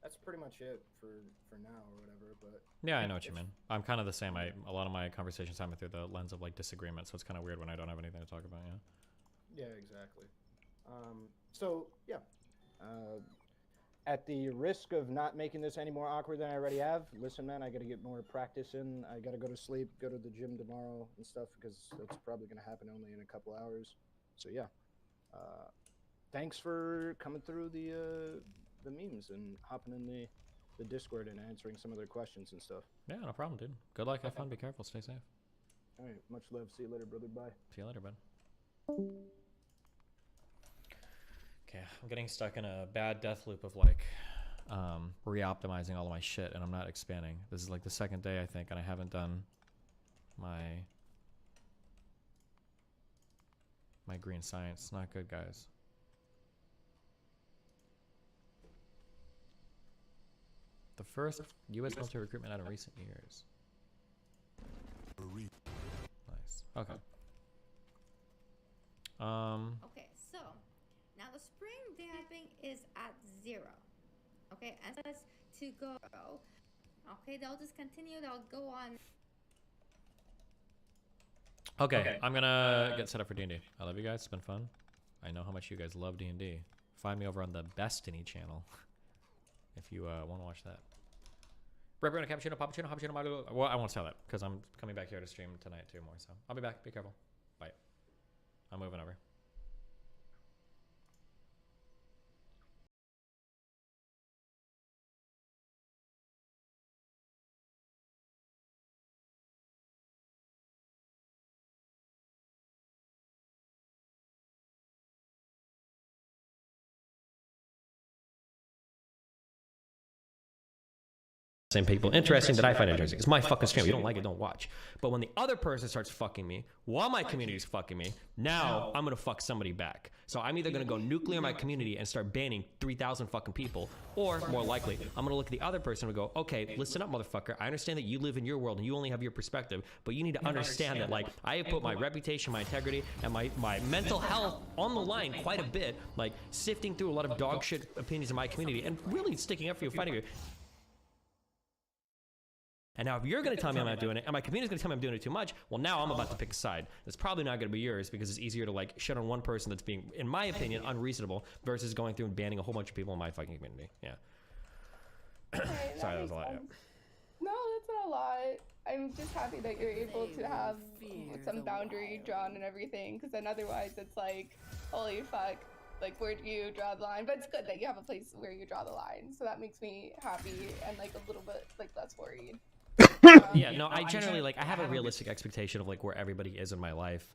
that's pretty much it for now or whatever. But yeah, I know what you mean. I'm kind of the same. A lot of my conversations happen through the lens of like disagreement, so it's kind of weird when I don't have anything to talk about. Yeah. Yeah, exactly. So yeah. At the risk of not making this any more awkward than I already have, listen, man, I got to get more practice in. I got to go to sleep, go to the gym tomorrow and stuff, because that's probably going to happen only in a couple hours. So yeah, thanks for coming through the memes and hopping in the Discord and answering some of their questions and stuff. Yeah, no problem, dude. Good luck, have fun, be careful, stay safe. All right, much love. See you later, brother. Bye. See you later, bud. Okay, I'm getting stuck in a bad death loop of like re-optimizing all of my shit, and I'm not expanding. This is like the second day, I think, and I haven't done my green science. It's not good, guys. The first U.S. military recruitment out of recent years. Nice. Okay. Okay, so now the spring damping is at 0. Okay, and that's to go. Okay, they'll just continue. They'll go on. Okay, I'm gonna get set up for D&D. I love you guys. It's been fun. I know how much you guys love D&D. Find me over on the Destiny channel if you want to watch that. Reverend Cappuccino, Pappuccino. Well, I won't tell that because I'm coming back here to stream tonight too more. So I'll be back. Be careful. Bye. I'm moving over. Same people. Interesting that I find interesting. It's my fucking stream. You don't like it, don't watch. But when the other person starts fucking me while my community's fucking me, now I'm gonna fuck somebody back. So I'm either gonna go nuclear my community and start banning 3,000 fucking people, or more likely, I'm gonna look at the other person and go, okay, listen up, motherfucker. I understand that you live in your world and you only have your perspective, but you need to understand that, like, I have put my reputation, my integrity, and my mental health on the line quite a bit, like sifting through a lot of dog shit opinions in my community and really sticking up for you, fighting you. And now if you're going to tell me I'm not doing it, and my community's going to tell me I'm doing it too much, well, now I'm about to pick a side. It's probably not going to be yours because it's easier to, like, shit on one person that's being, in my opinion, unreasonable versus going through and banning a whole bunch of people in my fucking community. Yeah. Okay, Sorry, that was a lot. Yeah. No, that's not a lot. I'm just happy that you're able to have some boundary drawn and everything, because then otherwise it's like, holy fuck, like, where do you draw the line? But it's good that you have a place where you draw the line, so that makes me happy and, like, a little bit, like, less worried. Yeah, no, I generally, like, I have a realistic expectation of, like, where everybody is in my life.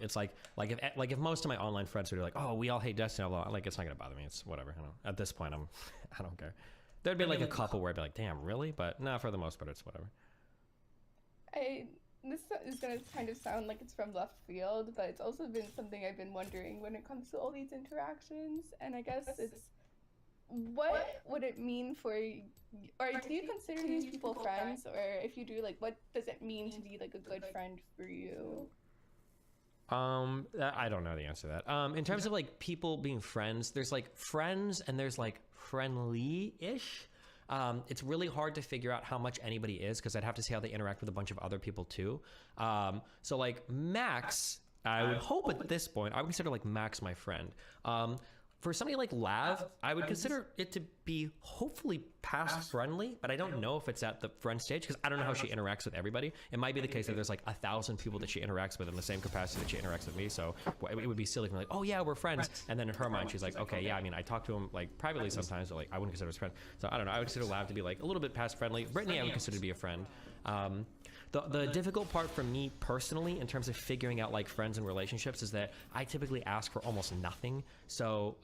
It's like if most of my online friends are like, oh, we all hate Destiny, blah, blah, like, it's not gonna bother me. It's whatever. I don't, at this point, I don't care. There'd be like a couple where I'd be like, damn, really? But no, for the most part, it's whatever. This is gonna kind of sound like it's from left field, but it's also been something I've been wondering when it comes to all these interactions, and I guess it's, what would it mean for you, or do you consider these people friends, or if you do, like, what does it mean to be, like, a good friend for you? I don't know the answer to that. In terms of, like, people being friends, there's, like, friends and there's, like, friendly-ish. It's really hard to figure out how much anybody is because I'd have to see how they interact with a bunch of other people too. So, like, Max, I would hope at this point, I would consider, like, Max my friend. For somebody like Lav, I would consider it to be hopefully past friendly, but I don't know if it's at the friend stage because I don't know how she interacts with everybody. It might be the case that there's like 1,000 people that she interacts with in the same capacity that she interacts with me. So it would be silly for me, like, oh yeah, we're friends. And then in her mind, she's like, okay, yeah, I mean, I talk to him like privately sometimes, but like I wouldn't consider her a friend. So I don't know. I would consider Lav to be like a little bit past friendly. Brittany, I would consider to be a friend. The difficult part for me personally in terms of figuring out like friends and relationships is that I typically ask for almost nothing. So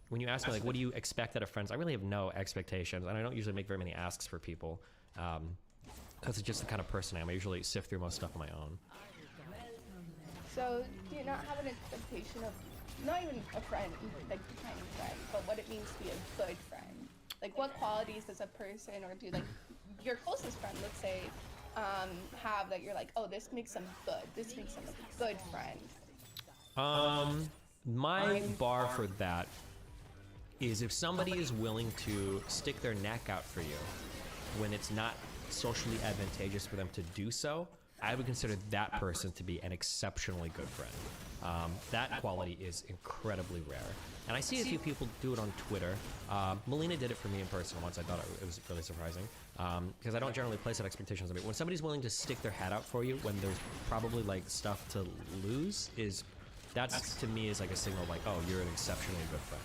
when you ask me like what do you expect out of friends, I really have no expectations, and I don't usually make very many asks for people because it's just the kind of person I am. I usually sift through most stuff on my own. So do you not have an expectation of, not even a friend, like defining friend, but what it means to be a good friend? Like what qualities does a person, or do like your closest friend, let's say, have that you're like, oh, this makes them good, this makes them a good friend? My bar for that is if somebody is willing to stick their neck out for you when it's not socially advantageous for them to do so, I would consider that person to be an exceptionally good friend. That quality is incredibly rare. And I see a few people do it on Twitter. Melina did it for me in person once. I thought it was really surprising. Because I don't generally place that expectations of it. When somebody's willing to stick their hat out for you when there's probably like stuff to lose, that's to me is like a signal like, oh, you're an exceptionally good friend.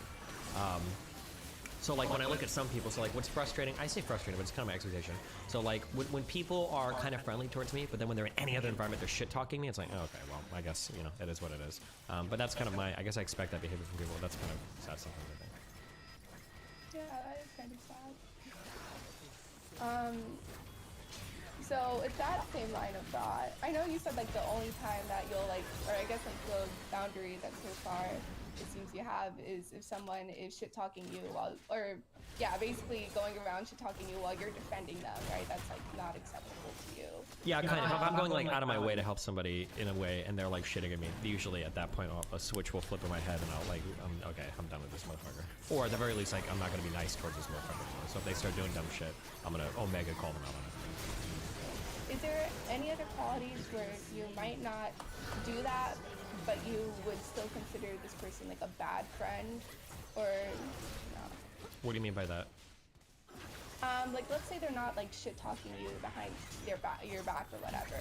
So like when I look at some people, so like what's frustrating, I say frustrating, but it's kind of my expectation. So like when people are kind of friendly towards me, but then when they're in any other environment, they're shit talking me, it's like, oh, okay, well, I guess, you know, it is what it is. But that's kind of I guess I expect that behavior from people. That's kind of sad sometimes, I think. Yeah, that is kind of sad. So it's that same line of thought. I know you said like the only time that you'll like, or I guess like the boundary that so far it seems you have is if someone is shit talking you while, or yeah, basically going around shit talking you while you're defending them, right? That's like not acceptable to you. Yeah, kind of. If I'm going like out of my way to help somebody in a way and they're like shitting at me, usually at that point a switch will flip in my head and I'll like, okay, I'm done with this motherfucker. Or at the very least, like I'm not gonna be nice towards this motherfucker. So if they start doing dumb shit, I'm gonna Omega call them out on it. Is there any other qualities where you might not do that, but you would still consider this person like a bad friend, or no? What do you mean by that? Like let's say they're not like shit talking you behind your back or whatever.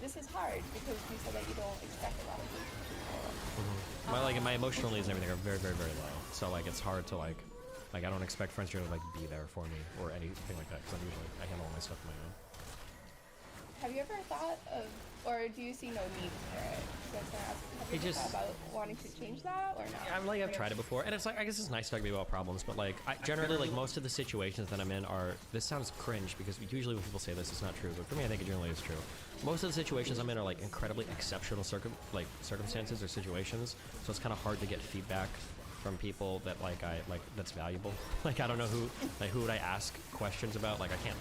This is hard because you said that you don't expect a lot of these people. Like my emotional needs and everything are very, very, very low. So like it's hard to like I don't expect friends to like be there for me or anything like that because I handle all my stuff on my own. Have you ever thought of, or do you see no need for it? Have you ever thought about wanting to change that or not? I've tried it before, and it's like I guess it's nice to talk about problems, but like generally like most of the situations that I'm in are. This sounds cringe because usually when people say this, it's not true, but for me, I think it generally is true. Most of the situations I'm in are like incredibly exceptional circumstances or situations, so it's kind of hard to get feedback from people that like that's valuable. Like I don't know who would I ask questions about. Like I can't.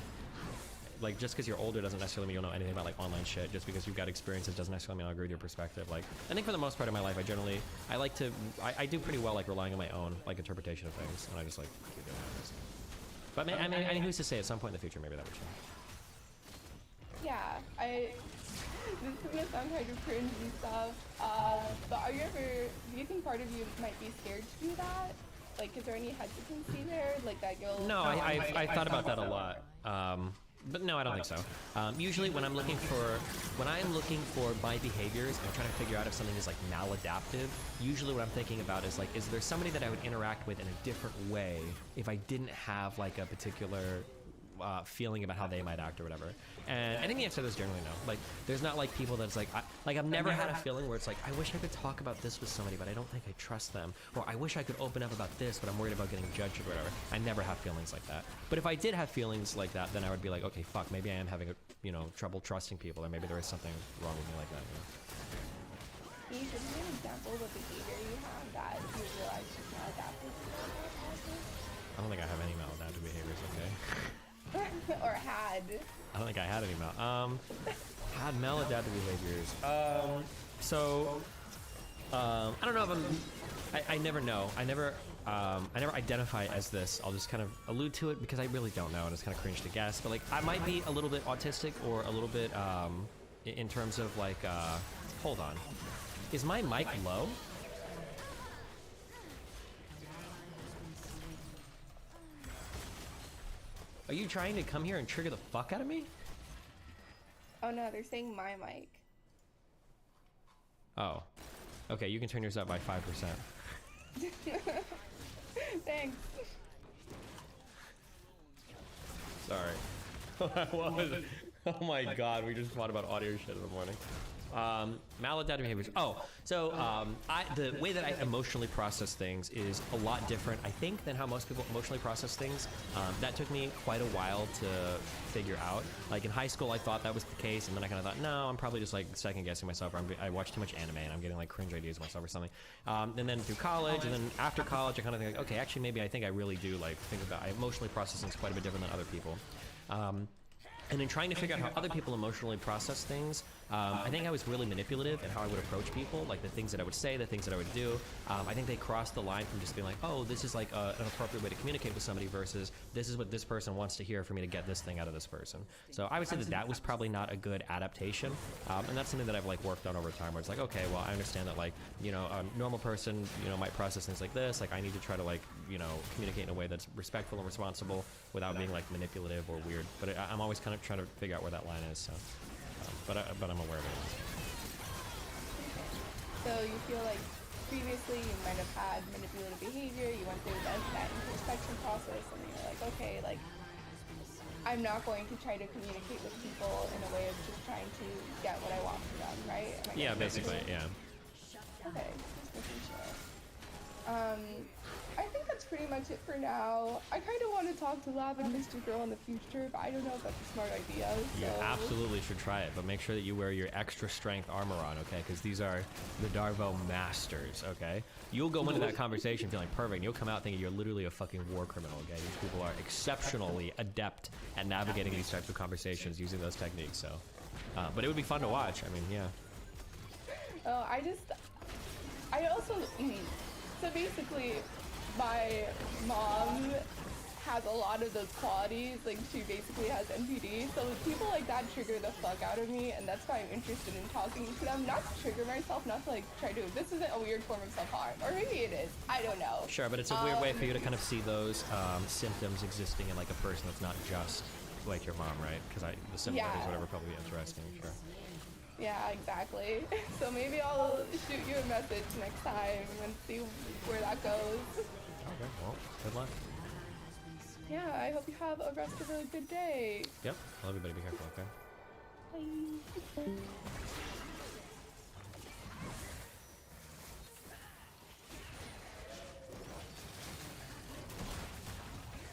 Like just because you're older doesn't necessarily mean you'll know anything about like online shit. Just because you've got experiences doesn't necessarily mean I'll agree with your perspective. Like I think for the most part of my life, I do pretty well like relying on my own like interpretation of things, and I just like keep doing that. But I mean, who's to say at some point in the future maybe that would change? Yeah, this is gonna sound kind of cringe and stuff. But do you think part of you might be scared to do that? Like, is there any hesitancy there? Like that you'll. No, I thought about that a lot. But no, I don't think so. Usually when I'm looking for my behaviors, I'm trying to figure out if something is like maladaptive. Usually what I'm thinking about is like, is there somebody that I would interact with in a different way if I didn't have like a particular feeling about how they might act or whatever. And I think the answer is generally no. Like, there's not like people that's like, I've never had a feeling where it's like, I wish I could talk about this with somebody, but I don't think I trust them. Or I wish I could open up about this, but I'm worried about getting judged or whatever. I never have feelings like that. But if I did have feelings like that, then I would be like, okay, fuck, maybe I am having trouble trusting people, or maybe there is something wrong with me like that. Can you give me an example of a behavior you have that you realize is maladaptive? I don't think I have any maladaptive behaviors, okay? Or had. I don't think I had any had maladaptive behaviors. I don't know if I never know. I never identify as this. I'll just kind of allude to it because I really don't know, and it's kind of cringe to guess. But like, I might be a little bit autistic or a little bit in terms of like. Hold on, is my mic low? Are you trying to come here and trigger the fuck out of me? Oh no, they're saying my mic. Oh. Okay, you can turn yours up by 5%. Thanks. Sorry. What was it? Oh my god, we just fought about audio shit in the morning. Maladaptive behaviors. The way that I emotionally process things is a lot different, I think, than how most people emotionally process things. That took me quite a while to figure out. Like in high school, I thought that was the case, and then I kind of thought, no, I'm probably just like second guessing myself, or I watch too much anime and I'm getting like cringe ideas of myself or something. And then through college, and then after college, I kind of think like, okay, actually maybe I think I really do like think about, I emotionally process things quite a bit different than other people. And in trying to figure out how other people emotionally process things, I think I was really manipulative in how I would approach people, like the things that I would say, the things that I would do. I think they crossed the line from just being like, oh, this is like an appropriate way to communicate with somebody versus this is what this person wants to hear for me to get this thing out of this person. So I would say that that was probably not a good adaptation. And that's something that I've like worked on over time where it's like, okay, well, I understand that like, you know, a normal person, you know, might process things like this. Like I need to try to like, you know, communicate in a way that's respectful and responsible without being like manipulative or weird. But I'm always kind of trying to figure out where that line is. So, but I'm aware of it. So you feel like previously you might have had manipulative behavior, you went through that introspection process, and you're like, okay, like I'm not going to try to communicate with people in a way of just trying to get what I want from them, right? Yeah, basically, yeah. Okay, just making sure. I think that's pretty much it for now. I kind of want to talk to Lab and Mr. Girl in the future, but I don't know if that's a smart idea. So. You absolutely should try it, but make sure that you wear your extra strength armor on, okay? Because these are the Darvo masters, okay? You'll go into that conversation feeling perfect, and you'll come out thinking you're literally a fucking war criminal, okay? These people are exceptionally adept at navigating these types of conversations using those techniques, so. But it would be fun to watch. I mean, yeah. Oh, I also, so basically, my mom has a lot of those qualities. Like, she basically has NPD, so people like that trigger the fuck out of me, and that's why I'm interested in talking to them. Not to trigger myself, not to like try to, this isn't a weird form of self-harm, or maybe it is, I don't know. Sure, but it's a weird way for you to kind of see those symptoms existing in like a person that's not just like your mom, right? Because the similarities, whatever, probably interesting, sure. Yeah, exactly. So maybe I'll shoot you a message next time and see where that goes. Okay, well, good luck. Yeah, I hope you have a rest of a good day. Yep, love everybody, be careful, okay? Bye.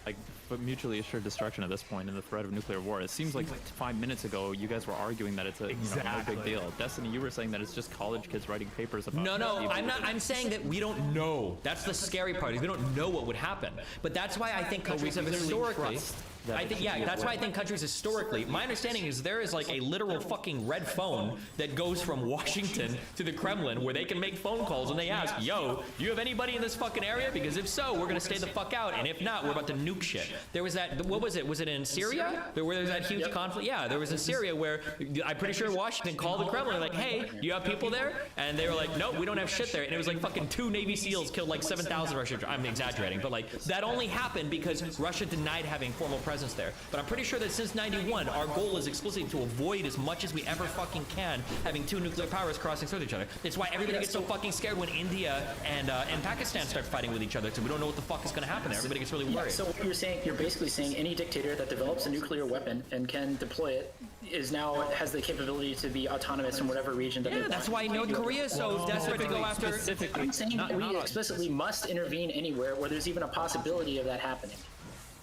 Like, but mutually assured destruction at this point in the threat of nuclear war. It seems like 5 minutes ago you guys were arguing that it's a no big deal. Destiny, you were saying that it's just college kids writing papers about. No, I'm not. I'm saying that we don't know. That's the scary part. Is we don't know what would happen. But that's why I think countries have historically. That's why I think countries historically, my understanding is there is like a literal fucking red phone that goes from Washington to the Kremlin where they can make phone calls and they ask, yo, do you have anybody in this fucking area? Because if so, we're gonna stay the fuck out, and if not, we're about to nuke shit. There was that, what was it? Was it in Syria? Where there was that huge conflict? Yeah, there was in Syria where I'm pretty sure Washington called the Kremlin like, hey, do you have people there? And they were like, nope, we don't have shit there. And it was like fucking 2 Navy SEALs killed like 7,000 Russian, I'm exaggerating, but like that only happened because Russia denied having formal presence there. But I'm pretty sure that since 91, our goal is explicitly to avoid as much as we ever fucking can having 2 nuclear powers crossing through each other. It's why everybody gets so fucking scared when India and Pakistan start fighting with each other, because we don't know what the fuck is going to happen there. Everybody gets really worried. So what you're saying, you're basically saying any dictator that develops a nuclear weapon and can deploy it has the capability to be autonomous in whatever region that they want. That's why North Korea is so desperate to go after. I'm saying that we explicitly must intervene anywhere where there's even a possibility of that happening.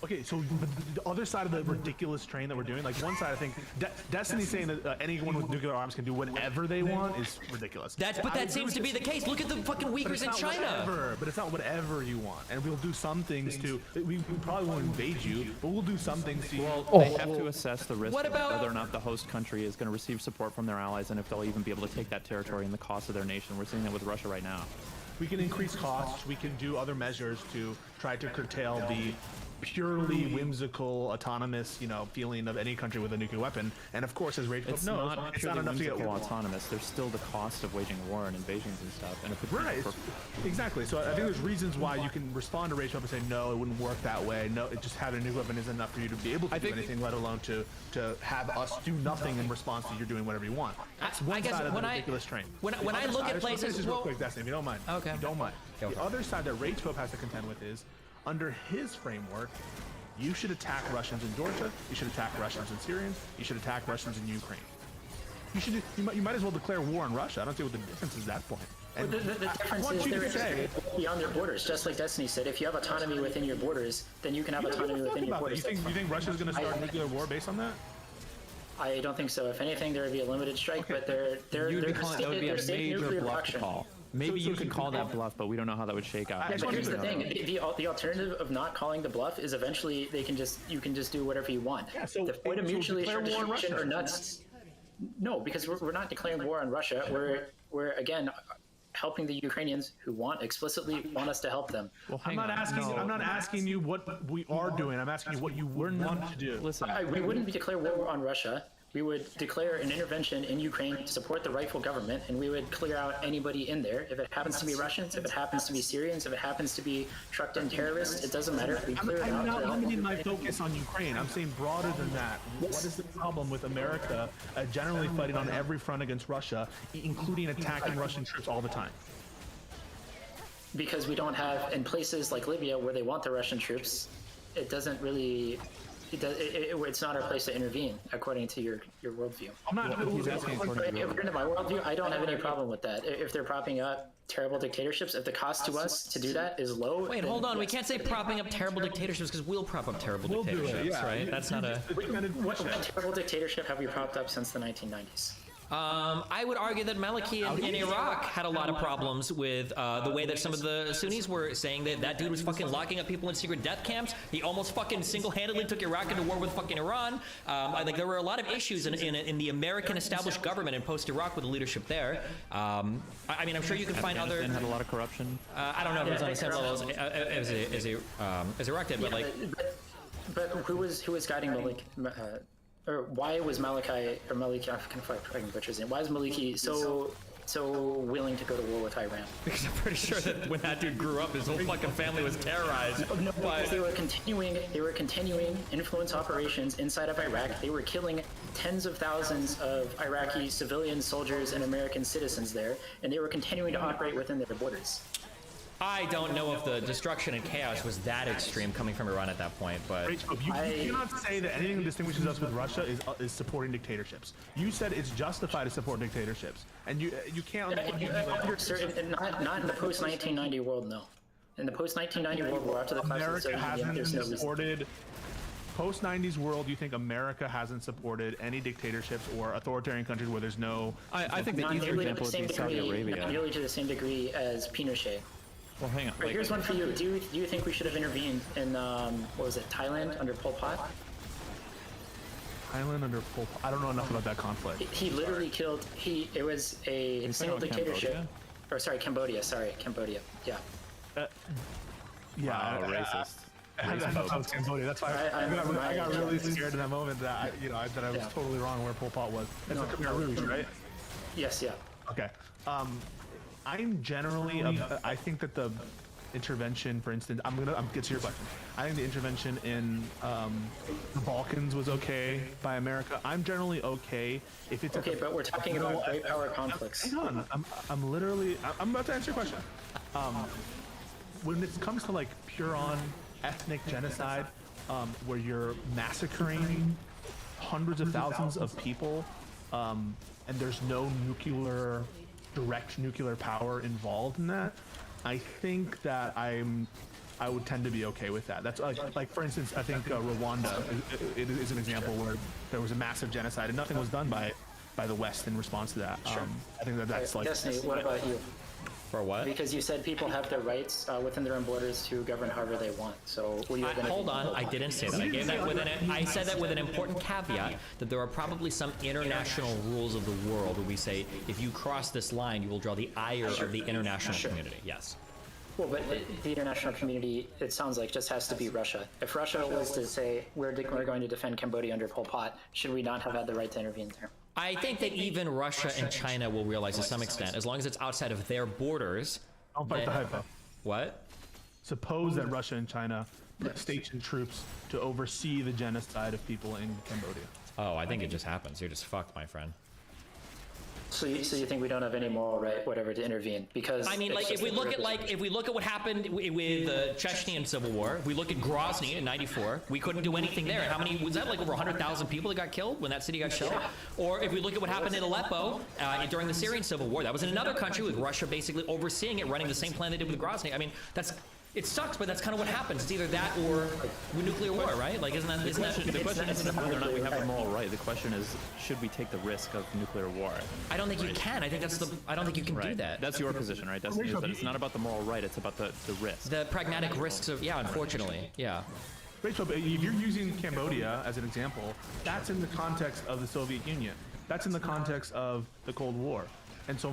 Okay, so the other side of the ridiculous train that we're doing, like one side, I think Destiny saying that anyone with nuclear arms can do whatever they want is ridiculous. But that seems to be the case. Look at the fucking Uyghurs in China. But it's not whatever you want, and we'll do some things to. We probably won't invade you, but we'll do some things to. Well, they have to assess the risk of whether or not the host country is going to receive support from their allies, and if they'll even be able to take that territory and the cost of their nation. We're seeing that with Russia right now. We can increase costs. We can do other measures to try to curtail the purely whimsical, autonomous, feeling of any country with a nuclear weapon. And of course, as Rage knows, it's not enough to get autonomous. There's still the cost of waging war and invasions and stuff. And exactly. So I think there's reasons why you can respond to Rage and say, no, it wouldn't work that way. No, just having a nuclear weapon isn't enough for you to be able to do anything, let alone to have us do nothing in response to you doing whatever you want. That's one side of the ridiculous train. When I look at places, real quick, Destiny, if you don't mind. Okay. If you don't mind. The other side that Rage Pope has to contend with is, under his framework, you should attack Russians in Georgia. You should attack Russians in Syria. You should attack Russians in Ukraine. You might as well declare war on Russia. I don't see what the difference is at that point. And the difference is they're beyond their borders, just like Destiny said. If you have autonomy within your borders, then you can have autonomy within your borders. You think Russia's going to start a nuclear war based on that? I don't think so. If anything, there would be a limited strike, but they're that would be a major bluff call. Maybe you could call that bluff, but we don't know how that would shake out. But here's the thing: the alternative of not calling the bluff is eventually you can just do whatever you want. Yeah, so the point of mutually assured declare war on distribution Russia. or nuts. No, because we're not declaring war on Russia. We're again helping the Ukrainians who explicitly want us to help them. Well, I'm not asking you what we are doing. I'm asking you what you would want to do. Listen, We wouldn't declare war on Russia. We would declare an intervention in Ukraine to support the rightful government, and we would clear out anybody in there. If it happens to be Russians, if it happens to be Syrians, if it happens to be trucked in terrorists, it doesn't matter. We clear it out. I'm not limiting my focus on Ukraine. I'm saying broader than that. What is the problem with America generally fighting on every front against Russia, including attacking Russian troops all the time? Because we don't have, in places like Libya where they want the Russian troops, it doesn't really. It's not our place to intervene, according to your worldview. He's asking according to my worldview, I don't have any problem with that. If they're propping up terrible dictatorships, if the cost to us to do that is low. Wait, hold on. We can't say propping up terrible dictatorships because we'll prop up terrible dictatorships, right? That's not a. What terrible dictatorship have we propped up since the 1990s? I would argue that Maliki in Iraq had a lot of problems with the way that some of the Sunnis were saying that dude was fucking locking up people in secret death camps. He almost fucking single-handedly took Iraq into war with fucking Iran. I think there were a lot of issues in the American established government in post-Iraq with the leadership there. I mean, I'm sure you can find other. Afghanistan had a lot of corruption. I don't know if it was on the same level as Iraq did, but like. But who was guiding Malik? Or why was Maliki, I can butcher his name. Why is Maliki so willing to go to war with Iran? Because I'm pretty sure that when that dude grew up, his whole fucking family was terrorized. No, because they were continuing influence operations inside of Iraq. They were killing tens of thousands of Iraqi civilian soldiers and American citizens there, and they were continuing to operate within their borders. I don't know if the destruction and chaos was that extreme coming from Iran at that point, but Rachel, you cannot say that anything that distinguishes us with Russia is supporting dictatorships. You said it's justified to support dictatorships, and you can't. Not in the post-1990 world, no. In the post-1990 world, we're after the collapse of the Soviet Union. There's no reason. Supported. Post-90s world, you think America hasn't supported any dictatorships or authoritarian countries where there's no. I think the easier example would be Saudi Arabia. Not nearly to the same degree as Pinochet. Well, hang on. Right, here's one for you. Do you think we should have intervened in what was it, Thailand under Pol Pot? Thailand under Pol Pot. I don't know enough about that conflict. He literally killed. It was a single dictatorship. Cambodia? Or sorry, Cambodia. Cambodia. Yeah. Yeah. Racist. I thought that was Cambodia. That's why I got really scared in that moment that I was totally wrong where Pol Pot was. It's the Khmer Rouge, right? Yes. Yeah. Okay. I'm generally. I think that the intervention, for instance, I'm get to your question. I think the intervention in the Balkans was okay by America. I'm generally okay if it's okay, but we're talking about great power conflicts. Hang on, I'm about to answer your question. When it comes to like pure-on ethnic genocide, where you're massacring hundreds of thousands of people, and there's no direct nuclear power involved in that, I think that I would tend to be okay with that. That's like for instance, I think Rwanda is an example where there was a massive genocide and nothing was done by the West in response to that. Sure. I think that's like. Destiny, what about you? For what? Because you said people have their rights within their own borders to govern however they want. So will you hold on, I didn't say that. I said that with an important caveat that there are probably some international rules of the world where we say if you cross this line, you will draw the ire of the international community. Yes. Well, but the international community, it sounds like, just has to be Russia. If Russia was to say we're going to defend Cambodia under Pol Pot, should we not have had the right to intervene there? I think that even Russia and China will realize to some extent, as long as it's outside of their borders. Don't fight the hypo. What? Suppose that Russia and China station troops to oversee the genocide of people in Cambodia. Oh, I think it just happens. You're just fucked, my friend. So you think we don't have any moral right, whatever, to intervene? Because I mean, like if we look at what happened with the Chechnyan Civil War, if we look at Grozny in '94, we couldn't do anything there. How many was that? Like over 100,000 people that got killed when that city got shelled. Or if we look at what happened in Aleppo during the Syrian Civil War, that was in another country with Russia basically overseeing it, running the same plan they did with Grozny. I mean, that's It sucks, but that's kind of what happens. It's either that or nuclear war, right? Like, isn't that The question isn't whether or not we have the right? moral right. The question is, should we take the risk of nuclear war? I don't think you can. I think I don't think you can do that. That's your position, right? Destiny, is that it's not about the moral right, it's about the risk. The pragmatic risks of, yeah, unfortunately, yeah. Rachel, if you're using Cambodia as an example, that's in the context of the Soviet Union. That's in the context of the Cold War. And so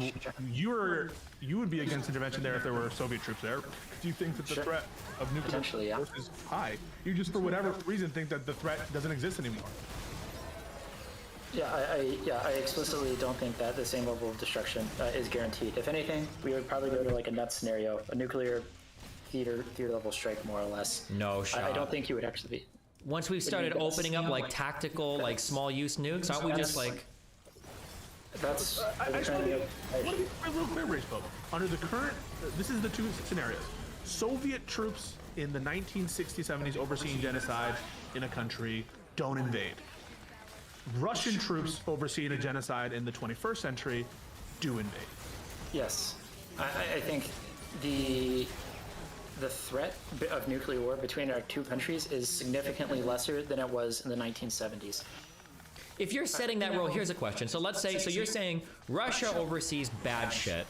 you would be against intervention there if there were Soviet troops there. Do you think that the threat of nuclear force is high? You just, for whatever reason, think that the threat doesn't exist anymore. Yeah, I explicitly don't think that the same level of destruction is guaranteed. If anything, we would probably go to like a nut scenario, a nuclear theater level strike, more or less. No shot. I don't think you would actually be. Once we started opening up like tactical, like small use nukes, aren't we just like? That's. I just want to be a little clear, Rachel. Under the current, this is the two scenarios. Soviet troops in the 1960s, 70s overseeing genocide in a country don't invade. Russian troops overseeing a genocide in the 21st century do invade. Yes, I think the threat of nuclear war between our two countries is significantly lesser than it was in the 1970s. If you're setting that role, here's a question. So let's say, so you're saying Russia oversees bad shit,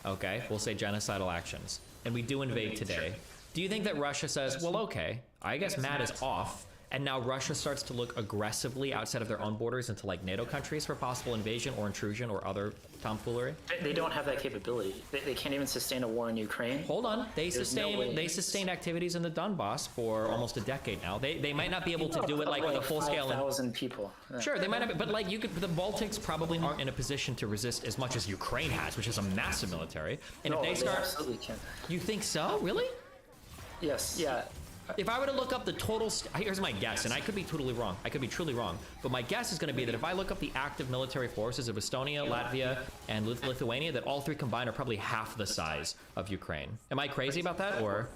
okay? We'll say genocidal actions, and we do invade today. Do you think that Russia says, well, okay, I guess Matt is off, and now Russia starts to look aggressively outside of their own borders into like NATO countries for possible invasion or intrusion or other tomfoolery? They don't have that capability. They can't even sustain a war in Ukraine. Hold on, they sustained activities in the Donbass for almost a decade now. They might not be able to do it like with a full scale. 5,000 people. Sure, they might not, but like you could. The Baltics probably aren't in a position to resist as much as Ukraine has, which is a massive military. And No, if they start, absolutely can. You think so? Really? Yes. Yeah. If I were to look up the total, here's my guess, and I could be totally wrong. I could be truly wrong. But my guess is going to be that if I look up the active military forces of Estonia, Latvia, and Lithuania, that all three combined are probably half the size of Ukraine. Am I crazy about that, or?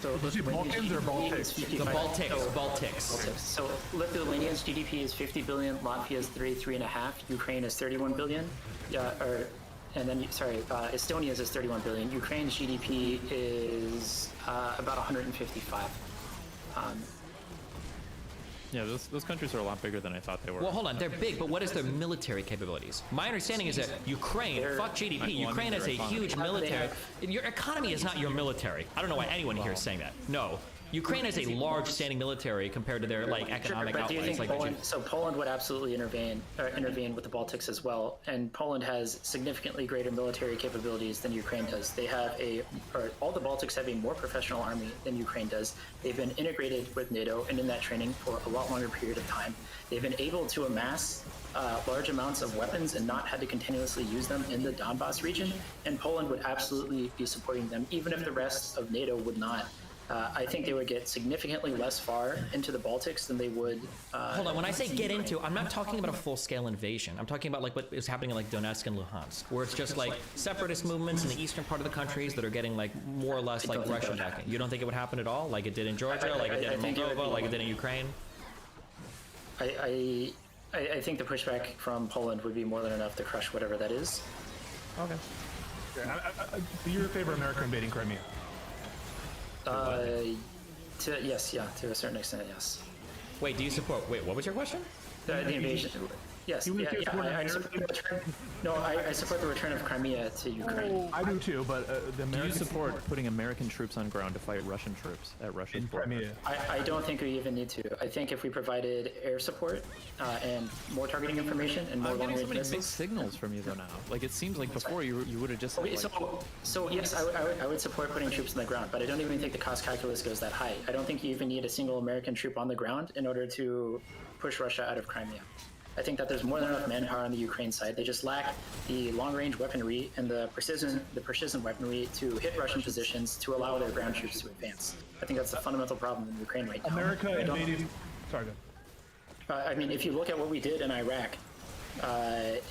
So Balkans or Baltics? The Baltics. So Lithuania's GDP is 50 billion, Latvia's 33.5, Ukraine is 31 billion. Yeah, and then, sorry, Estonia's is 31 billion. Ukraine's GDP is about 155. Yeah, those countries are a lot bigger than I thought they were. Well, hold on, they're big, but what is their military capabilities? My understanding is that Ukraine, fuck GDP, Ukraine has a huge military. Your economy is not your military. I don't know why anyone here is saying that. No. Ukraine has a large standing military compared to their like economic but do you outlays. think Like Poland, so Poland would absolutely intervene with the Baltics as well, and Poland has significantly greater military capabilities than Ukraine does. They have all the Baltics have a more professional army than Ukraine does. They've been integrated with NATO and in that training for a lot longer period of time. They've been able to amass large amounts of weapons and not had to continuously use them in the Donbass region, and Poland would absolutely be supporting them, even if the rest of NATO would not. I think they would get significantly less far into the Baltics than they would. Hold on, when I say get into, I'm not talking about a full-scale invasion. I'm talking about like what is happening in like Donetsk and Luhansk, where it's just like separatist movements in the eastern part of the countries that are getting like more or less like Russian backing. You don't think it would happen at all, like it did in Georgia, like it did in Moldova, like it did in Ukraine? I think the pushback from Poland would be more than enough to crush whatever that is. Okay. You're in favor of America invading Crimea? Yes, to a certain extent, yes. Wait, do you support? Wait, what was your question? The invasion. Yes, I support the return. No, I support the return of Crimea to Ukraine. I do too, but the Americans... Do you support putting American troops on ground to fight Russian troops at Russia's border? I don't think we even need to. I think if we provided air support and more targeting information and more long-range so many missiles... mixed signals from you though now. Like it seems like before you would have just... Okay, so yes, I would support putting troops on the ground, but I don't even think the cost calculus goes that high. I don't think you even need a single American troop on the ground in order to push Russia out of Crimea. I think that there's more than enough manpower on the Ukraine side. They just lack the long-range weaponry and the precision weaponry to hit Russian positions to allow their ground troops to advance. I think that's the fundamental problem in Ukraine right now. America invaded... Sorry, go ahead. I mean, if you look at what we did in Iraq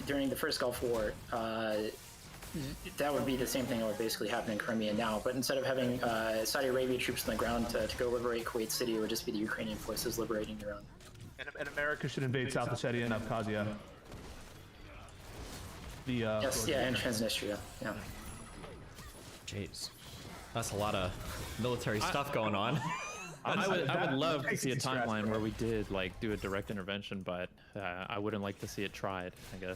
during the first Gulf War, that would be the same thing that would basically happen in Crimea now. But instead of having Saudi Arabia troops on the ground to go liberate Kuwait City, it would just be the Ukrainian forces liberating their own. And America should invade South Ossetia and Abkhazia. Yes, and Transnistria, yeah. Jeez. That's a lot of military stuff going on. I would love to makes see a me scratch timeline my where we did like do a direct intervention, but I wouldn't like to see it tried, I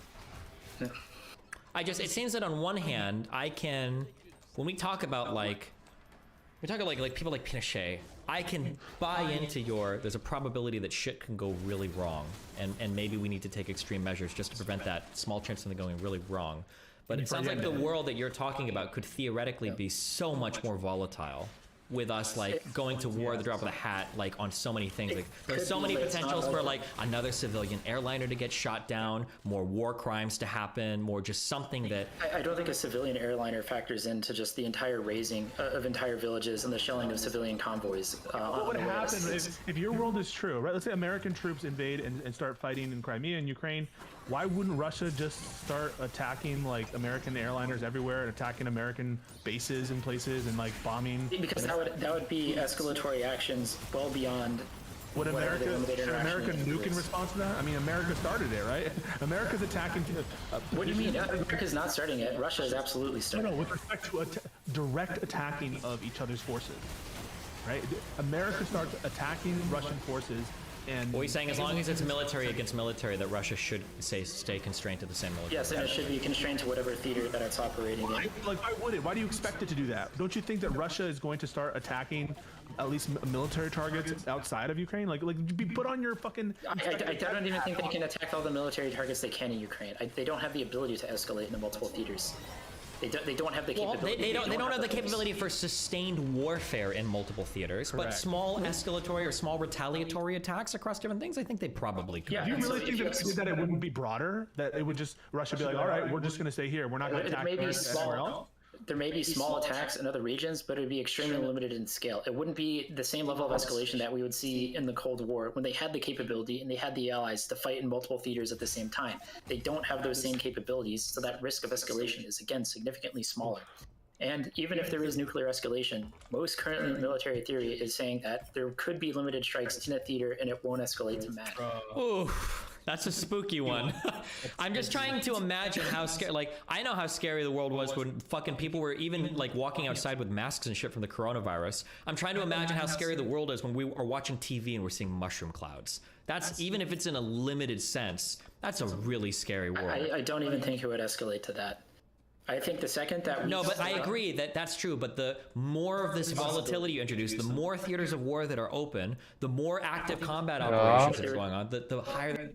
guess. It seems that on one hand, when we talk about like people like Pinochet, I can buy into there's a probability that shit can go really wrong, and maybe we need to take extreme measures just to prevent that small chance of something going really wrong. But it sounds like the world that you're talking about could theoretically be so much more volatile, with us like going to war at the drop of the hat, like on so many things. Like there's so many potentials for like another civilian airliner to get shot down, more war crimes to happen, more just something that I don't think a civilian airliner factors into just the entire razing of entire villages and the shelling of civilian convoys. What would happen if your world is true, right? Let's say American troops invade and start fighting in Crimea and Ukraine. Why wouldn't Russia just start attacking like American airliners everywhere and attacking American bases and places and like bombing? Because that would be escalatory actions well beyond. Should America nuke in response to that? I mean, America started it, right? America's attacking. What do you mean? America's not starting it. Russia is absolutely starting. No, with respect to direct attacking of each other's forces, right? America starts attacking Russian forces. And what he's saying, as long as it's military against military, that Russia should stay constrained to the same military. Yes, and it should be constrained to whatever theater that it's operating in. Like, why would it? Why do you expect it to do that? Don't you think that Russia is going to start attacking at least military targets outside of Ukraine? Like be put on your fucking. I don't even think they can attack all the military targets they can in Ukraine. They don't have the ability to escalate into multiple theaters. They don't have the capability. They don't have the capability for sustained warfare in multiple theaters. Correct. But small escalatory or small retaliatory attacks across different things, I think they probably could. Yeah, do you really think that if they did that, it wouldn't be broader? That it would just Russia be like, all right, we're just going to stay here. We're not going to attack anywhere else. There may be small attacks in other regions, but it would be extremely limited in scale. It wouldn't be the same level of escalation that we would see in the Cold War when they had the capability and they had the allies to fight in multiple theaters at the same time. They don't have those same capabilities, so that risk of escalation is, again, significantly smaller. And even if there is nuclear escalation, most current military theory is saying that there could be limited strikes in a theater and it won't escalate to mass. Ooh. That's a spooky one. I'm just trying to imagine how scary, like, I know how scary the world was when fucking people were even, like, walking outside with masks and shit from the coronavirus. I'm trying to imagine how scary the world is when we are watching TV and we're seeing mushroom clouds. That's, even if it's in a limited sense, that's a really scary world. I don't even think it would escalate to that. I think the second that we... No, but I agree that that's true, but the more of this volatility you introduce, the more theaters of war that are open, the more active combat operations that are going on, the higher...